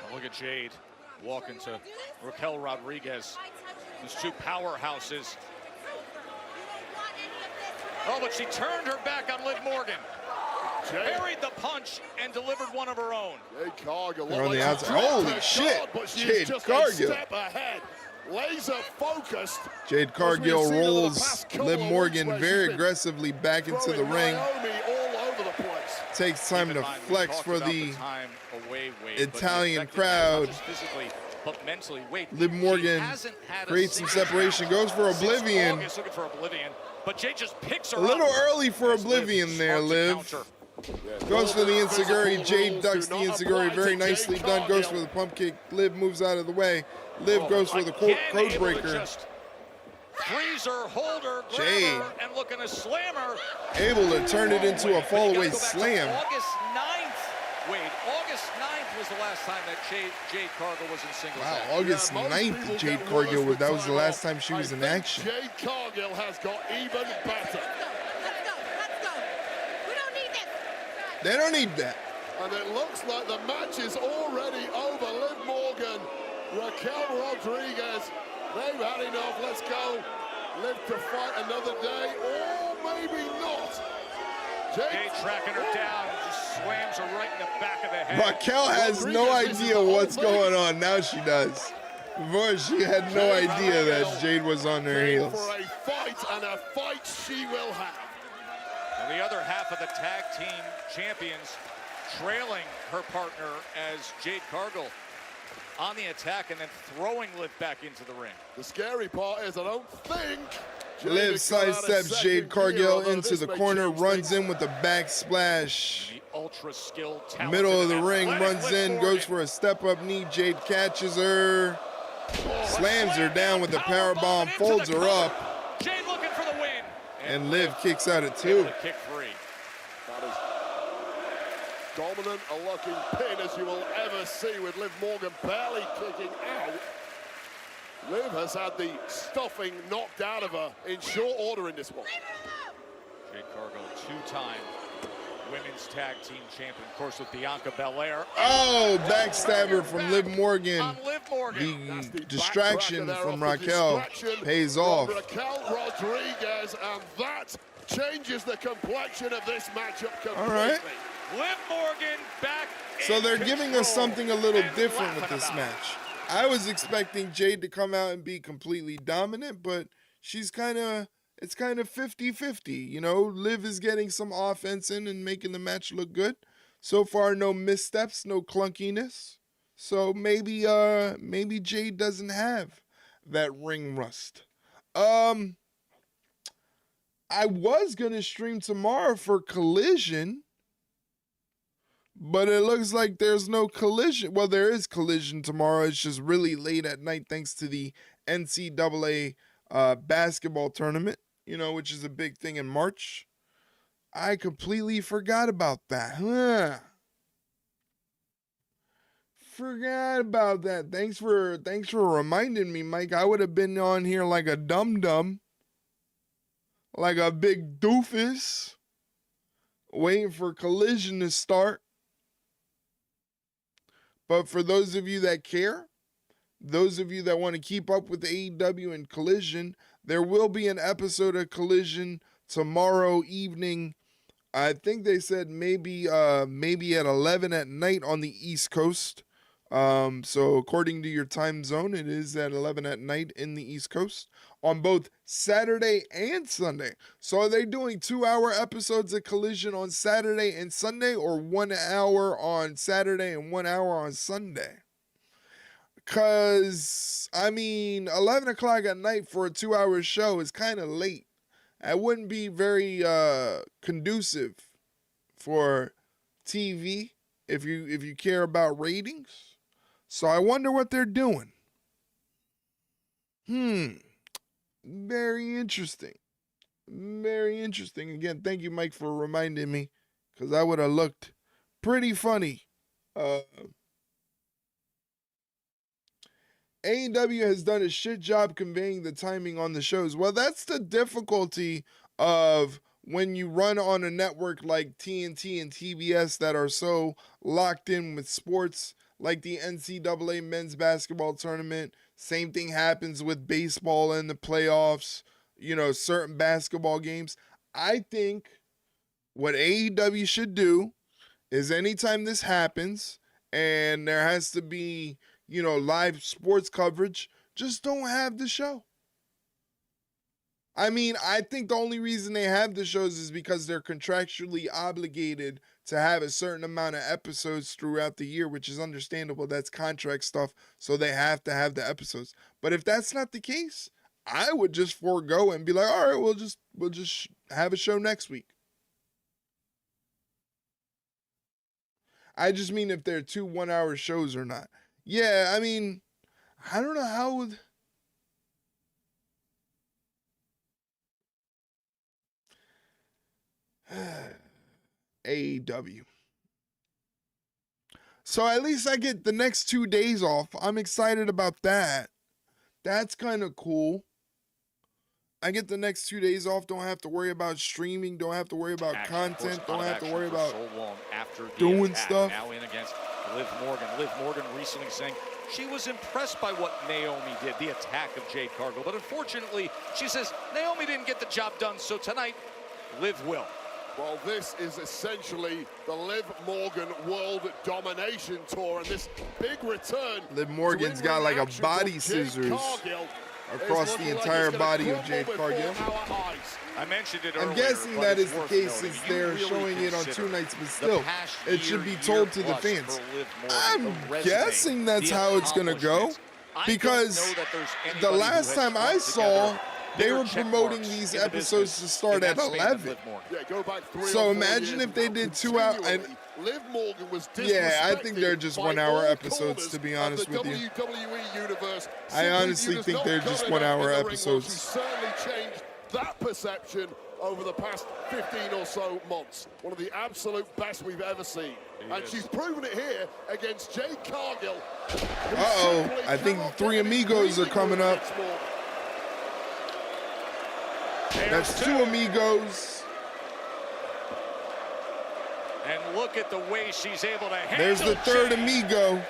Speaker 4: Now look at Jade walking to Raquel Rodriguez. These two powerhouses. Oh, but she turned her back on Liv Morgan. Parried the punch and delivered one of her own.
Speaker 8: Jade Cargill.
Speaker 3: They're on the outside. Holy shit. Jade Cargill.
Speaker 8: Step ahead. Laser focused.
Speaker 3: Jade Cargill rolls Liv Morgan very aggressively back into the ring.
Speaker 8: All over the place.
Speaker 3: Takes time to flex for the Italian crowd.
Speaker 4: But mentally,
Speaker 3: Liv Morgan creates some separation, goes for Oblivion.
Speaker 4: Looking for Oblivion, but Jade just picks her
Speaker 3: A little
Speaker 4: up.
Speaker 3: early for Oblivion there, Liv. Goes for the Enziguri. Jade ducks the Enziguri. Very nicely done. Goes for the pump kick. Liv moves out of the way. Liv goes for the code breaker.
Speaker 4: Freezer, holder,
Speaker 3: Jade
Speaker 4: and looking to slam her.
Speaker 3: Able to turn it into a fallaway slam.
Speaker 4: August 9th. Wait, August 9th was the last time that Jade Cargill was in singles
Speaker 3: Wow,
Speaker 4: action.
Speaker 3: August 9th, Jade Cargill, that was the last time she was in action.
Speaker 8: Jade Cargill has got even better.
Speaker 3: They don't need that.
Speaker 8: And it looks like the match is already over. Liv Morgan, Raquel Rodriguez, they've had enough. Let's go. Live to fight another day, or maybe not.
Speaker 4: Jade tracking her down and just slams her right in the back of the head.
Speaker 3: Raquel has no idea what's going on. Now she does. Before, she had no idea that Jade was on her heels.
Speaker 8: For a fight, and a fight she will have.
Speaker 4: And the other half of the tag team champions trailing her partner as Jade Cargill on the attack and then throwing Liv back into the ring.
Speaker 8: The scary part is I don't think
Speaker 3: Liv sidesteps Jade Cargill into the corner, runs in with the back splash.
Speaker 4: The ultra skilled
Speaker 3: Middle of the ring, runs in, goes for a step-up knee. Jade catches her, slams her down with the powerbomb, folds her up.
Speaker 4: Jade looking for the win.
Speaker 3: And Liv kicks out at 2.
Speaker 4: Kick free.
Speaker 8: That is dominant a looking pin as you will ever see, with Liv Morgan barely kicking out. Liv has had the stuffing knocked out of her in short order in this one.
Speaker 4: Jade Cargill, two-time women's tag team champion, of course, with Bianca Belair.
Speaker 3: Oh, backstabber from Liv Morgan.
Speaker 4: On Liv Morgan.
Speaker 3: The distraction from Raquel pays off.
Speaker 8: Raquel Rodriguez, and that changes the complexion of this matchup completely.
Speaker 3: All right.
Speaker 4: Liv Morgan back.
Speaker 3: So they're giving us something a little different with this match. I was expecting Jade to come out and be completely dominant, but she's it's kind of 50-50. You know, Liv is getting some offense in and making the match look good. So far, no missteps, no clunkiness. So maybe Jade doesn't have that ring rust. I was gonna stream tomorrow for Collision, but it looks like there's no Collision. Well, there is Collision tomorrow. It's just really late at night thanks to the NCAA basketball tournament, you know, which is a big thing in March. I completely forgot about that. Forgot about that. Thanks for reminding me, Mike. I would have been on here like a dum-dum, like a big doofus, waiting for Collision to start. But for those of you that care, those of you that want to keep up with AEW and Collision, there will be an episode of Collision tomorrow evening. I think they said maybe at 11 at night on the East Coast. So according to your time zone, it is at 11 at night in the East Coast on both Saturday and Sunday. So are they doing 2-hour episodes of Collision on Saturday and Sunday, or 1 hour on Saturday and 1 hour on Sunday? Because, I mean, 11 o'clock at night for a 2-hour show is kind of late. It wouldn't be very conducive for TV if you care about ratings. So I wonder what they're doing. Very interesting. Very interesting. Again, thank you, Mike, for reminding me, because I would have looked pretty funny. AEW has done a shit job conveying the timing on the shows. Well, that's the difficulty of when you run on a network like TNT and TBS that are so locked in with sports, like the NCAA men's basketball tournament. Same thing happens with baseball in the playoffs, you know, certain basketball games. I think what AEW should do is anytime this happens and there has to be, you know, live sports coverage, just don't have the show. I mean, I think the only reason they have the shows is because they're contractually obligated to have a certain amount of episodes throughout the year, which is understandable. That's contract stuff, so they have to have the episodes. But if that's not the case, I would just forego and be like, all right, we'll just have a show next week. I just mean if they're 2 1-hour shows or not. Yeah, I mean, I don't know how would... AEW. So at least I get the next 2 days off. I'm excited about that. That's kind of cool. I get the next 2 days off. Don't have to worry about streaming. Don't have to worry about content. Don't have to worry about doing stuff.
Speaker 4: Now in against Liv Morgan. Liv Morgan recently saying she was impressed by what Naomi did, the attack of Jade Cargill. But unfortunately, she says Naomi didn't get the job done, so tonight, Liv will.
Speaker 8: Well, this is essentially the Liv Morgan World Domination Tour, and this big return.
Speaker 3: Liv Morgan's got like a body scissors across the entire body of Jade Cargill.
Speaker 4: I mentioned it earlier.
Speaker 3: I'm guessing that is the case since they're showing it on 2 nights, but still, it should be told to the fans. I'm guessing that's how it's going to go, because the last time I saw, they were promoting these episodes to start at 11. So imagine if they did 2 hours.
Speaker 8: Liv Morgan was
Speaker 3: yeah, I think they're just 1-hour episodes, to be honest with you. I honestly think they're just 1-hour episodes.
Speaker 8: that perception over the past 15 or so months. One of the absolute best we've ever seen. And she's proven it here against Jade Cargill.
Speaker 3: Uh-oh, I think the three amigos are coming up. That's two amigos.
Speaker 4: And look at the way she's able to handle.
Speaker 3: There's the third amigo.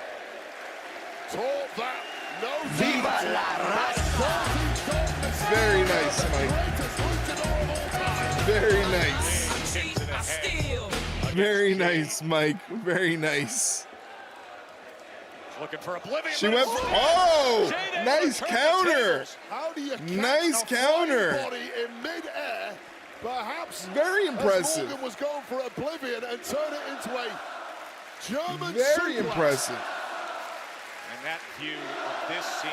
Speaker 8: Taught that, no
Speaker 9: Viva la raza!
Speaker 3: Very nice, Mike. Very nice. Very nice, Mike. Very nice.
Speaker 4: Looking for oblivion.
Speaker 3: She went for, oh, nice counter.
Speaker 8: How do you catch
Speaker 3: Nice
Speaker 8: a
Speaker 3: counter.
Speaker 8: flying body in mid-air? Perhaps
Speaker 3: Very impressive.
Speaker 8: Morgan was going for oblivion and turned it into a German
Speaker 3: Very
Speaker 8: suplex.
Speaker 3: impressive.
Speaker 4: And that view of this scene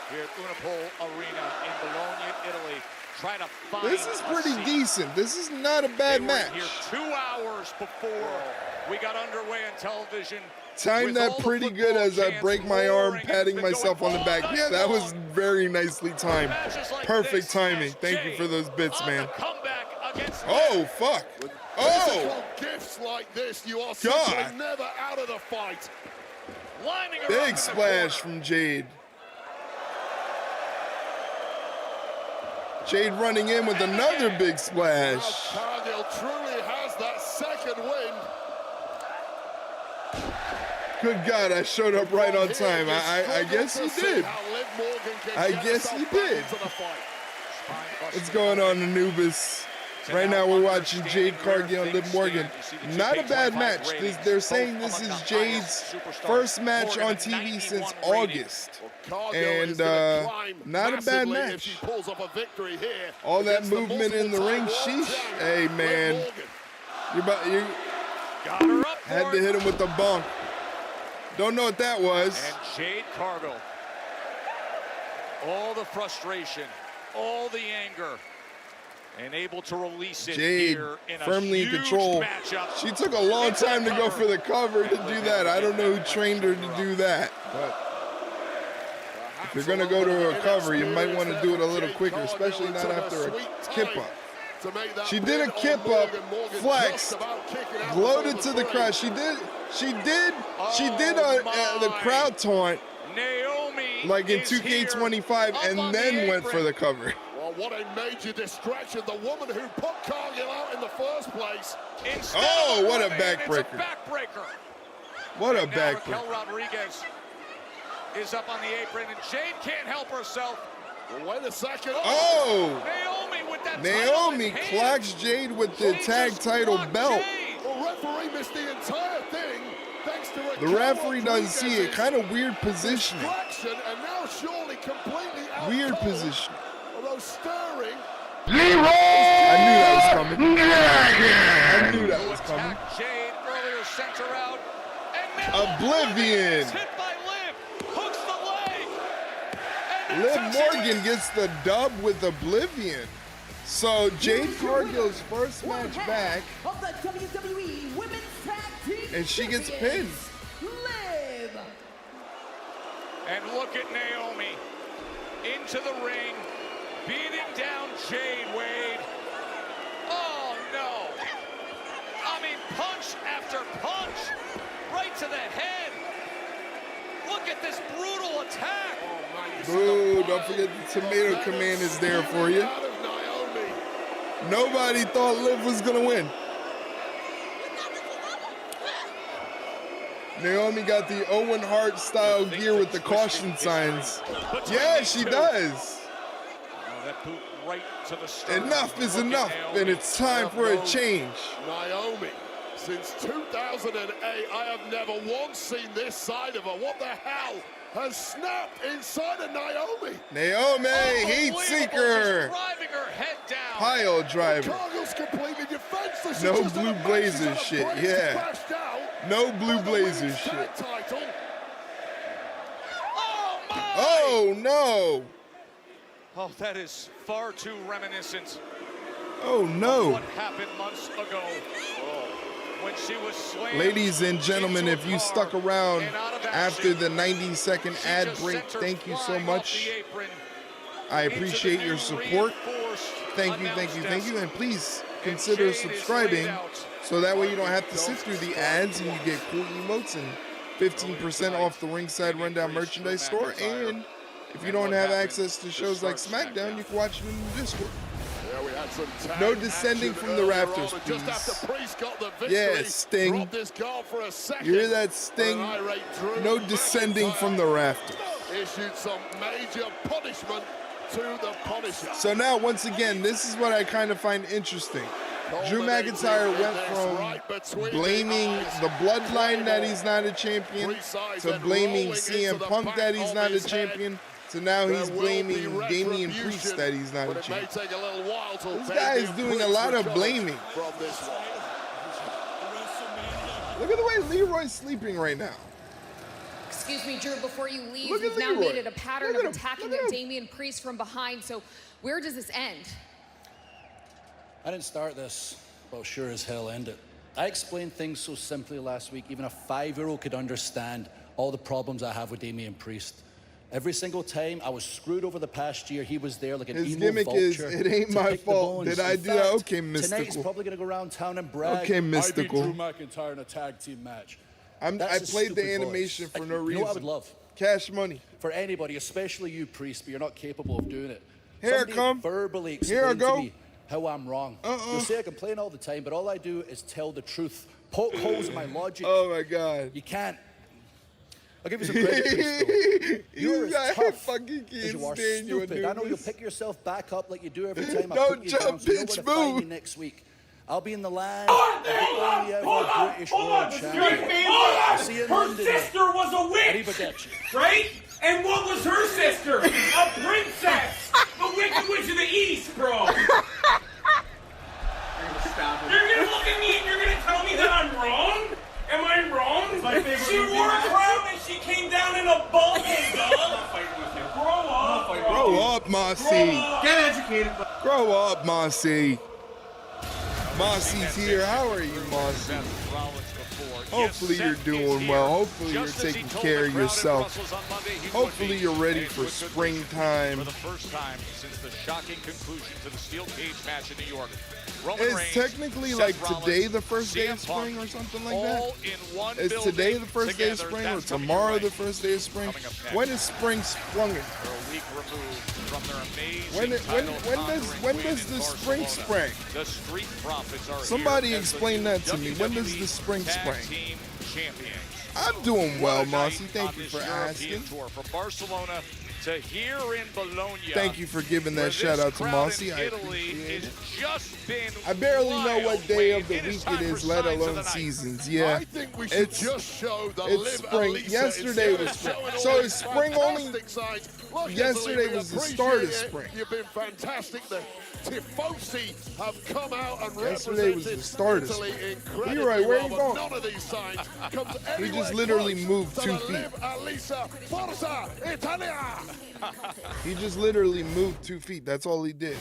Speaker 4: here at Unipol Arena in Bologna, Italy. Try to find
Speaker 3: This is pretty
Speaker 4: seat.
Speaker 3: decent. This is not a bad
Speaker 4: They were
Speaker 3: match.
Speaker 4: here 2 hours before we got underway on television.
Speaker 3: Timed
Speaker 4: With
Speaker 3: that
Speaker 4: all the
Speaker 3: pretty good
Speaker 4: football
Speaker 3: as I
Speaker 4: chants
Speaker 3: break my arm,
Speaker 4: roaring,
Speaker 3: patting
Speaker 4: it's been
Speaker 3: myself on
Speaker 4: going
Speaker 3: the back.
Speaker 4: all
Speaker 3: Yeah,
Speaker 4: night
Speaker 3: that was
Speaker 4: long.
Speaker 3: very nicely timed.
Speaker 4: Matches like
Speaker 3: Perfect
Speaker 4: this
Speaker 3: timing.
Speaker 4: as
Speaker 3: Thank you
Speaker 4: Jade
Speaker 3: for those bits,
Speaker 4: on
Speaker 3: man.
Speaker 4: the comeback against
Speaker 3: Oh, fuck. Oh,
Speaker 8: Physical gifts like this, you are
Speaker 3: God.
Speaker 8: simply never out of the fight.
Speaker 4: lining her up in
Speaker 3: big
Speaker 4: the
Speaker 3: splash
Speaker 4: corner.
Speaker 3: from Jade. Jade running in with another big
Speaker 8: Now
Speaker 3: splash.
Speaker 8: Cargill truly has that second wind.
Speaker 3: Good God, I showed up right on time. I guess you did. I guess you did. What's going on, Anubis? Right now we're watching Jade Cargill and Liv Morgan. Not a bad match. They're saying this is Jade's first match on TV since August. And not a bad match. All that movement in the ring, sheesh. Hey, man. You
Speaker 4: Got her up
Speaker 3: had
Speaker 4: for
Speaker 3: to
Speaker 4: it.
Speaker 3: hit him with the bunk. Don't know what that was.
Speaker 4: And Jade Cargill. All the frustration, all the anger, and able to release it
Speaker 3: Jade
Speaker 4: here in a
Speaker 3: firmly in
Speaker 4: huge
Speaker 3: control.
Speaker 4: matchup.
Speaker 3: She took a long
Speaker 4: Into the
Speaker 3: time to go
Speaker 4: cover.
Speaker 3: for the cover to do that. I don't know who trained her to do that. But if you're going to go to a cover, you might want to do it a little quicker, especially not after a kip up. She did a kip up, flexed, gloated to the crowd. She did the crowd taunt
Speaker 4: Naomi
Speaker 3: like in
Speaker 4: is
Speaker 3: 2K25
Speaker 4: here,
Speaker 3: and
Speaker 4: up on the
Speaker 3: then went
Speaker 4: apron.
Speaker 3: for the cover.
Speaker 8: Well, what a major distraction. The woman who put Cargill out in the first place.
Speaker 4: Instead
Speaker 3: Oh,
Speaker 4: of
Speaker 3: what a
Speaker 4: oblivion, it's
Speaker 3: backbreaker.
Speaker 4: backbreaker.
Speaker 3: What a
Speaker 4: Now
Speaker 3: backbreaker.
Speaker 4: Raquel Rodriguez is up on the apron, and Jade can't help herself.
Speaker 8: Well, wait a second.
Speaker 3: Oh!
Speaker 4: Naomi with that
Speaker 3: Naomi
Speaker 4: title in hand.
Speaker 3: clocks Jade with the
Speaker 4: She
Speaker 3: tag
Speaker 4: just
Speaker 3: title
Speaker 4: blocked
Speaker 3: belt.
Speaker 4: Jade.
Speaker 8: The referee missed the entire thing thanks to
Speaker 3: The referee doesn't see it. Kind of weird positioning.
Speaker 8: distraction, and now surely completely out
Speaker 3: Weird
Speaker 8: cold.
Speaker 3: position.
Speaker 8: Although stirring.
Speaker 3: I knew that was coming. I knew that was coming.
Speaker 4: Attacked Jade earlier, sent her out. And Naomi
Speaker 3: Oblivion.
Speaker 4: is hit by Liv. Hooks the leg. And
Speaker 3: Liv
Speaker 4: that's how she
Speaker 3: Morgan gets the dub with Oblivion. So Jade Cargill's first match back,
Speaker 5: Of the WWE Women's Tag Team
Speaker 3: and she gets
Speaker 5: Champions,
Speaker 3: pinned.
Speaker 5: Liv.
Speaker 4: And look at Naomi into the ring, beating down Jade Wade. Oh no! I mean, punch after punch, right to the head. Look at this brutal attack.
Speaker 3: Boo, don't forget the Tomato Command is there for you.
Speaker 8: Out of Naomi.
Speaker 3: Nobody thought Liv was gonna win. Naomi got the Owen Hart style gear with the caution signs. Yeah, she does.
Speaker 4: Oh, that boot right to the sternum.
Speaker 3: Enough is
Speaker 4: Look at
Speaker 3: enough,
Speaker 4: Naomi.
Speaker 3: and it's time for a change.
Speaker 8: Naomi. Since 2008, I have never once seen this side of her. What the hell has snapped inside of Naomi?
Speaker 3: Naomi, heat
Speaker 4: Unbelievable,
Speaker 3: seeker.
Speaker 4: just driving her head down.
Speaker 3: Pile driver.
Speaker 8: Cargill's completely defenseless.
Speaker 3: No
Speaker 8: She's just
Speaker 3: Blue
Speaker 8: on a
Speaker 3: Blazers
Speaker 8: break. She's
Speaker 3: shit,
Speaker 8: on a break. She's
Speaker 3: yeah.
Speaker 8: crashed out.
Speaker 3: No Blue
Speaker 8: For the
Speaker 3: Blazers
Speaker 8: women's
Speaker 3: shit.
Speaker 8: tag title.
Speaker 4: Oh my!
Speaker 3: Oh no.
Speaker 4: Oh, that is far too reminiscent
Speaker 3: Oh
Speaker 4: of
Speaker 3: no.
Speaker 4: what happened months ago when she was slammed.
Speaker 3: Ladies and gentlemen,
Speaker 4: into
Speaker 3: if
Speaker 4: a
Speaker 3: you
Speaker 4: car
Speaker 3: stuck around
Speaker 4: and out of
Speaker 3: after
Speaker 4: action.
Speaker 3: the 90-second
Speaker 4: She
Speaker 3: ad
Speaker 4: just
Speaker 3: break,
Speaker 4: sent her
Speaker 3: thank you so
Speaker 4: flying off
Speaker 3: much.
Speaker 4: the apron
Speaker 3: I
Speaker 4: into the
Speaker 3: appreciate
Speaker 4: new
Speaker 3: your support.
Speaker 4: reinforced
Speaker 3: thank you. And please consider subscribing so that way you don't have to sit through the ads and you get cool emotes and 15% off the Ringside Rundown merchandise store. And if you don't have access to shows like SmackDown, you can watch them in the Discord.
Speaker 8: Yeah, we had some
Speaker 3: No descending from the rafters,
Speaker 8: on,
Speaker 3: please.
Speaker 8: just after Priest got the victory,
Speaker 3: Yeah, Sting.
Speaker 8: dropped this guard for a second,
Speaker 3: You hear that, Sting? No descending from the rafters.
Speaker 8: Issued some major punishment to the Punisher.
Speaker 3: So now, once again, this is what I kind of find interesting. Drew McIntyre went from blaming the bloodline that he's not a champion to blaming CM Punk that he's not a champion to now he's blaming Damian Priest that he's not a champion. This guy is doing a lot of blaming. Look at the way Leroy's sleeping right now.
Speaker 20: Excuse me, Drew, before you leave,
Speaker 3: Look at
Speaker 20: you've now
Speaker 3: Leroy.
Speaker 20: made it a pattern
Speaker 3: Look
Speaker 20: of
Speaker 3: at him.
Speaker 20: attacking
Speaker 3: Look at him.
Speaker 20: Damian Priest from behind. So where does this end?
Speaker 2: I didn't start this, but I'll sure as hell end it. I explained things so simply last week, even a 5-year-old could understand all the problems I have with Damian Priest. Every single time I was screwed over the past year, he was there like an
Speaker 3: His
Speaker 2: emo
Speaker 3: gimmick is,
Speaker 2: vulture
Speaker 3: it ain't
Speaker 2: to
Speaker 3: my
Speaker 2: pick the
Speaker 3: fault.
Speaker 2: bones.
Speaker 3: Did I
Speaker 2: In
Speaker 3: do that?
Speaker 2: fact,
Speaker 3: Okay,
Speaker 2: tonight he's
Speaker 3: Mystical.
Speaker 2: probably going to go around town and brag.
Speaker 3: Okay,
Speaker 2: I beat
Speaker 3: Mystical.
Speaker 2: Drew McIntyre in a tag team match.
Speaker 3: I
Speaker 2: That's a
Speaker 3: played the
Speaker 2: stupid
Speaker 3: animation
Speaker 2: voice.
Speaker 3: for no
Speaker 2: You know
Speaker 3: reason.
Speaker 2: what I would love?
Speaker 3: Cash money.
Speaker 2: For anybody, especially you, Priest, but you're not capable of doing it.
Speaker 3: Here I
Speaker 2: Somebody
Speaker 3: come.
Speaker 2: verbally
Speaker 3: Here I
Speaker 2: explain
Speaker 3: go.
Speaker 2: to me how I'm wrong. You'll say I complain all the time, but all I do is tell the truth. Poke holes in my logic.
Speaker 3: Oh my God.
Speaker 2: You can't. I'll give you some credit, Priest, though. You're
Speaker 3: You
Speaker 2: as
Speaker 3: guys
Speaker 2: tough
Speaker 3: fucking
Speaker 2: as
Speaker 3: can't
Speaker 2: you are
Speaker 3: stand you,
Speaker 2: stupid. I know you'll
Speaker 3: Anubis.
Speaker 2: pick yourself back up like you do every time I
Speaker 3: Don't
Speaker 2: put you
Speaker 3: jump,
Speaker 2: down, so you know where
Speaker 3: bitch,
Speaker 2: to find me
Speaker 3: move.
Speaker 2: next week. I'll be in the land of the only ever British world champion. I'll see you in
Speaker 22: Her
Speaker 2: London.
Speaker 22: sister was a witch,
Speaker 2: Arrivederci.
Speaker 22: right? And what was her sister? A princess! The Wicked Witch of the East, bro! You're gonna look at me and you're gonna tell me that I'm wrong? Am I wrong? She wore a crown and she came down in a bubble, dog! Grow up!
Speaker 3: Grow up, Mossy.
Speaker 22: Get educated.
Speaker 3: Grow up, Mossy. Mossy's here. How are you, Mossy? Hopefully you're doing well. Hopefully you're taking care of yourself. Hopefully you're ready for springtime.
Speaker 4: For the first time since the shocking conclusion to the steel cage match in New York.
Speaker 3: Is technically like today the first day of spring or something like that? Is today the first day of spring or tomorrow the first day of spring? When is spring sprung? When does the spring spring?
Speaker 4: The Street Profits are
Speaker 3: Somebody
Speaker 4: here as
Speaker 3: explain
Speaker 4: the
Speaker 3: that to me. When does
Speaker 4: WWE
Speaker 3: the spring
Speaker 4: Tag
Speaker 3: spring?
Speaker 4: Team Champions.
Speaker 3: I'm doing well, Mossy.
Speaker 4: On
Speaker 3: Thank you
Speaker 4: this
Speaker 3: for
Speaker 4: European
Speaker 3: asking.
Speaker 4: tour from Barcelona to here in Bologna.
Speaker 3: Thank you for giving
Speaker 4: where
Speaker 3: that shout out to
Speaker 4: this crowd
Speaker 3: Mossy.
Speaker 4: in
Speaker 3: I
Speaker 4: Italy
Speaker 3: appreciate
Speaker 4: has
Speaker 3: it.
Speaker 4: just been
Speaker 3: I barely know what
Speaker 4: wild,
Speaker 3: day
Speaker 4: Wade.
Speaker 3: of the
Speaker 4: It is
Speaker 3: week it
Speaker 4: time
Speaker 3: is,
Speaker 4: for
Speaker 3: let
Speaker 4: signs of
Speaker 3: alone
Speaker 4: the night.
Speaker 3: seasons. Yeah,
Speaker 8: I think we should
Speaker 3: it's
Speaker 8: just show the
Speaker 3: it's
Speaker 8: Liv
Speaker 3: spring.
Speaker 8: Elisa
Speaker 3: Yesterday
Speaker 8: instead
Speaker 3: was
Speaker 8: of
Speaker 3: spring.
Speaker 8: showing all
Speaker 3: So is
Speaker 8: these
Speaker 3: spring only?
Speaker 8: fantastic signs. Look,
Speaker 3: Yesterday
Speaker 8: Italy, we
Speaker 3: was the start of
Speaker 8: appreciate it.
Speaker 3: spring.
Speaker 8: You've been fantastic. The Tifosi have come out and
Speaker 3: Yesterday was the
Speaker 8: represented
Speaker 3: start of
Speaker 8: Italy
Speaker 3: spring.
Speaker 8: incredibly
Speaker 3: Leroy, where you
Speaker 8: well, but
Speaker 3: going?
Speaker 8: none of these signs comes
Speaker 3: He
Speaker 8: anywhere
Speaker 3: just literally
Speaker 8: close
Speaker 3: moved
Speaker 8: to
Speaker 3: 2
Speaker 8: the
Speaker 3: feet.
Speaker 8: Liv Elisa Forza Italia.
Speaker 3: He just literally moved 2 feet. That's all he did.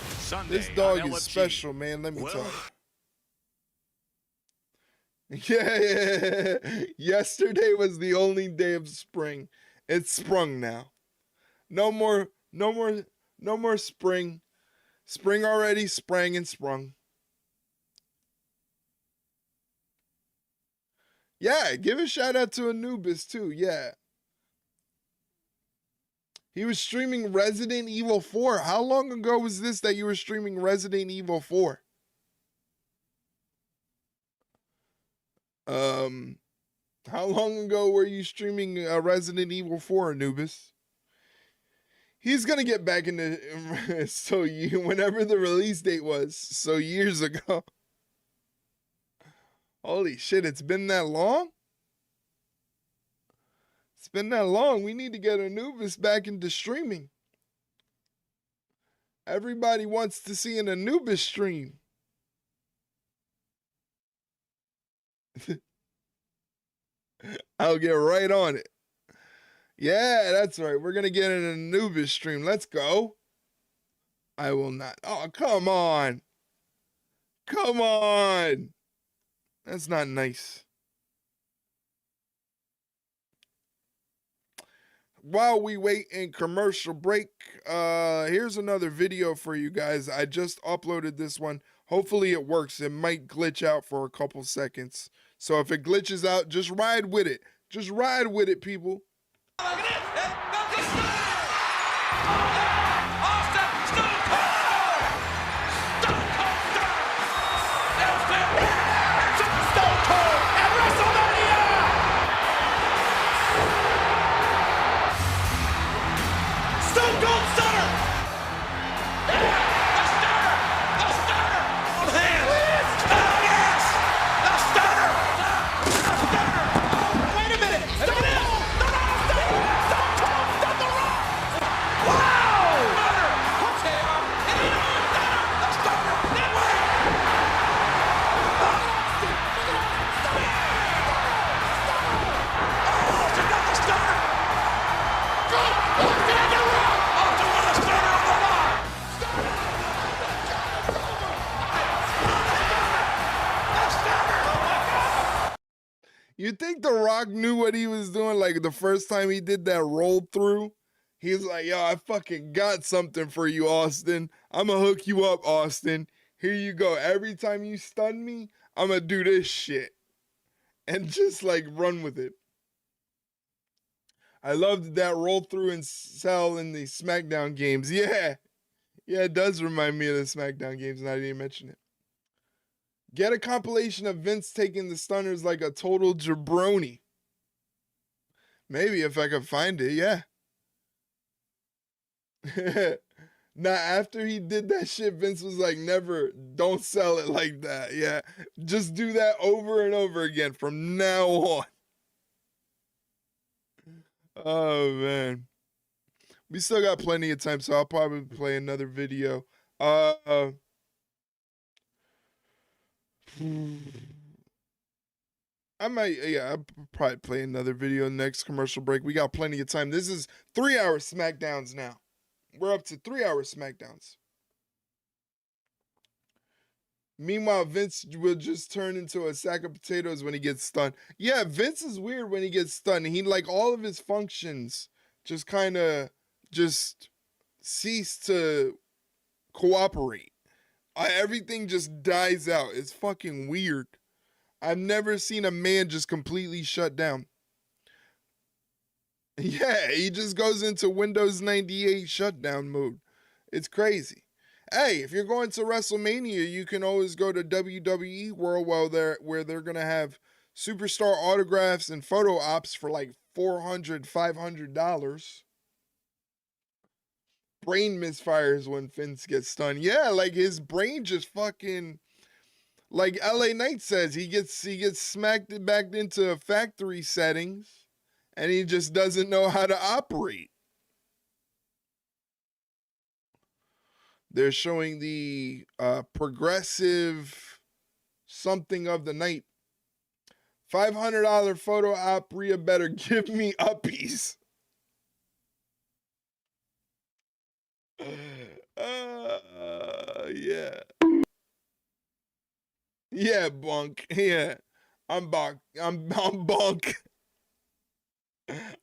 Speaker 3: This dog is special, man. Let me tell you. Yeah. Yesterday was the only day of spring. It's sprung now. No more spring. Spring already sprang and sprung. Yeah, give a shout out to Anubis too. Yeah. He was streaming Resident Evil 4. How long ago was this that you were streaming Resident Evil 4? How long ago were you streaming Resident Evil 4, Anubis? He's gonna get back into whenever the release date was, so years ago. Holy shit, it's been that long? It's been that long. We need to get Anubis back into streaming. Everybody wants to see an Anubis stream. I'll get right on it. Yeah, that's right. We're going to get an Anubis stream. Let's go. I will not. Oh, come on. Come on. That's not nice. while we wait in commercial break, here's another video for you guys. I just uploaded this one. Hopefully it works. It might glitch out for a couple seconds. So if it glitches out, just ride with it. Just ride with it, people. You think The Rock knew what he was doing? Like the first time he did that roll through, he's like, yo, I fucking got something for you, Austin. I'm gonna hook you up, Austin. Here you go. Every time you stun me, I'm gonna do this shit. And just like run with it. I loved that roll through and sell in the SmackDown games. Yeah. Yeah, it does remind me of the SmackDown games, and I didn't mention it. Get a compilation of Vince taking the stunners like a total jabroni. Maybe if I could find it, yeah. Now, after he did that shit, Vince was like, never, don't sell it like that. Yeah, just do that over and over again from now on. Oh, man. We still got plenty of time, so I'll probably play another video. I'll probably play another video next commercial break. We got plenty of time. This is 3-hour SmackDowns now. We're up to 3-hour SmackDowns. Meanwhile, Vince will just turn into a sack of potatoes when he gets stunned. Yeah, Vince is weird when he gets stunned. He, like, all of his functions just kind of just cease to cooperate. Everything just dies out. It's fucking weird. I've never seen a man just completely shut down. Yeah, he just goes into Windows 98 shutdown mode. It's crazy. Hey, if you're going to WrestleMania, you can always go to WWE World where they're going to have superstar autographs and photo ops for like $400, $500. Brain misfires when Vince gets stunned. Yeah, like his brain just fucking, like LA Knight says, he gets smacked back into factory settings and he just doesn't know how to operate. They're showing the progressive something of the night. $500 photo op, Rhea better give me uppies. Yeah. Yeah, bunk. Yeah. I'm back. I'm bunk.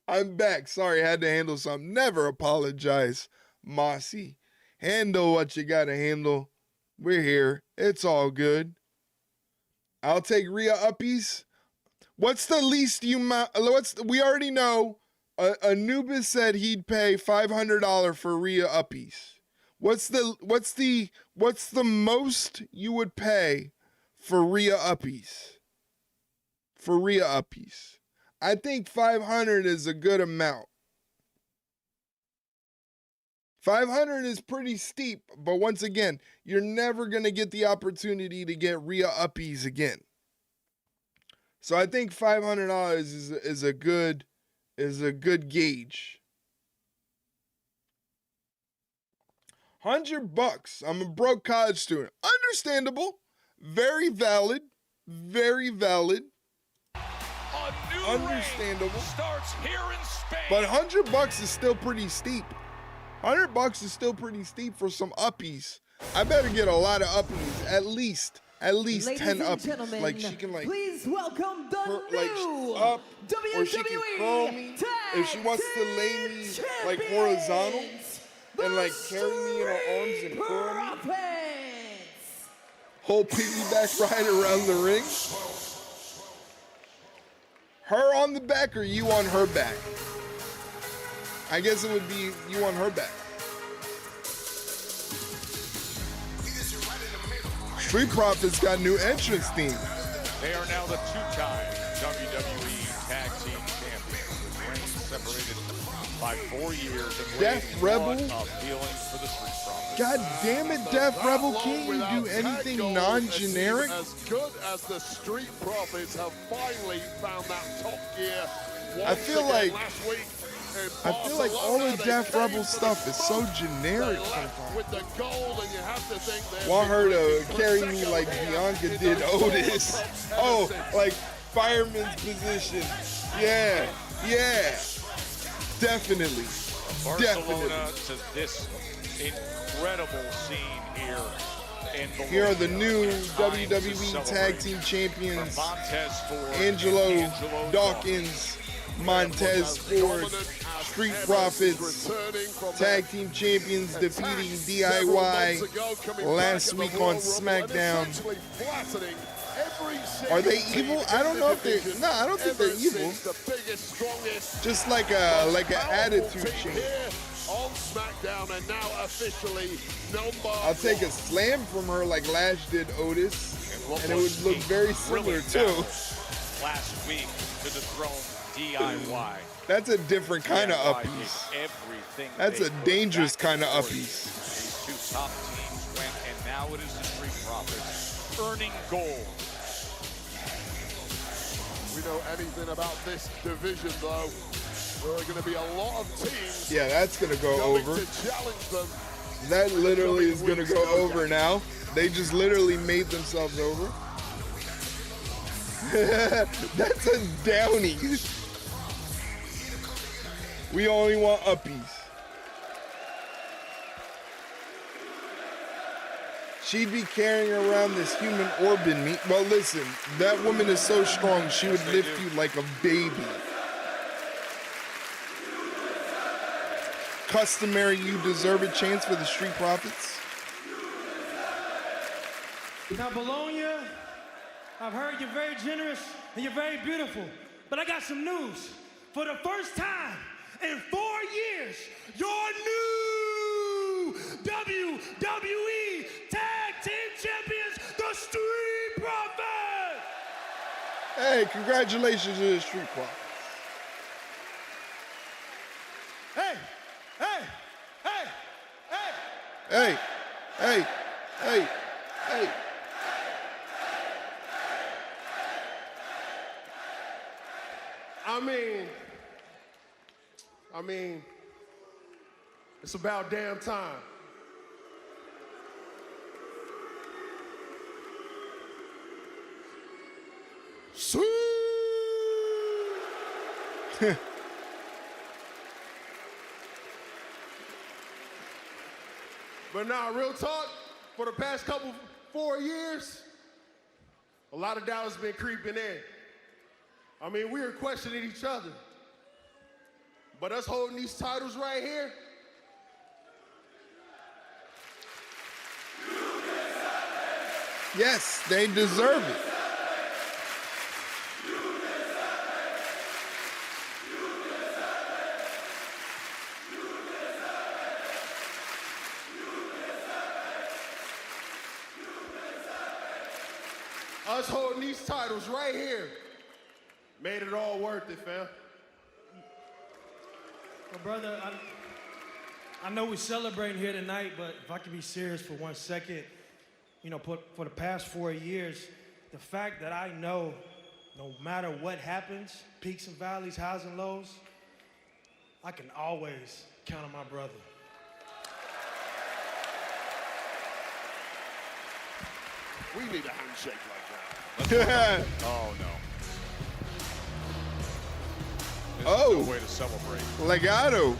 Speaker 3: I'm back. Sorry, I had to handle something. Never apologize, Mossy. Handle what you gotta handle. We're here. It's all good. I'll take Rhea uppies. What's the least we already know Anubis said he'd pay $500 for Rhea uppies. What's the most you would pay for Rhea uppies? For Rhea uppies. I think 500 is a good amount. 500 is pretty steep, but once again, you're never going to get the opportunity to get Rhea uppies again. So I think $500 is a good gauge. $100. I'm a broke college student. Understandable. Very valid. Very valid. Understandable.
Speaker 4: Starts here in Spain.
Speaker 3: But $100 is still pretty steep. $100 is still pretty steep for some uppies. I better get a lot of uppies. At least at least
Speaker 5: Ladies
Speaker 3: 10
Speaker 5: and
Speaker 3: up.
Speaker 5: gentlemen,
Speaker 3: Like she can like
Speaker 5: please welcome the new
Speaker 3: up,
Speaker 5: WWE
Speaker 3: or she can curl me. If she wants to lay me like horizontal and like carry me in her arms and curl me. Whole piggyback ride around the ring. Her on the back or you on her back? I guess it would be you on her back. Street Profits got new entrance theme.
Speaker 4: They are now the two-time WWE Tag Team Champions, with reigns separated by 4 years and
Speaker 3: Death Rebel.
Speaker 4: appealing for the Street Profits.
Speaker 3: God damn it, Death Rebel, can't you do anything non-generic?
Speaker 8: As good as the Street Profits have finally found that top gear.
Speaker 3: I feel like
Speaker 8: last week
Speaker 3: all the Death Rebel stuff is so generic sometimes.
Speaker 8: with the gold, and you have to think that
Speaker 3: Want her to carry me like Bianca did Otis. Oh, like fireman's position. Yeah, yeah. Definitely.
Speaker 4: Barcelona to this incredible scene here in Bologna.
Speaker 3: Here are the new
Speaker 4: Time to
Speaker 3: WWE Tag
Speaker 4: celebrate.
Speaker 3: Team Champions.
Speaker 4: From Montez Ford and
Speaker 3: Angelo Dawkins, Montez Ford, Street Profits, Tag Team Champions defeating DIY last week on SmackDown. Are they evil? I don't know if they're. No, I don't think they're evil. Just like an attitude change.
Speaker 8: On SmackDown, and now officially number
Speaker 3: I'll take a slam from her like Lash did Otis, and it would look very similar too.
Speaker 4: Last week to dethrone DIY.
Speaker 3: That's a different kind of
Speaker 4: DIY
Speaker 3: uppiece.
Speaker 4: did everything
Speaker 3: That's
Speaker 4: they
Speaker 3: a
Speaker 4: could
Speaker 3: dangerous
Speaker 4: back
Speaker 3: kind of
Speaker 4: and forth.
Speaker 3: uppiece.
Speaker 4: These two top teams went, and now it is the Street Profits earning gold.
Speaker 8: We know anything about this division, though. There are going to be a lot of teams.
Speaker 3: Yeah, that's gonna go
Speaker 8: going
Speaker 3: over.
Speaker 8: to challenge them.
Speaker 3: That literally is gonna go over now. They just literally made themselves over. That's a downy. We only want uppies. She'd be carrying around this human organ meat. Well, listen, that woman is so strong, she would lift you like a baby. Customary You Deserve It chance for the Street Profits.
Speaker 22: Now, Bologna, I've heard you're very generous and you're very beautiful, but I got some news. For the first time in 4 years, your new WWE Tag Team Champions, the Street Profits!
Speaker 3: Hey, congratulations to the Street Profits.
Speaker 22: Hey, hey, hey,
Speaker 3: Hey, hey, hey, hey.
Speaker 22: I mean, it's about damn time.
Speaker 8: But now, real talk, for the past 4 years, a lot of doubt has been creeping in. I mean, we were questioning each other. But us holding these titles right here,
Speaker 3: Yes, they deserve it.
Speaker 8: us holding these titles right here, made it all worth it, fam.
Speaker 22: Well, brother, I know we're celebrating here tonight, but if I could be serious for 1 second, you know, for the past 4 years, the fact that I know no matter what happens, peaks and valleys, highs and lows, I can always count on my brother.
Speaker 8: We need a handshake like that.
Speaker 4: Oh, no. There's
Speaker 3: Oh.
Speaker 4: no way to celebrate.
Speaker 3: Legato.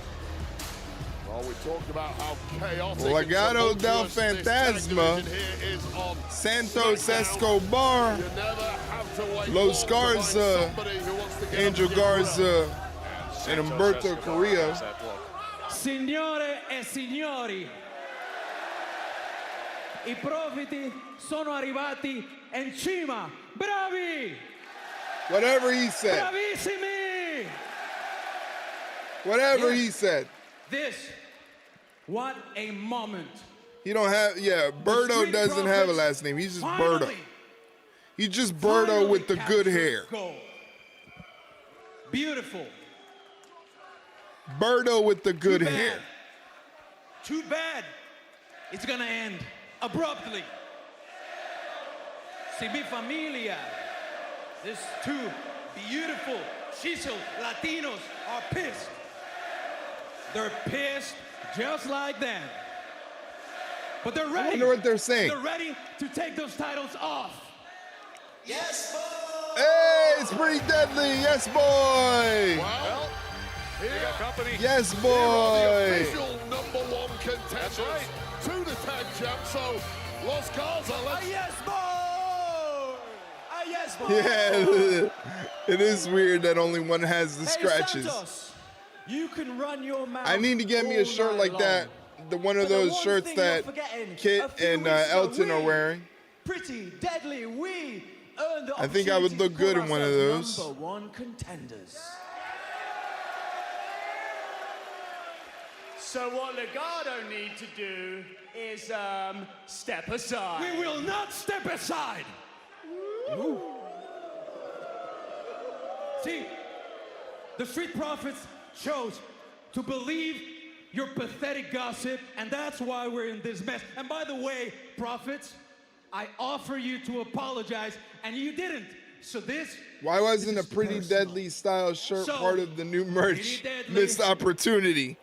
Speaker 4: We're
Speaker 8: Well, we talked about how chaotic
Speaker 3: Legado
Speaker 8: and
Speaker 3: del
Speaker 8: tumultuous this tag
Speaker 3: Fantasma,
Speaker 8: division here is on
Speaker 3: Santos
Speaker 8: SmackDown.
Speaker 3: Escobar,
Speaker 8: You never have to wait
Speaker 3: Los
Speaker 8: long to find
Speaker 3: Garza,
Speaker 8: somebody who wants to get
Speaker 3: Angel
Speaker 8: up and get
Speaker 3: Garza, and Humberto Carrillo.
Speaker 22: Signore e signori, i profeti sono arrivati in cima. Bravi!
Speaker 3: Whatever he said.
Speaker 22: Bravissimi!
Speaker 3: Whatever
Speaker 22: Yes.
Speaker 3: he said.
Speaker 22: This, what a moment.
Speaker 3: He don't have, yeah, Birdo
Speaker 22: Street
Speaker 3: doesn't have a
Speaker 22: Profits
Speaker 3: last name. He's just Birdo.
Speaker 22: finally-
Speaker 3: He's just Birdo with the good hair.
Speaker 22: Gold. Beautiful.
Speaker 3: Birdo with the good
Speaker 22: Too bad.
Speaker 3: hair.
Speaker 22: Too bad. It's gonna end abruptly. Si mi familia, these two beautiful chiseled Latinos are pissed. They're pissed just like them. But they're ready.
Speaker 3: I wonder what they're saying.
Speaker 22: They're ready to take those titles off.
Speaker 3: Yes, boy! Hey, it's Pretty Deadly. Yes, boy!
Speaker 8: Well, here
Speaker 4: We got company.
Speaker 3: Yes,
Speaker 8: here are the
Speaker 3: boy!
Speaker 8: official #1 contenders to the tag champ. So, Los Garza, let's...
Speaker 22: Yes, boy! Yes, boy!
Speaker 3: Yeah, it is weird that only one has the
Speaker 22: Hey,
Speaker 3: scratches.
Speaker 22: Santos, you can run your mouth
Speaker 3: I need to get me a
Speaker 22: all
Speaker 3: shirt
Speaker 22: night
Speaker 3: like that.
Speaker 22: long.
Speaker 3: One of
Speaker 22: But the
Speaker 3: those
Speaker 22: one
Speaker 3: shirts
Speaker 22: thing
Speaker 3: that
Speaker 22: you're forgetting,
Speaker 3: Kit
Speaker 22: a few
Speaker 3: and
Speaker 22: weeks ago,
Speaker 3: Elton are
Speaker 22: we,
Speaker 3: wearing.
Speaker 22: Pretty Deadly, we earned the
Speaker 3: I think I would
Speaker 22: opportunity
Speaker 3: look
Speaker 22: to
Speaker 3: good
Speaker 22: call
Speaker 3: in one of
Speaker 22: ourselves
Speaker 3: those.
Speaker 22: #1 contenders.
Speaker 6: So what Legado need to do is step aside.
Speaker 22: We will not step aside. See, the Street Profits chose to believe your pathetic gossip, and that's why we're in this mess. And by the way, Profits, I offer you to apologize, and you didn't. So this.
Speaker 3: Why wasn't a
Speaker 22: is
Speaker 3: Pretty
Speaker 22: personal.
Speaker 3: Deadly style shirt
Speaker 22: So,
Speaker 3: part of the new merch?
Speaker 22: Pretty Deadly-
Speaker 3: Missed opportunity.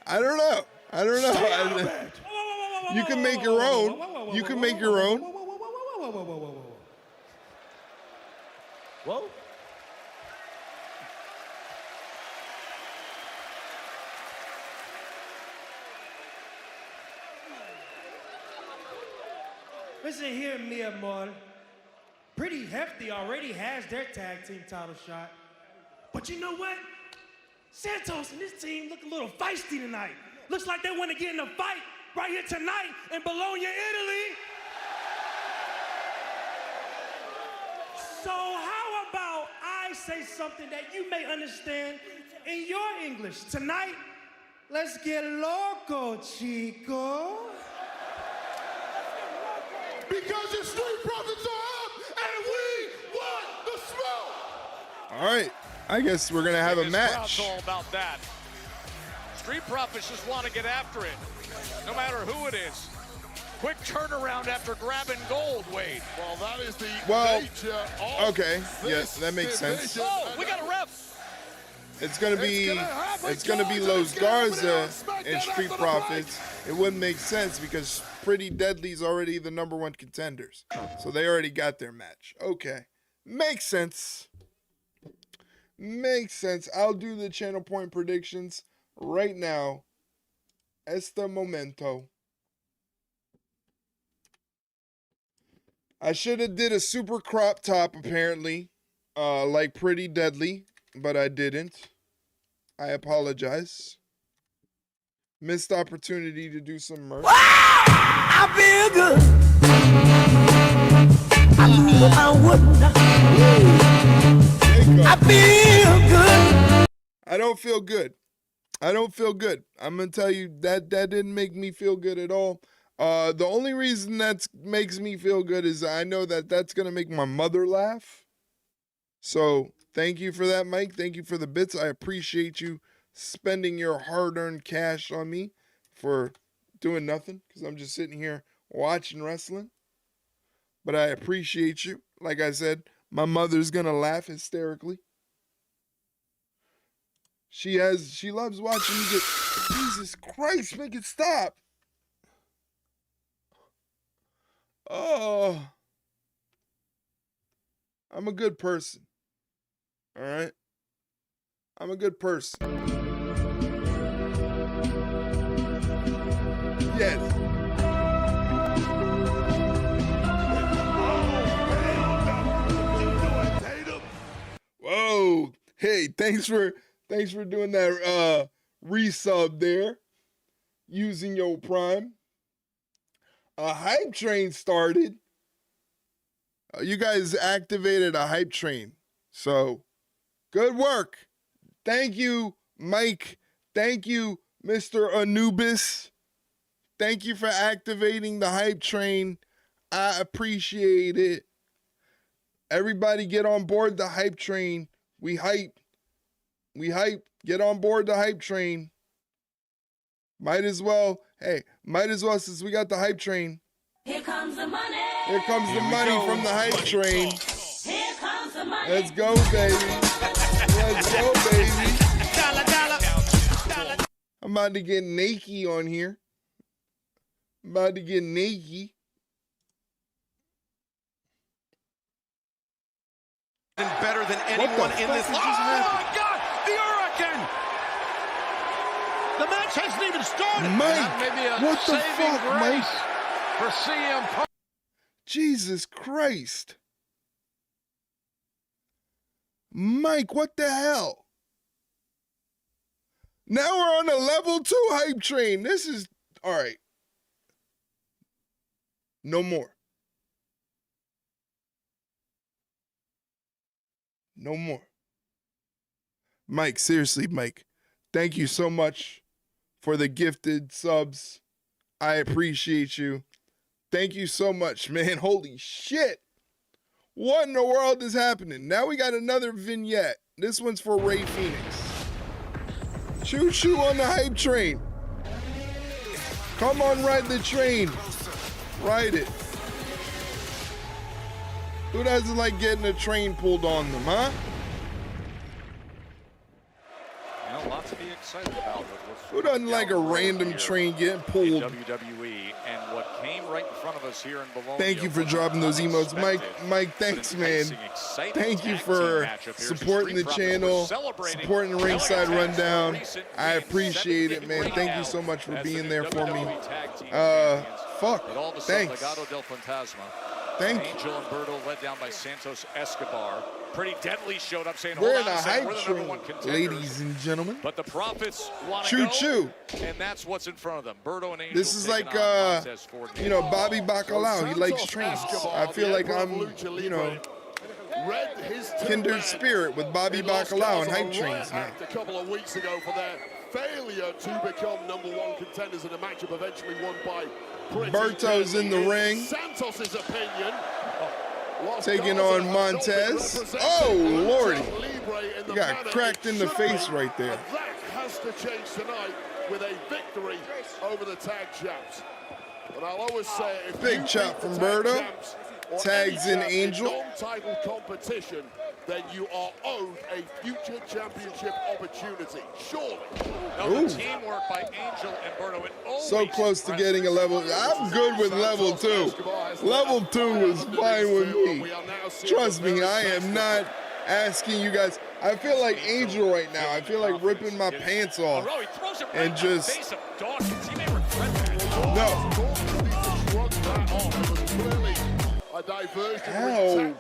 Speaker 3: I don't know. I don't know.
Speaker 22: Stay out of it.
Speaker 3: You can make your own. You can make your own.
Speaker 22: Whoa. Listen here, mi amor. Pretty Hefty already has their tag team title shot. But you know what? Santos and his team look a little feisty tonight. Looks like they want to get in a fight right here tonight in Bologna, Italy. So how about I say something that you may understand in your English? Tonight, let's get loco, chico.
Speaker 8: Because the Street Profits are up, and we want the smoke!
Speaker 3: All right. I guess we're going to have a
Speaker 4: This crowd's
Speaker 3: match.
Speaker 4: all about that. Street Profits just want to get after it, no matter who it is. Quick turnaround after grabbing gold, Wade.
Speaker 8: Well, that is the
Speaker 3: Well,
Speaker 8: nature of
Speaker 3: okay.
Speaker 8: this
Speaker 3: Yes, that makes sense.
Speaker 8: division.
Speaker 4: Oh, we got a ref.
Speaker 3: It's gonna be Los Garza and Street Profits. It wouldn't make sense because Pretty Deadly's already the #1 contenders. So they already got their match. Okay. Makes sense. Makes sense. I'll do the channel point predictions right now. Este momento. I should have did a super crop top apparently, like Pretty Deadly, but I didn't. I apologize. Missed opportunity to do some merch.
Speaker 9: I feel good. I knew I would not. I feel good.
Speaker 3: I don't feel good. I don't feel good. I'm gonna tell you that didn't make me feel good at all. The only reason that makes me feel good is I know that that's gonna make my mother laugh. So thank you for that, Mike. Thank you for the bits. I appreciate you spending your hard-earned cash on me for doing nothing because I'm just sitting here watching wrestling. But I appreciate you. Like I said, my mother's gonna laugh hysterically. She loves watching me get. Jesus Christ, make it stop. Oh, I'm a good person. All right, I'm a good person. Hey, thanks for doing that resub there. Using your Prime. A hype train started. You guys activated a hype train. So, good work. Thank you, Mike. Thank you, Mr. Anubis. Thank you for activating the hype train. I appreciate it. Everybody get on board the hype train. We hype. We hype. Get on board the hype train. Might as well, since we got the hype train.
Speaker 5: Here comes the money.
Speaker 3: Here comes the money from the hype train.
Speaker 5: Here comes the money.
Speaker 3: Let's go, baby. Let's go, baby. I'm about to get naked on here. I'm about to get naked.
Speaker 7: Better than anyone in this. Oh my God! The Hurricane! The match hasn't even started.
Speaker 3: Mike,
Speaker 7: Maybe a
Speaker 3: what the
Speaker 7: saving
Speaker 3: fuck,
Speaker 7: grace
Speaker 3: Mike?
Speaker 7: for CM Punk.
Speaker 3: Jesus Christ. Mike, what the hell? Now we're on a level 2 hype train. This is, all right. No more. No more. Mike, seriously, Mike, thank you so much for the gifted subs. I appreciate you. Thank you so much, man. Holy shit. What in the world is happening? Now we got another vignette. This one's for Ray Phoenix. Choo choo on the hype train. Come on, ride the train. Ride it. Who doesn't like getting a train pulled on them, huh?
Speaker 4: You know, lots to be excited about.
Speaker 3: Who doesn't like a random train getting pulled?
Speaker 4: WWE and what came right in front of us here in Bologna.
Speaker 3: Thank you for dropping those emotes. Mike, thanks, man. Thank you for supporting the channel, supporting the Ringside Rundown. I appreciate it, man. Thank you so much for being there for me. Thanks. Thank you.
Speaker 4: Angel and Berto led down by Santos Escobar. Pretty Deadly showed up saying,
Speaker 3: We're
Speaker 4: hold
Speaker 3: in a
Speaker 4: on,
Speaker 3: hype
Speaker 4: we're the
Speaker 3: train,
Speaker 4: number one contenders.
Speaker 3: ladies and gentlemen.
Speaker 4: But the Profits want to
Speaker 3: Choo
Speaker 4: go,
Speaker 3: choo.
Speaker 4: and that's what's in front of them. Berto and Angel.
Speaker 3: This is like, Bobby Bacalao. He likes trains. I feel like I'm, kindred spirit with Bobby Bacalao and hype trains now.
Speaker 8: A couple of weeks ago for their failure to become #1 contenders in a matchup eventually won by
Speaker 3: Berto's in the ring.
Speaker 8: Santos's opinion.
Speaker 3: Taking on Montez. Oh, Lordy. He got cracked in the face right there.
Speaker 8: That has to change tonight with a victory over the tag champs. And I'll always say, if
Speaker 3: big chop from Berto. Tags in Angel.
Speaker 8: Non-title competition, then you are owed a future championship opportunity. Surely.
Speaker 4: No, the teamwork by Angel and Berto.
Speaker 3: So close to getting a level. I'm good with level 2. Level 2 is fine with me. Trust me, I am not asking you guys. I feel like Angel right now. I feel like ripping my pants off and just no. Ow.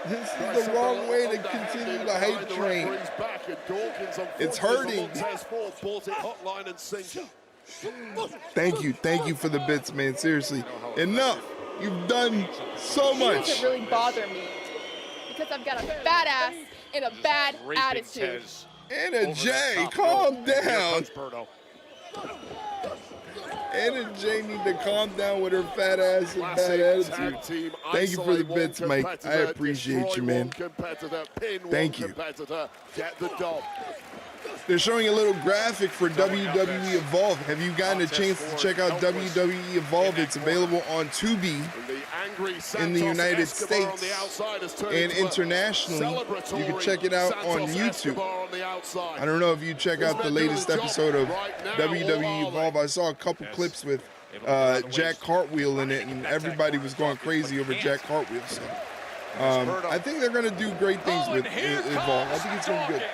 Speaker 3: This is the wrong way to continue the hype train. It's hurting. Thank you for the bits, man. Seriously, enough. You've done so much.
Speaker 12: It doesn't really bother me because I've got a bad ass and a bad attitude.
Speaker 3: Anna J, calm down. Anna J need to calm down with her fat ass and bad attitude. Thank you for the bits, Mike. I appreciate you, man. Thank you.
Speaker 8: Get the dog.
Speaker 3: They're showing a little graphic for WWE Evolve. Have you gotten a chance to check out WWE Evolve? It's available on Tubi in the United States and internationally. You can check it out on YouTube. I don't know if you check out the latest episode of WWE Evolve. I saw a couple clips with Jack Cartwheel in it, and everybody was going crazy over Jack Cartwheel. So I think they're going to do great things with Evolve. I think it's going to be good.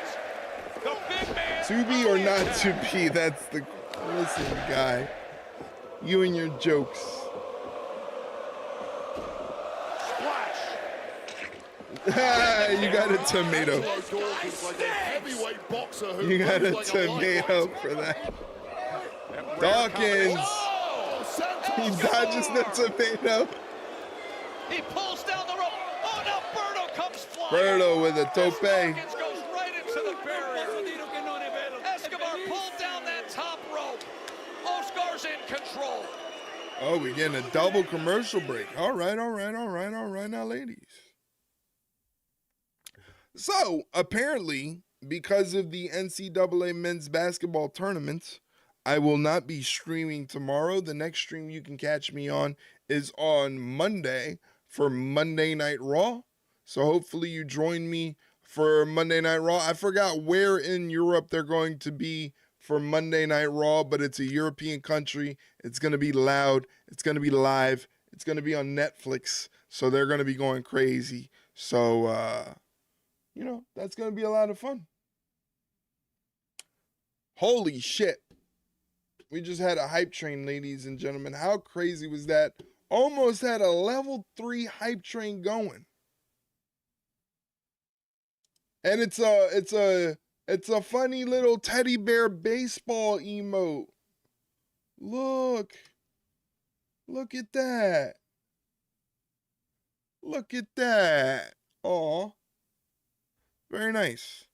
Speaker 3: To be or not to be, that's the... Listen, guy. You and your jokes. You got a tomato. You got a tomato for that. Dawkins. He dodges the tomato.
Speaker 4: He pulls down the rope. Oh no, Berto comes flying.
Speaker 3: Berto with a tope.
Speaker 4: Dawkins goes right into the barrier. Escobar pulled down that top rope. Oscar's in control.
Speaker 3: Oh, we're getting a double commercial break. All right now, ladies. So, apparently, because of the NCAA men's basketball tournament, I will not be streaming tomorrow. The next stream you can catch me on is on Monday for Monday Night Raw. So hopefully you join me for Monday Night Raw. I forgot where in Europe they're going to be for Monday Night Raw, but it's a European country. It's going to be loud. It's going to be live. It's going to be on Netflix. So they're going to be going crazy. So, that's going to be a lot of fun. Holy shit. We just had a hype train, ladies and gentlemen. How crazy was that? Almost had a level 3 hype train going. And it's a funny little teddy bear baseball emote. Look at that. Look at that. Aw. Very nice.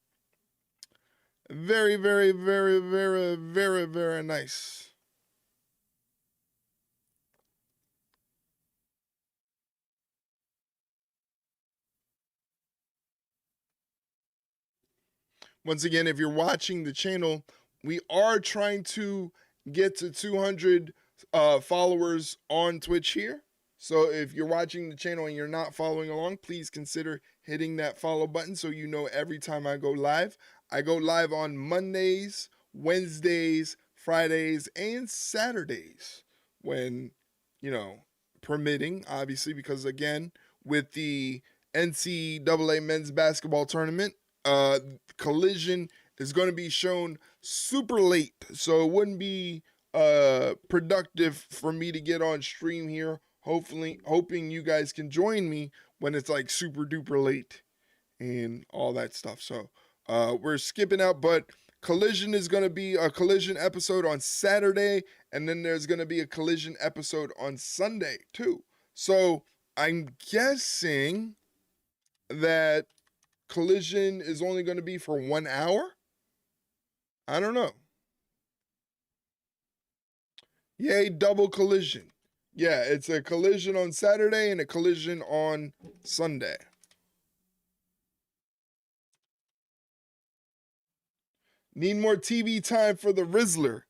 Speaker 3: Very, very, very, very, very, very nice. Once again, if you're watching the channel, we are trying to get to 200 followers on Twitch here. So if you're watching the channel and you're not following along, please consider hitting that follow button so you know every time I go live. I go live on Mondays, Wednesdays, Fridays, and Saturdays when, permitting, obviously, because again, with the NCAA men's basketball tournament, Collision is going to be shown super late, so it wouldn't be productive for me to get on stream here. Hoping you guys can join me when it's like super duper late and all that stuff. So we're skipping out, but Collision is going to be a Collision episode on Saturday, and then there's going to be a Collision episode on Sunday too. So I'm guessing that Collision is only going to be for 1 hour. I don't know. Yay, double Collision. Yeah, it's a Collision on Saturday and a Collision on Sunday. Need more TV time for the Rizzler.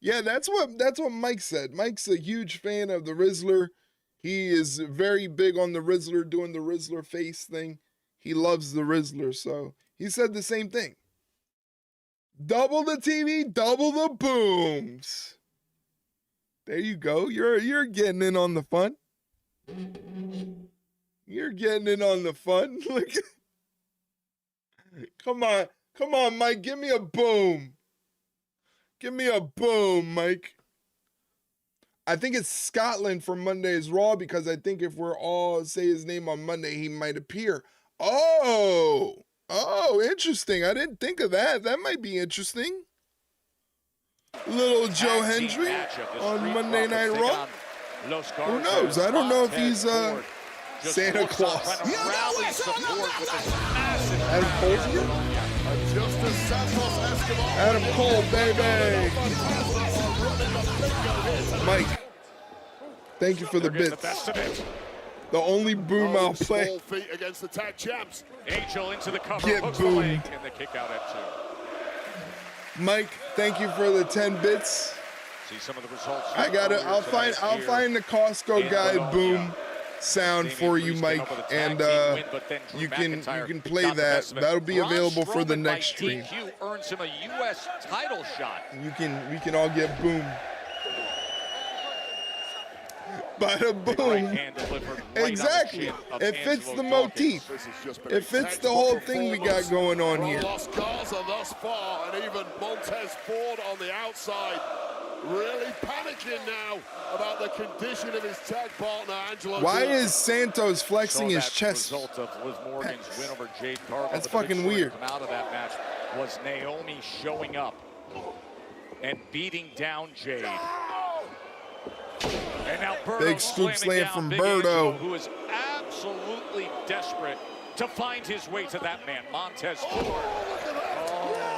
Speaker 3: Yeah, that's what Mike said. Mike's a huge fan of the Rizzler. He is very big on the Rizzler, doing the Rizzler face thing. He loves the Rizzler, so he said the same thing. Double the TV, double the booms. There you go. You're getting in on the fun. You're getting in on the fun. Look. Come on, Mike. Give me a boom. Give me a boom, Mike. I think it's Scotland for Monday's Raw, because I think if we're all say his name on Monday, he might appear. Oh, interesting. I didn't think of that. That might be interesting. Little Joe Hendry on Monday Night Raw. Who knows? I don't know if he's Santa Claus. Adam Cole's here? Adam Cole, baby. Mike, thank you for the bits. The only boom I'll play.
Speaker 8: Against the tag champs.
Speaker 4: Angel into the cover.
Speaker 3: Get boomed.
Speaker 4: And the kick out at 2.
Speaker 3: Mike, thank you for the 10 bits.
Speaker 4: See some of the results.
Speaker 3: I'll find the Costco guy boom sound for you, Mike, and you can play that. That'll be available for the next stream.
Speaker 4: Earns him a U.S. title shot.
Speaker 3: We can all get boom. Bada boom. Exactly. It fits the motif. It fits the whole thing we got going on here.
Speaker 8: Los Garza thus far, and even Montez Ford on the outside. really panicking now about the condition of his tag partner, Angelo.
Speaker 3: Why
Speaker 8: Dawkins.
Speaker 3: is Santos flexing his chest?
Speaker 4: Result of Liv Morgan's win over Jade Cargill.
Speaker 3: That's
Speaker 4: But the big
Speaker 3: fucking
Speaker 4: story to
Speaker 3: weird.
Speaker 4: Come out of that match was Naomi showing up and beating down Jade. And now Berto
Speaker 3: Big scoop
Speaker 4: slamming
Speaker 3: slam
Speaker 4: down
Speaker 3: from
Speaker 4: Big
Speaker 3: Berto.
Speaker 4: Angelo, who is absolutely desperate to find his way to that man, Montez Ford.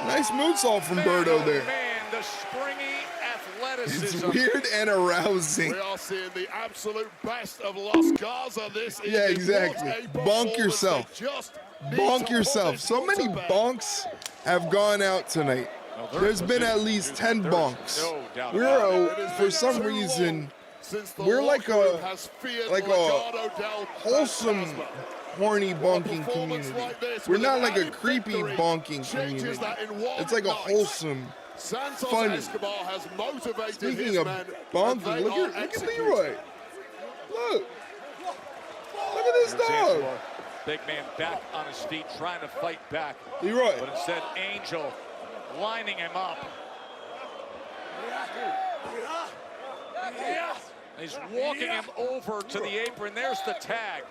Speaker 3: Nice moonsault from Berto there.
Speaker 4: Man, the springy athleticism.
Speaker 3: It's weird and arousing.
Speaker 8: We are seeing the absolute best of Los Garza this evening.
Speaker 3: Yeah, exactly.
Speaker 8: What a
Speaker 3: Bonk
Speaker 8: performance.
Speaker 3: yourself.
Speaker 8: They just need
Speaker 3: Bonk
Speaker 8: to
Speaker 3: yourself.
Speaker 8: put this
Speaker 3: So many
Speaker 8: to bed.
Speaker 3: bonks have gone out tonight. There's been at least 10 bonks.
Speaker 4: No doubt
Speaker 3: We're
Speaker 4: about it.
Speaker 3: for some reason we're like a wholesome horny bonking community. We're not like a creepy bonking community. It's like a wholesome, funny.
Speaker 8: Escobar has motivated
Speaker 3: Speaking
Speaker 8: his
Speaker 3: of
Speaker 8: men,
Speaker 3: bonking,
Speaker 8: and they
Speaker 3: look
Speaker 8: are
Speaker 3: at
Speaker 8: executing.
Speaker 3: Leroy. Look at this
Speaker 4: Here's
Speaker 3: dog.
Speaker 4: Angelo. Big man back on his feet, trying to fight back.
Speaker 3: Leroy.
Speaker 4: But instead, Angel lining him up. He's walking him over to the apron. There's the tag.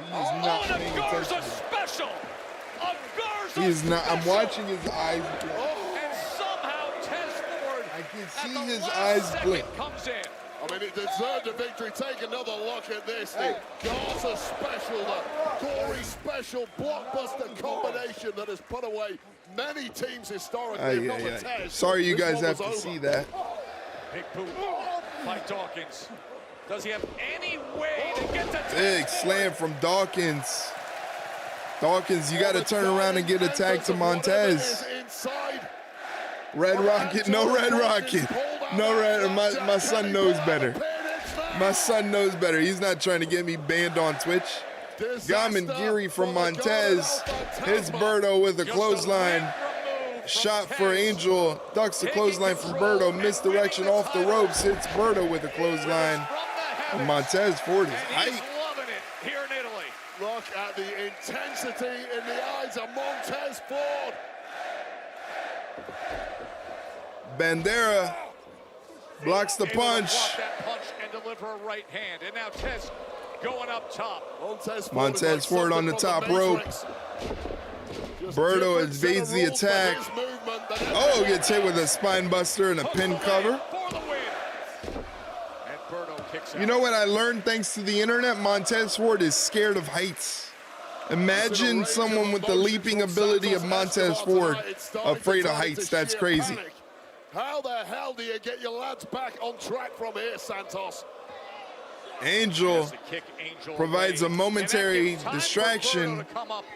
Speaker 3: He's not
Speaker 4: and
Speaker 3: paying
Speaker 4: a Garza
Speaker 3: attention.
Speaker 4: special. A Garza
Speaker 3: He's not. I'm
Speaker 4: special.
Speaker 3: watching his eyes blink.
Speaker 4: And somehow Tez Ford,
Speaker 3: I can
Speaker 4: at
Speaker 3: see
Speaker 4: the
Speaker 3: his
Speaker 4: last
Speaker 3: eyes
Speaker 4: second,
Speaker 3: blink.
Speaker 4: comes in.
Speaker 8: I mean, it deserved a victory. Take another look at this. The Garza special, the gory special blockbuster combination that has put away many teams historically. if not the Tez.
Speaker 3: Sorry you
Speaker 8: This
Speaker 3: guys
Speaker 8: one
Speaker 3: have
Speaker 8: was
Speaker 3: to
Speaker 8: over.
Speaker 3: see that.
Speaker 4: Big boot by Dawkins. Does he have any way to get the
Speaker 3: Big slam from Dawkins. Dawkins, you got to turn around and get a tag to Montez. Red Rocket, no Red Rocket. No Red, my son knows better. My son knows better. He's not trying to get me banned on Twitch. Gamangiri from Montez hits Berto with a clothesline. Shot for Angel, ducks the clothesline from Berto, misdirection off the ropes, hits Berto with a clothesline. And Montez Ford is hype.
Speaker 4: loving it here in Italy.
Speaker 8: Look at the intensity in the eyes of Montez Ford.
Speaker 3: Bandera blocks the
Speaker 4: Able to
Speaker 3: punch.
Speaker 4: block that punch and deliver a right hand. And now Tez going up top.
Speaker 3: Montez Ford on the top rope. Berto evades the attack. Oh, gets hit with a spine buster and a pin cover. You know what I learned thanks to the internet? Montez Ford is scared of heights. Imagine someone with the leaping ability of Montez Ford afraid of heights. That's crazy.
Speaker 8: How the hell do you get your lads back on track from here, Santos?
Speaker 3: Angel provides a momentary distraction,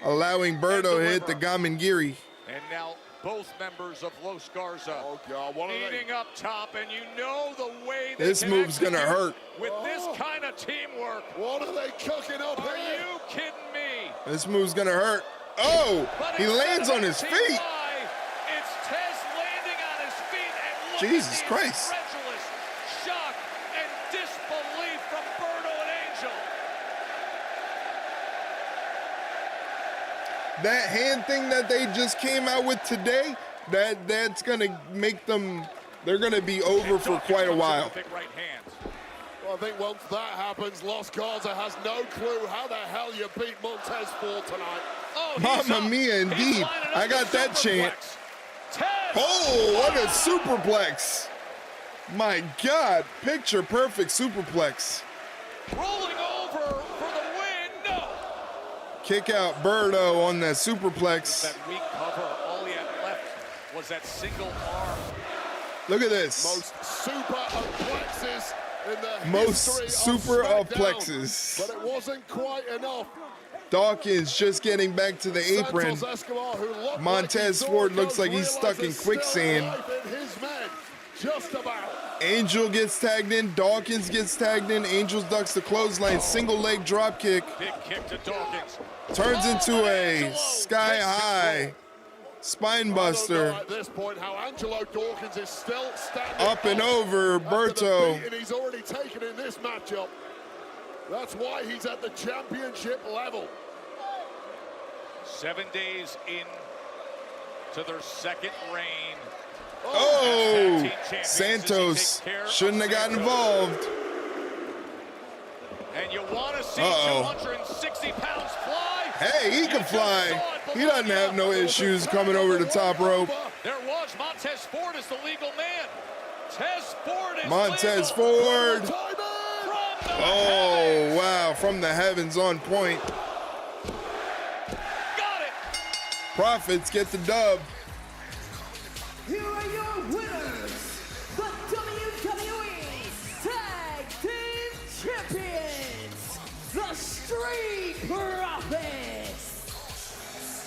Speaker 3: allowing Berto to hit the Gamangiri.
Speaker 4: And now both members of Los Garza meeting up top, and you know the way they
Speaker 3: This
Speaker 4: can
Speaker 3: move's gonna
Speaker 4: execute
Speaker 3: hurt.
Speaker 4: with this kind of teamwork.
Speaker 8: What are they cooking up
Speaker 4: Are
Speaker 8: here?
Speaker 4: you kidding me?
Speaker 3: This move's gonna hurt. Oh, he lands on his feet.
Speaker 4: It's Tez landing on his feet and look
Speaker 3: Jesus
Speaker 4: at the
Speaker 3: Christ.
Speaker 4: incredulous shock and disbelief from Berto and Angel.
Speaker 3: That hand thing that they just came out with today, that's gonna make them, they're gonna be over for quite a while.
Speaker 4: Big right hand.
Speaker 8: Well, I think once that happens, Los Garza has no clue how the hell you beat Montez Ford tonight.
Speaker 4: Oh,
Speaker 3: Mamma mia, indeed. I got that chant. Oh, what a superplex. My God, picture perfect superplex.
Speaker 4: Rolling over for the win. No.
Speaker 3: Kick out Berto on that superplex.
Speaker 4: That weak cover. All he had left was that single arm.
Speaker 3: Look at this.
Speaker 8: Most super of plexes in the
Speaker 3: Most
Speaker 8: history
Speaker 3: super
Speaker 8: of
Speaker 3: of
Speaker 8: SmackDown.
Speaker 3: plexes.
Speaker 8: But it wasn't quite enough.
Speaker 3: Dawkins just getting back to the apron.
Speaker 8: Santos Escobar, who looked
Speaker 3: Montez
Speaker 8: like he
Speaker 3: Ford
Speaker 8: saw
Speaker 3: looks like he's
Speaker 8: realizes
Speaker 3: stuck in
Speaker 8: still
Speaker 3: quicksand.
Speaker 8: alive in his men. Just about.
Speaker 3: Angel gets tagged in. Dawkins gets tagged in. Angel ducks the clothesline. Single leg drop kick.
Speaker 4: Big kick to Dawkins.
Speaker 3: Turns into a sky high spine buster.
Speaker 8: At this point, how Angelo Dawkins is still standing
Speaker 3: Up and over
Speaker 8: after the
Speaker 3: Berto.
Speaker 8: beating he's already taken in this matchup. That's why he's at the championship level.
Speaker 4: 7 days in to their second reign.
Speaker 3: Oh, Santos shouldn't have got involved.
Speaker 4: And you want to see 260 pounds fly?
Speaker 3: Hey, he can fly. He doesn't have no issues coming over the top rope.
Speaker 4: There was Montez Ford is the legal man. Ford is
Speaker 3: Montez Ford. Oh, wow. From the heavens on point.
Speaker 4: Got it.
Speaker 3: Profits get the dub.
Speaker 5: Here are your winners, the WWE Tag Team Champions, the Street Profits.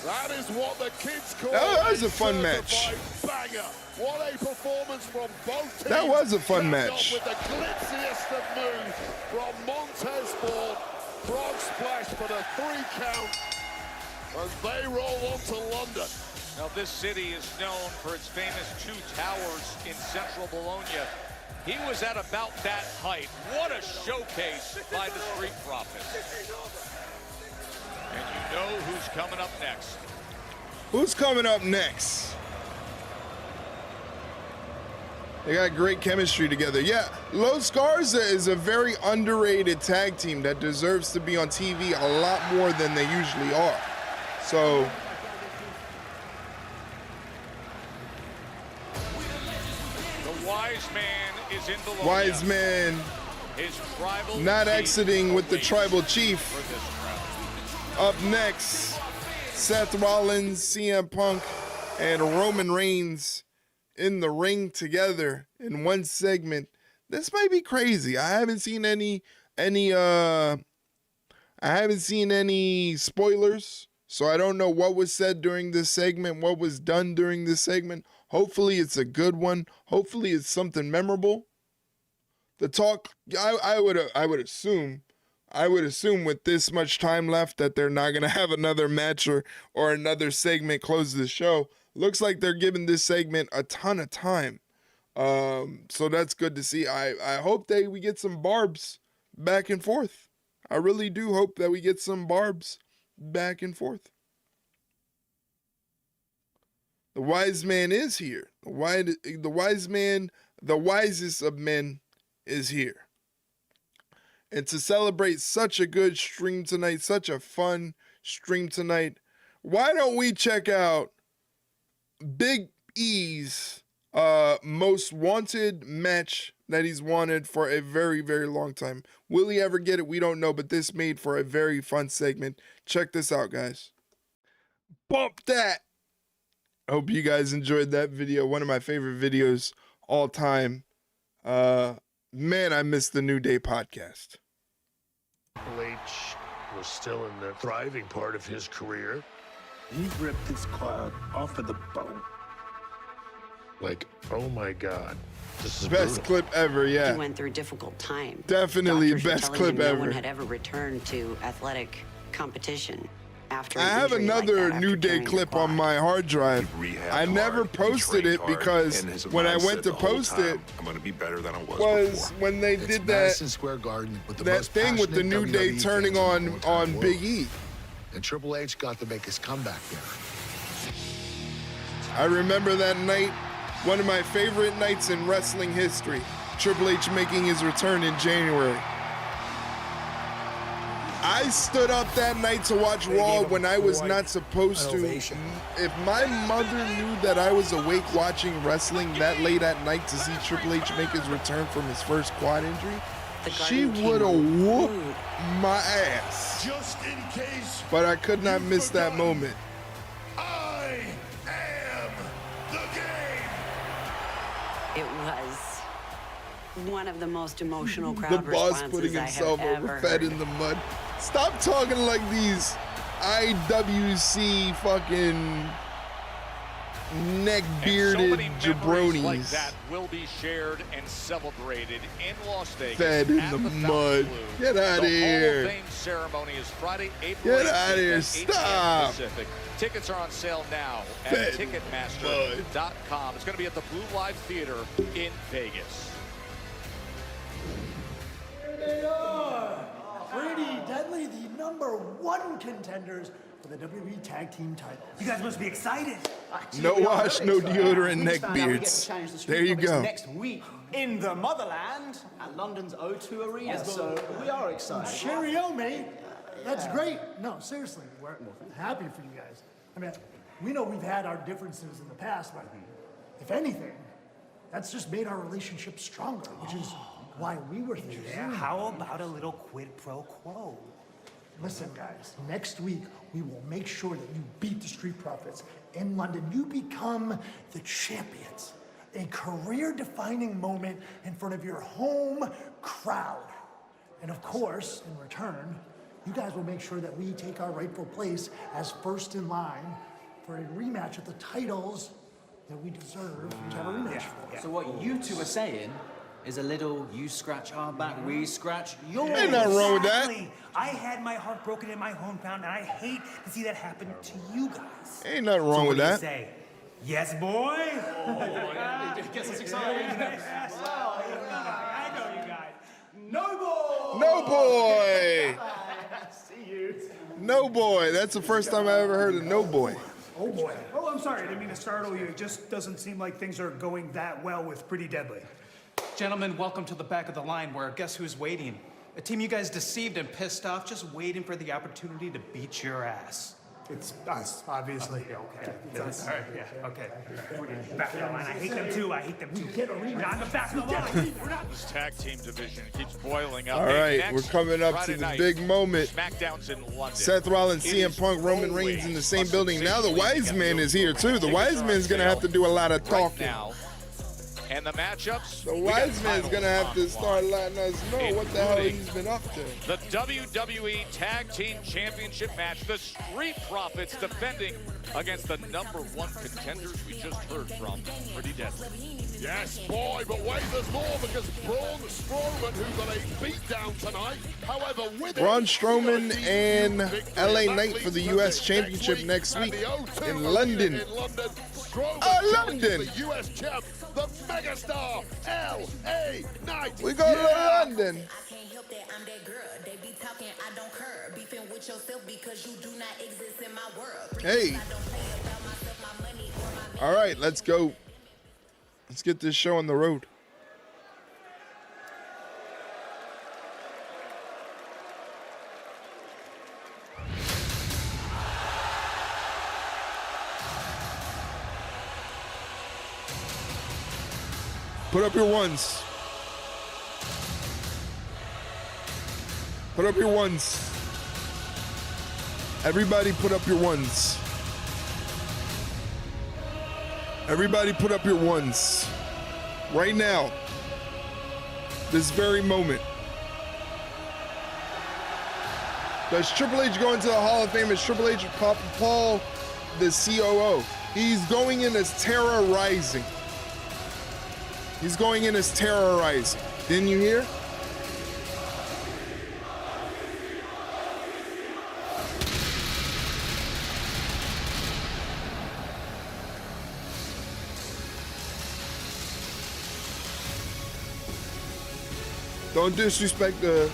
Speaker 8: That is what the kids call
Speaker 3: that was a fun match.
Speaker 8: Banger. What a performance from both teams.
Speaker 3: That was a fun match.
Speaker 8: With the glitziest of moves from Montez Ford. Frog splash for the 3 count as they roll on to London.
Speaker 4: Now this city is known for its famous 2 towers in central Bologna. He was at about that height. What a showcase by the Street Profits. And you know who's coming up next.
Speaker 3: Who's coming up next? They got great chemistry together. Yeah, Los Garza is a very underrated tag team that deserves to be on TV a lot more than they usually are. So
Speaker 4: the Wise Man is in Bologna.
Speaker 3: Wise Man
Speaker 4: His tribal
Speaker 3: not
Speaker 4: chief
Speaker 3: exiting with the
Speaker 4: awaits
Speaker 3: tribal chief.
Speaker 4: for this crowd.
Speaker 3: Up next, Seth Rollins, CM Punk, and Roman Reigns in the ring together in one segment. This might be crazy. I haven't seen any spoilers, so I don't know what was said during this segment, what was done during this segment. Hopefully it's a good one. Hopefully it's something memorable. The talk, I would assume with this much time left that they're not going to have another match or another segment close the show. Looks like they're giving this segment a ton of time. So that's good to see. I hope we get some barbs back and forth. I really do hope that we get some barbs back and forth. The Wise Man is here. The Wise Man, the wisest of men, is here. And to celebrate such a good stream tonight, such a fun stream tonight, why don't we check out Big E's most wanted match that he's wanted for a very, very long time. Will he ever get it? We don't know, but this made for a very fun segment. Check this out, guys. Bump that! I hope you guys enjoyed that video. One of my favorite videos all time. Man, I missed the New Day podcast.
Speaker 13: Triple H was still in the thriving part of his career.
Speaker 15: He ripped his quad off of the bone.
Speaker 13: Like, oh my God, this is
Speaker 3: best
Speaker 13: brutal.
Speaker 3: clip ever, yeah.
Speaker 14: He went through a difficult time.
Speaker 3: Definitely
Speaker 14: Doctors were
Speaker 3: best
Speaker 14: telling
Speaker 3: clip
Speaker 14: him
Speaker 3: ever.
Speaker 14: No one had ever returned to athletic competition after
Speaker 3: I
Speaker 14: an
Speaker 3: have
Speaker 14: injury like
Speaker 3: another
Speaker 14: that,
Speaker 3: New
Speaker 14: after
Speaker 3: Day
Speaker 14: tearing
Speaker 3: clip
Speaker 14: the quad.
Speaker 3: on my hard drive. I never posted it because when I went to post it,
Speaker 23: I'm going to be better than I was
Speaker 3: was when they did that
Speaker 13: Madison Square Garden with the
Speaker 3: that
Speaker 13: most
Speaker 3: thing with the New
Speaker 13: passionate
Speaker 3: Day
Speaker 13: WWE
Speaker 3: turning
Speaker 13: fans in
Speaker 3: on
Speaker 13: the entire world.
Speaker 3: Big E.
Speaker 13: And Triple H got to make his comeback there.
Speaker 3: I remember that night, one of my favorite nights in wrestling history. Triple H making his return in January. I stood up that night to watch Raw when I was not supposed to. If my mother knew that I was awake watching wrestling that late at night to see Triple H make his return from his first quad injury, she would have whooped my ass.
Speaker 13: Just in case.
Speaker 3: But I could not miss that moment.
Speaker 13: I am the game.
Speaker 14: It was one of the most emotional
Speaker 3: The
Speaker 14: crowd
Speaker 3: boss
Speaker 14: responses
Speaker 3: putting
Speaker 14: I have
Speaker 3: himself
Speaker 14: ever
Speaker 3: over, fed
Speaker 14: heard.
Speaker 3: in the mud. Stop talking like these IWC fucking neck-bearded
Speaker 4: Memories like
Speaker 3: jabronis.
Speaker 4: that will be shared and celebrated in Las Vegas.
Speaker 3: Fed in
Speaker 4: at
Speaker 3: the
Speaker 4: Fountain
Speaker 3: mud.
Speaker 4: Blue.
Speaker 3: Get outta
Speaker 4: The
Speaker 3: here.
Speaker 4: Hall of Fame ceremony is Friday, April
Speaker 3: Get
Speaker 4: 18th
Speaker 3: outta here.
Speaker 4: at 8
Speaker 3: Stop.
Speaker 4: p.m. Pacific. Tickets are on sale now at
Speaker 3: Fed
Speaker 4: Ticketmaster.com. It's going to be at the Blue Live Theater in Vegas.
Speaker 24: Here they are, Pretty Deadly, the #1 contenders
Speaker 11: for the WWE Tag Team titles. You guys must be excited.
Speaker 3: No wash, no deodorant, neck beards. There you go.
Speaker 17: Next week in the motherland at London's O2 Arena. So we are excited.
Speaker 11: Cheerio, mate. That's great. No, seriously, we're happy for you guys. I mean, we know we've had our differences in the past, but if anything, that's just made our relationship stronger, which is why we were here.
Speaker 17: Yeah, how about a little quid pro quo?
Speaker 11: Listen, guys, next week we will make sure that you beat the Street Profits in London. You become the champions. A career-defining moment in front of your home crowd. And of course, in return, you guys will make sure that we take our rightful place as first in line for a rematch of the titles that we deserve to have a rematch for.
Speaker 17: So what you two are saying is a little you scratch our back, we scratch yours.
Speaker 3: Ain't nothing wrong with that.
Speaker 11: I had my heart broken in my hometown, and I hate to see that happen to you guys.
Speaker 3: Ain't nothing wrong with that.
Speaker 11: Say? Yes, boy?
Speaker 17: It gets us excited.
Speaker 11: I know you guys. No boy!
Speaker 3: No boy!
Speaker 11: See you.
Speaker 3: No boy. That's the first time I ever heard of no boy.
Speaker 11: Oh boy. Oh, I'm sorry. I didn't mean to startle you. It just doesn't seem like things are going that well with Pretty Deadly.
Speaker 16: Gentlemen, welcome to the back of the line where guess who's waiting? A team you guys deceived and pissed off, just waiting for the opportunity to beat your ass.
Speaker 11: It's us, obviously.
Speaker 16: Okay.
Speaker 11: It's us.
Speaker 16: All right, yeah, okay.
Speaker 11: Back of the line. I hate them too. I hate them too. We're on the back of the line.
Speaker 4: This tag team division keeps boiling up.
Speaker 3: All right, we're coming up to the big moment.
Speaker 4: SmackDown's in London.
Speaker 3: Seth Rollins, CM Punk, Roman Reigns in the same building. Now the Wise Man is here too. The Wise Man's gonna have to do a lot of talking.
Speaker 4: And the matchups.
Speaker 3: The Wise Man's gonna have to start letting us know what the hell he's been up to.
Speaker 4: The WWE Tag Team Championship match. The Street Profits defending against the #1 contenders we just heard from. Pretty Deadly.
Speaker 8: Yes, boy, but wait, there's more because Braun Strowman, who got a beatdown tonight. However, with
Speaker 3: Braun Strowman and LA Knight for the US Championship next week in London. London.
Speaker 8: The US champ, the megastar, LA Knight.
Speaker 3: We go to London.
Speaker 23: I can't help that I'm that girl. They be talking, I don't care. Beefing with yourself because you do not exist in my world.
Speaker 3: Hey. All right, let's go. Let's get this show on the road. Put up your ones. Put up your ones. Everybody put up your ones. Everybody put up your ones. Right now. This very moment. Does Triple H go into the Hall of Fame as Triple H Paul, the COO? He's going in as terrorizing. He's going in as terrorizing. Didn't you hear? Don't disrespect the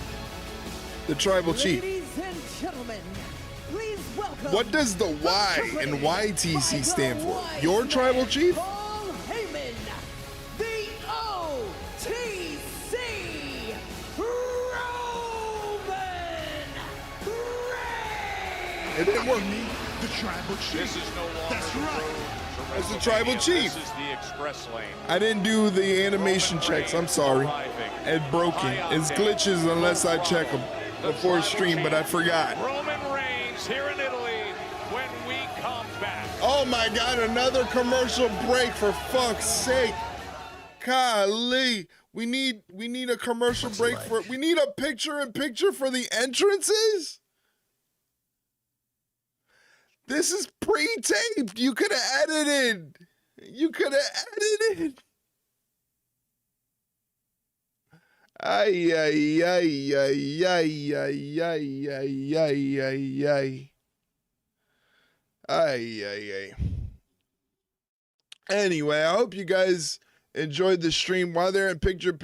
Speaker 3: tribal chief.
Speaker 5: Ladies and gentlemen, please welcome.
Speaker 3: What does the Y in YTC stand for? Your tribal chief?
Speaker 5: Paul Heyman, the OTC Roman Reigns.
Speaker 3: It didn't work.
Speaker 11: The tribal chief.
Speaker 4: This is no longer
Speaker 11: That's right.
Speaker 3: That's the tribal chief.
Speaker 4: This is the express lane.
Speaker 3: I didn't do the animation checks. I'm sorry. It broken. It's glitches unless I check them before stream, but I forgot.
Speaker 4: Roman Reigns here in Italy when we come back.
Speaker 3: Oh my God, another commercial break for fuck's sake. Golly. We need a commercial break for we need a picture-in-picture for the entrances? This is pre-taped. You could have edited. You could have edited. Ay, ay, ay, ay, ay, ay, ay, ay, ay, ay, ay. Ay, ay, ay. Anyway, I hope you guys enjoyed the stream. While they're in picture,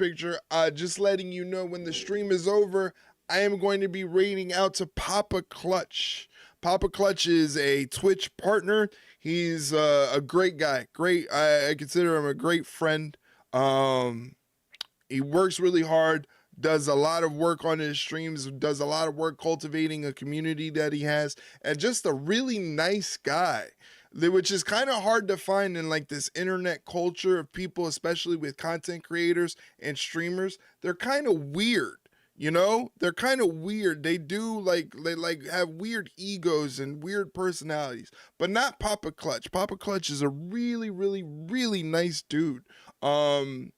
Speaker 3: just letting you know when the stream is over, I am going to be raiding out to Papa Clutch. Papa Clutch is a Twitch partner. He's a great guy. Great. I consider him a great friend. He works really hard, does a lot of work on his streams, does a lot of work cultivating a community that he has, and just a really nice guy, which is kind of hard to find in like this internet culture of people, especially with content creators and streamers. They're kind of weird. You know, they're kind of weird. They do they have weird egos and weird personalities, but not Papa Clutch. Papa Clutch is a really, really, really nice dude. And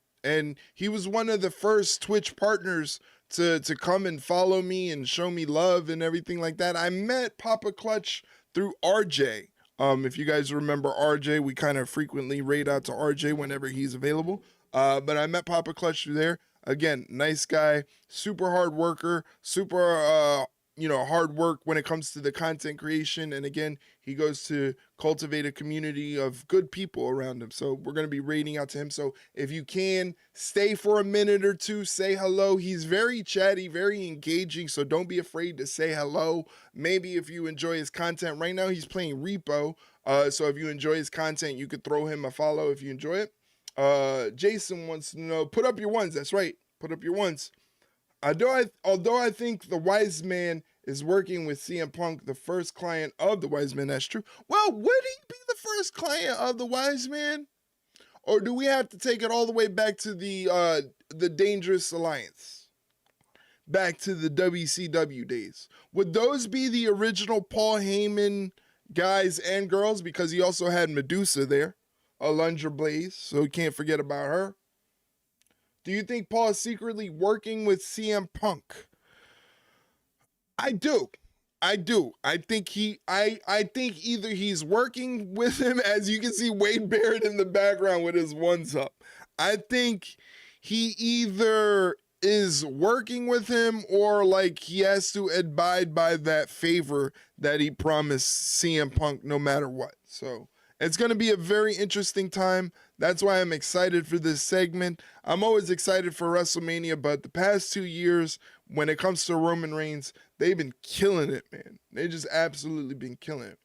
Speaker 3: he was one of the first Twitch partners to come and follow me and show me love and everything like that. I met Papa Clutch through RJ. If you guys remember RJ, we kind of frequently raid out to RJ whenever he's available. But I met Papa Clutch through there. Again, nice guy, super hard worker, super, hard work when it comes to the content creation. And again, he goes to cultivate a community of good people around him. So we're going to be raiding out to him. So if you can, stay for a minute or two, say hello. He's very chatty, very engaging. So don't be afraid to say hello. Maybe if you enjoy his content right now, he's playing Repo. So if you enjoy his content, you could throw him a follow if you enjoy it. Jason wants to know, put up your ones. That's right. Put up your ones. Although I think the Wise Man is working with CM Punk, the first client of the Wise Man. That's true. Well, would he be the first client of the Wise Man? Or do we have to take it all the way back to the Dangerous Alliance? Back to the WCW days. Would those be the original Paul Heyman guys and girls? Because he also had Medusa there. Alundra Blaze, so we can't forget about her. Do you think Paul is secretly working with CM Punk? I do. I think I think either he's working with him, as you can see Wade Barrett in the background with his ones up. I think he either is working with him or like he has to abide by that favor that he promised CM Punk no matter what. So it's going to be a very interesting time. That's why I'm excited for this segment. I'm always excited for WrestleMania, but the past 2 years, when it comes to Roman Reigns, they've been killing it, man. They just absolutely been killing it.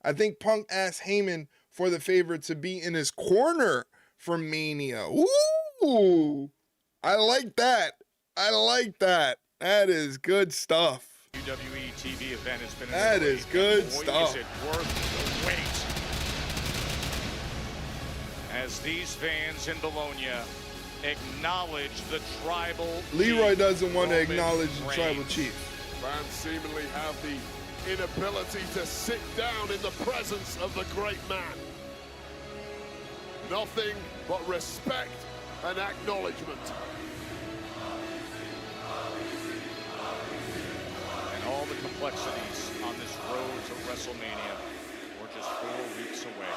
Speaker 3: I think Punk asked Heyman for the favor to be in his corner for Mania. Ooh, I like that. That is good stuff.
Speaker 4: WWE TV event has been
Speaker 3: that is good stuff.
Speaker 4: Is it worth the wait? As these fans in Bologna acknowledge the tribal
Speaker 3: Leroy doesn't want to acknowledge the tribal chief.
Speaker 8: Fans seemingly have the inability to sit down in the presence of the great man. Nothing but respect and acknowledgement.
Speaker 4: And all the complexities on this road to WrestleMania. We're just 4 weeks away.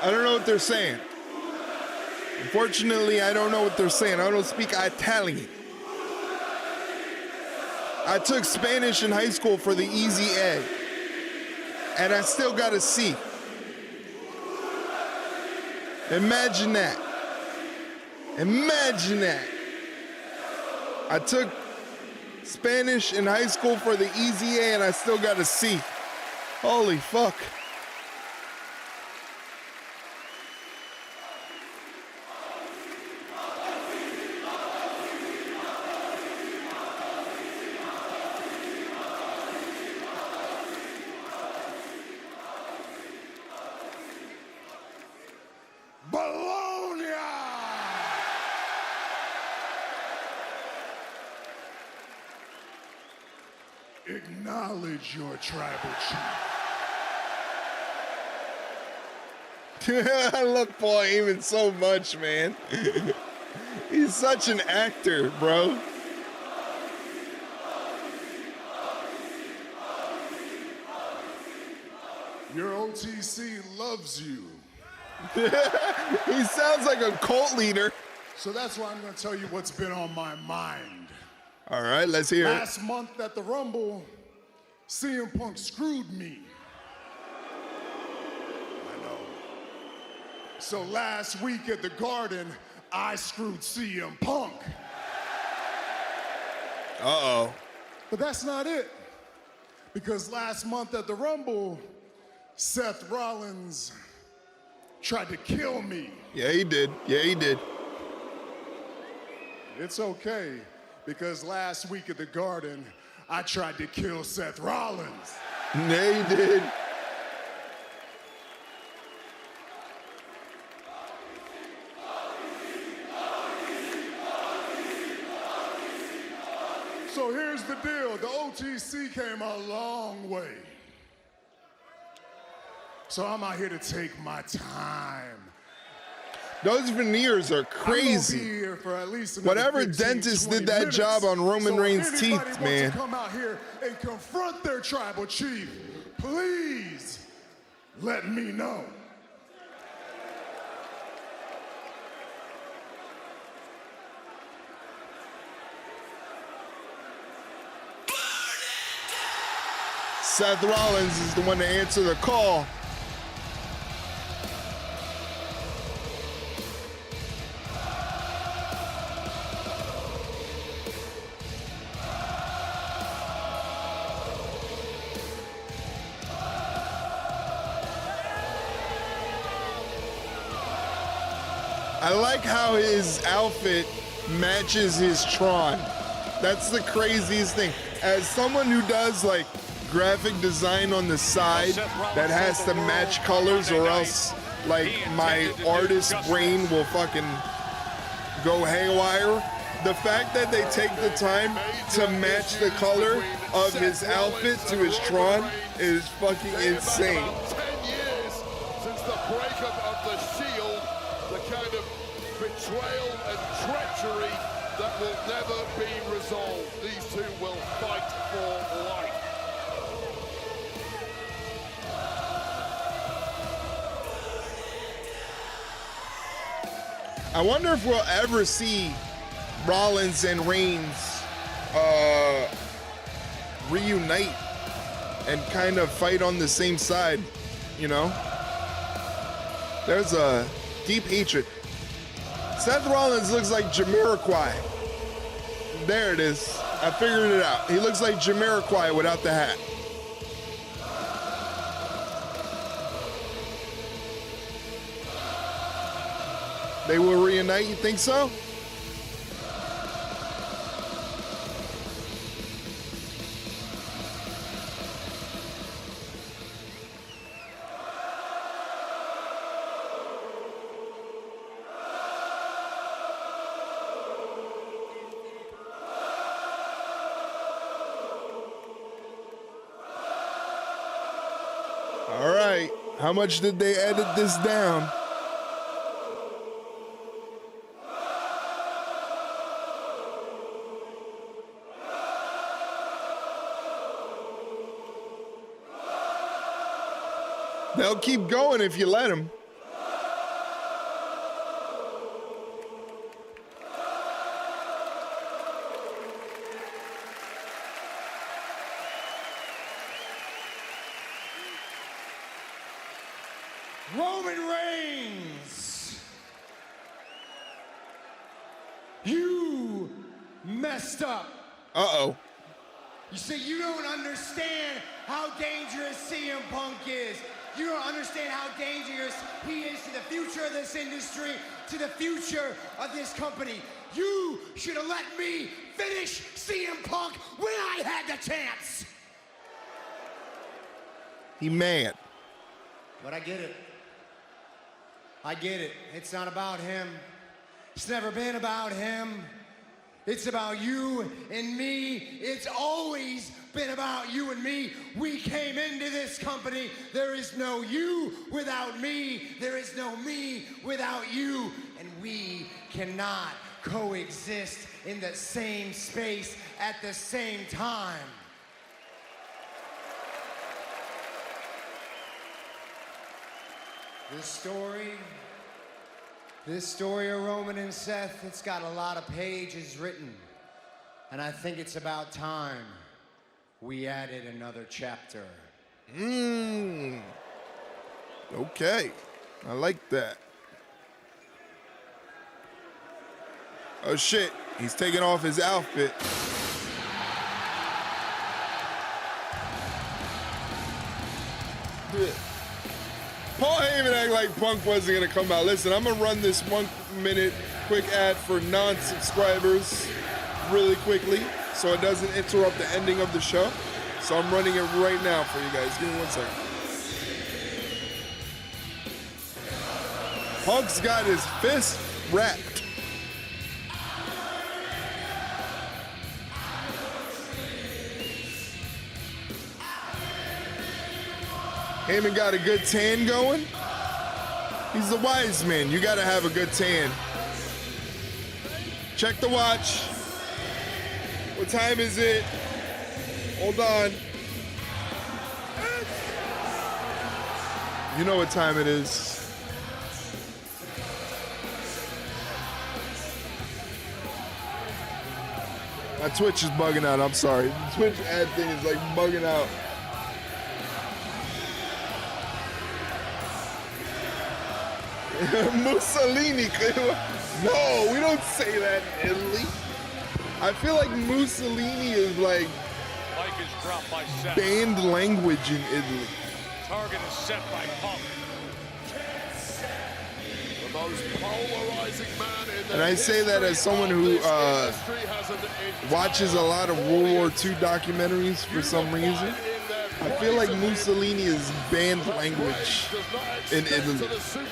Speaker 3: I don't know what they're saying. Unfortunately, I don't know what they're saying. I don't speak Italian. I took Spanish in high school for the easy A, and I still got a C. Imagine that. Imagine that. I took Spanish in high school for the easy A, and I still got a C. Holy fuck.
Speaker 15: Acknowledge your tribal chief.
Speaker 3: I love Paul Heyman so much, man. He's such an actor, bro.
Speaker 1: Your OTC loves you.
Speaker 3: He sounds like a cult leader.
Speaker 1: So that's why I'm going to tell you what's been on my mind.
Speaker 3: All right, let's hear it.
Speaker 1: Last month at the Rumble, CM Punk screwed me. I know. So last week at the Garden, I screwed CM Punk.
Speaker 3: Uh-oh.
Speaker 1: But that's not it. Because last month at the Rumble, Seth Rollins tried to kill me.
Speaker 3: Yeah, he did. Yeah, he did.
Speaker 1: It's okay, because last week at the Garden, I tried to kill Seth Rollins.
Speaker 3: Yeah, he did.
Speaker 1: So here's the deal. The OTC came a long way. So I'm out here to take my time.
Speaker 3: Those veneers are crazy.
Speaker 1: I'm gonna be here for at least
Speaker 3: whatever
Speaker 1: 15,
Speaker 3: dentist
Speaker 1: 20
Speaker 3: did that
Speaker 1: minutes.
Speaker 3: job on Roman Reigns'
Speaker 1: if
Speaker 3: teeth,
Speaker 1: anybody
Speaker 3: man.
Speaker 1: wants to come out here and confront their tribal chief, please let me know.
Speaker 3: Seth Rollins is the one to answer the call. I like how his outfit matches his Tron. That's the craziest thing. As someone who does like graphic design on the side that has to match colors, or else like my artist brain will fucking go haywire. The fact that they take the time to match the color of his outfit to his Tron is fucking insane.
Speaker 8: 10 years since the breakup of the Shield, the kind of betrayal and treachery that will never be resolved. These two will fight for life.
Speaker 3: I wonder if we'll ever see Rollins and Reigns reunite and kind of fight on the same side, you know? There's a deep hatred. Seth Rollins looks like Jamiroquai. There it is. I figured it out. He looks like Jamiroquai without the hat. They will reunite, you think so? All right, how much did they edit this down? They'll keep going if you let them.
Speaker 22: Roman Reigns, you messed up.
Speaker 3: Uh-oh.
Speaker 22: You see, you don't understand how dangerous CM Punk is. You don't understand how dangerous he is to the future of this industry, to the future of this company. You should have let me finish CM Punk when I had the chance.
Speaker 3: He mad.
Speaker 22: But I get it. I get it. It's not about him. It's never been about him. It's about you and me. It's always been about you and me. We came into this company. There is no you without me. There is no me without you. And we cannot coexist in the same space at the same time.
Speaker 10: This story of Roman and Seth, it's got a lot of pages written. And I think it's about time we added another chapter.
Speaker 3: Okay. I like that. Oh shit, he's taking off his outfit. Paul Heyman act like Punk wasn't gonna come out. Listen, I'm gonna run this 1 minute quick ad for non-subscribers really quickly so it doesn't interrupt the ending of the show. So I'm running it right now for you guys. Give me 1 second. Punk's got his fist wrapped. Heyman got a good tan going. He's the wise man. You gotta have a good tan. Check the watch. What time is it? Hold on. You know what time it is. My Twitch is bugging out. I'm sorry. The Twitch ad thing is like bugging out. Mussolini. No, we don't say that in Italy. I feel like Mussolini is like
Speaker 4: Mike is dropped by Seth.
Speaker 3: banned language in Italy.
Speaker 4: Target is set by Punk.
Speaker 8: The most polarizing man in the
Speaker 3: And I say that as someone who watches a lot of World War II documentaries for some reason. I feel like Mussolini is banned language in Italy.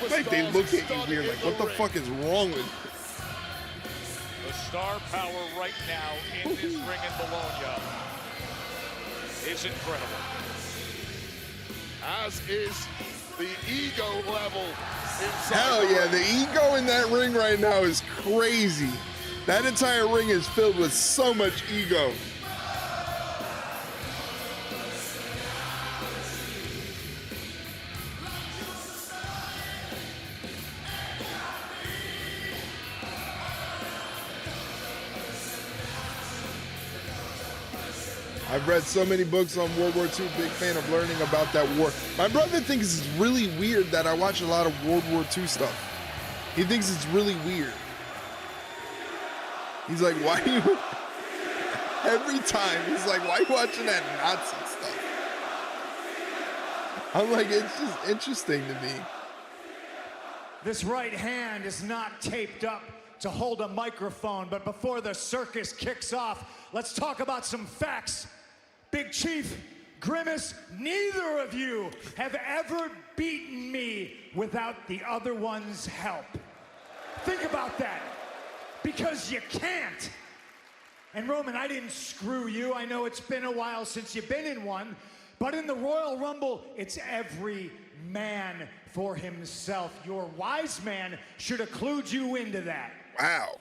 Speaker 3: Like they look at you weird, like what the fuck is wrong with you?
Speaker 4: The star power right now in this ring in Bologna is incredible.
Speaker 8: As is the ego level inside.
Speaker 3: Hell yeah, the ego in that ring right now is crazy. That entire ring is filled with so much ego. I've read so many books on World War II, big fan of learning about that war. My brother thinks it's really weird that I watch a lot of World War II stuff. He thinks it's really weird. He's like, why are you... Every time, he's like, why are you watching that Nazi stuff? I'm like, it's just interesting to me.
Speaker 18: This right hand is not taped up to hold a microphone, but before the circus kicks off, let's talk about some facts. Big Chief, Grimace, neither of you have ever beaten me without the other one's help. Think about that, because you can't. And Roman, I didn't screw you. I know it's been a while since you've been in one, but in the Royal Rumble, it's every man for himself. Your wise man should have clued you into that.
Speaker 3: Wow.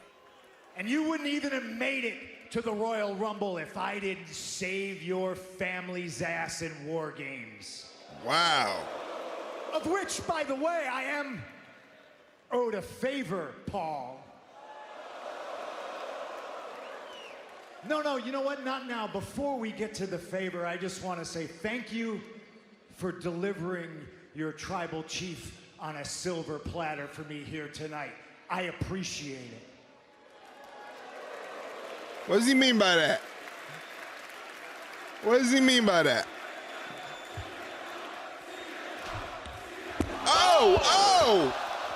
Speaker 18: And you wouldn't even have made it to the Royal Rumble if I didn't save your family's ass in War Games.
Speaker 3: Wow.
Speaker 18: Of which, by the way, I am owed a favor, Paul. No, you know what? Not now. Before we get to the favor, I just want to say thank you for delivering your tribal chief on a silver platter for me here tonight. I appreciate it.
Speaker 3: What does he mean by that? What does he mean by that? Oh!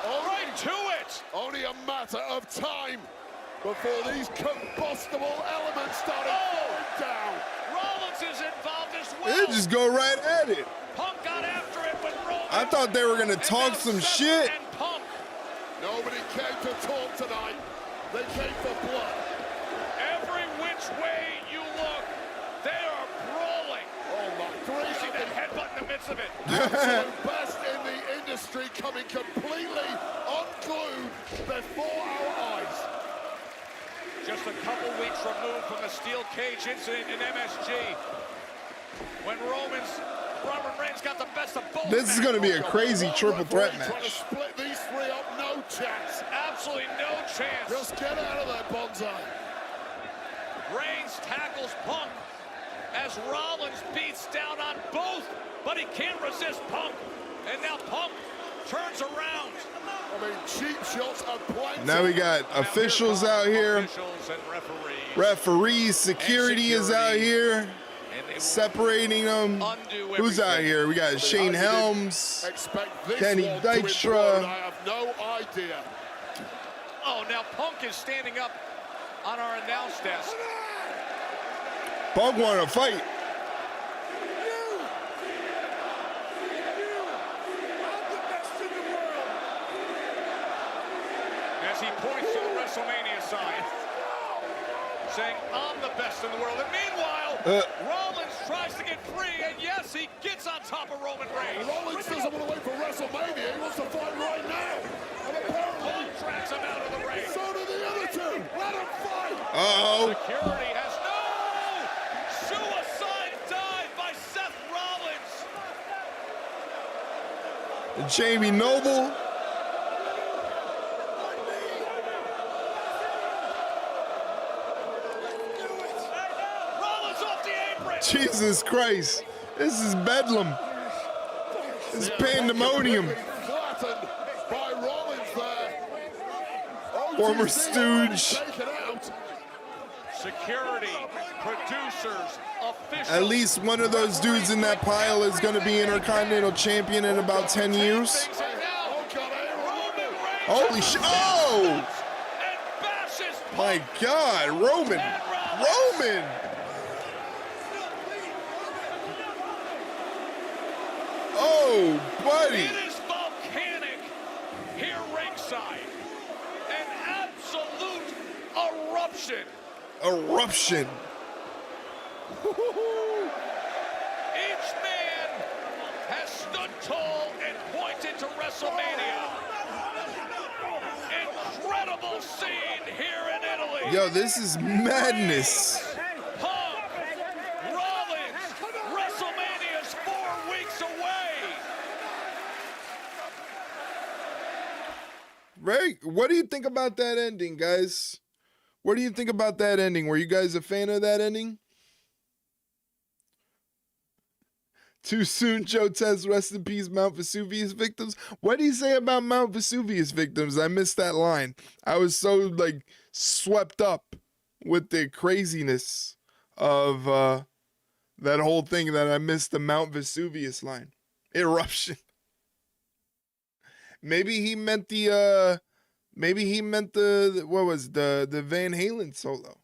Speaker 8: All right, to it. Only a matter of time before these combustible elements start falling down.
Speaker 4: Rollins is involved as well.
Speaker 3: They just go right at it.
Speaker 4: Punk got after it with Rollins.
Speaker 3: I thought they were gonna talk some shit.
Speaker 8: Nobody came to talk tonight. They came for blood.
Speaker 4: Every which way you look, they are brawling.
Speaker 8: Oh my!
Speaker 4: You see that headbutt in the midst of it.
Speaker 8: Absolute best in the industry coming completely unglued before our eyes.
Speaker 4: Just a couple weeks removed from the steel cage incident in MSG, when Roman's Roman Reigns got the best of both.
Speaker 3: This is going to be a crazy triple threat
Speaker 8: Trying to
Speaker 3: match.
Speaker 8: split these three up, no chance.
Speaker 4: Absolutely no chance.
Speaker 8: Just get out of there, Bonsai.
Speaker 4: Reigns tackles Punk as Rollins beats down on both, but he can't resist Punk. And now Punk turns around.
Speaker 8: I mean, cheap shots are plenty.
Speaker 3: Now we got officials out here.
Speaker 4: Officials and referees.
Speaker 3: Referees, security is out here, separating them. Who's out here? We got Shane Helms, Kenny Dykstra.
Speaker 8: I have no idea.
Speaker 4: Oh, now Punk is standing up on our announce desk.
Speaker 3: Punk wanted to fight.
Speaker 4: As he points to the WrestleMania sign, saying, I'm the best in the world. And meanwhile, Rollins tries to get free, and yes, he gets on top of Roman Reigns.
Speaker 8: Rollins doesn't want to wait for WrestleMania. He wants to fight right now. And apparently,
Speaker 4: Punk drags him out of the ring.
Speaker 8: so do the other two. Let him fight.
Speaker 3: Uh-oh.
Speaker 4: Security has no suicide dive by Seth Rollins.
Speaker 3: Jamie Noble.
Speaker 4: Rollins off the apron.
Speaker 3: Jesus Christ. This is bedlam. This is pandemonium.
Speaker 8: Flattened by Rollins there.
Speaker 3: Former stooge.
Speaker 8: Taken out.
Speaker 4: Security, producers, officials.
Speaker 3: At least one of those dudes in that pile is going to be Intercontinental Champion in about 10 years. Holy shit. Oh! My God, Roman. Roman! Oh, buddy.
Speaker 4: It is volcanic here ringside. An absolute eruption.
Speaker 3: Eruption.
Speaker 4: Each man has stood tall and pointed to WrestleMania. Incredible scene here in Italy.
Speaker 3: Yo, this is madness.
Speaker 4: Punk, Rollins, WrestleMania's 4 weeks away.
Speaker 3: Right? What do you think about that ending, guys? What do you think about that ending? Were you guys a fan of that ending? Too soon, Joe Tez, rest in peace, Mount Vesuvius victims. What do you say about Mount Vesuvius victims? I missed that line. I was so, like, swept up with the craziness of that whole thing that I missed the Mount Vesuvius line. Eruption. Maybe he meant the what was the Van Halen solo.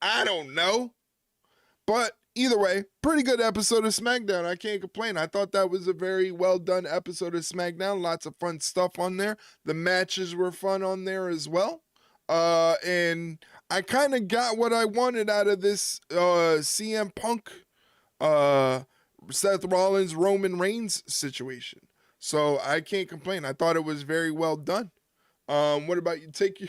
Speaker 3: I don't know. But either way, pretty good episode of SmackDown. I can't complain. I thought that was a very well done episode of SmackDown. Lots of fun stuff on there. The matches were fun on there as well. And I kind of got what I wanted out of this CM Punk, Seth Rollins, Roman Reigns situation. So I can't complain. I thought it was very well done. What about you? Take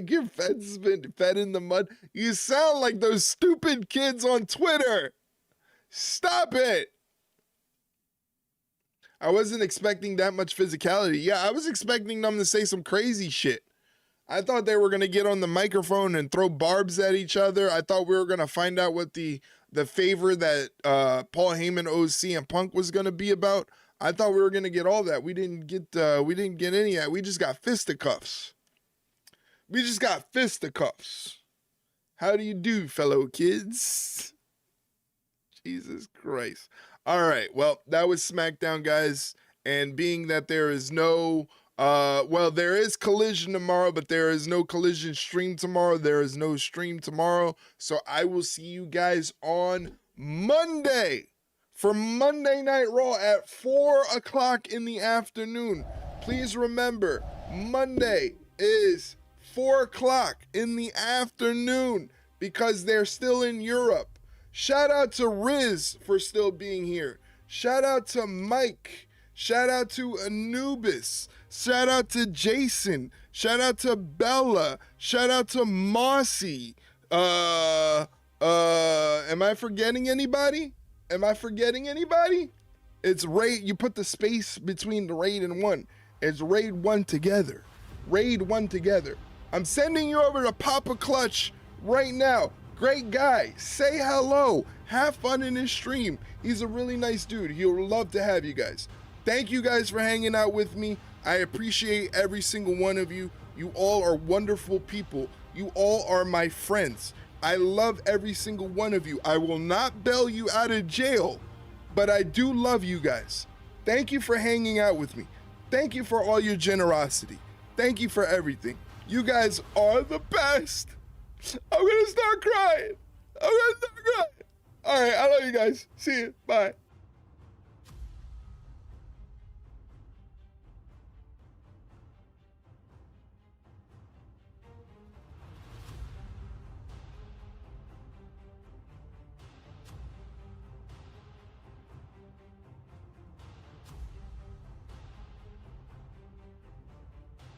Speaker 3: your fed in the mud. You sound like those stupid kids on Twitter. Stop it. I wasn't expecting that much physicality. Yeah, I was expecting them to say some crazy shit. I thought they were going to get on the microphone and throw barbs at each other. I thought we were going to find out what the favor that Paul Heyman owes CM Punk was going to be about. I thought we were going to get all that. We didn't get any of that. We just got fisticuffs. We just got fisticuffs. How do you do, fellow kids? Jesus Christ. All right, well, that was SmackDown, guys. And being that there is no, there is Collision tomorrow, but there is no Collision stream tomorrow. There is no stream tomorrow. So I will see you guys on Monday for Monday Night Raw at 4 o'clock in the afternoon. Please remember, Monday is 4 o'clock in the afternoon because they're still in Europe. Shout out to Riz for still being here. Shout out to Mike. Shout out to Anubis. Shout out to Jason. Shout out to Bella. Shout out to Mossy. Am I forgetting anybody? It's raid. You put the space between the raid and one. It's raid one together. I'm sending you over to Papa Clutch right now. Great guy. Say hello. Have fun in his stream. He's a really nice dude. He'll love to have you guys. Thank you guys for hanging out with me. I appreciate every single one of you. You all are wonderful people. You all are my friends. I love every single one of you. I will not bail you out of jail, but I do love you guys. Thank you for hanging out with me. Thank you for all your generosity. Thank you for everything. You guys are the best. I'm gonna start crying. All right, I love you guys. See you. Bye.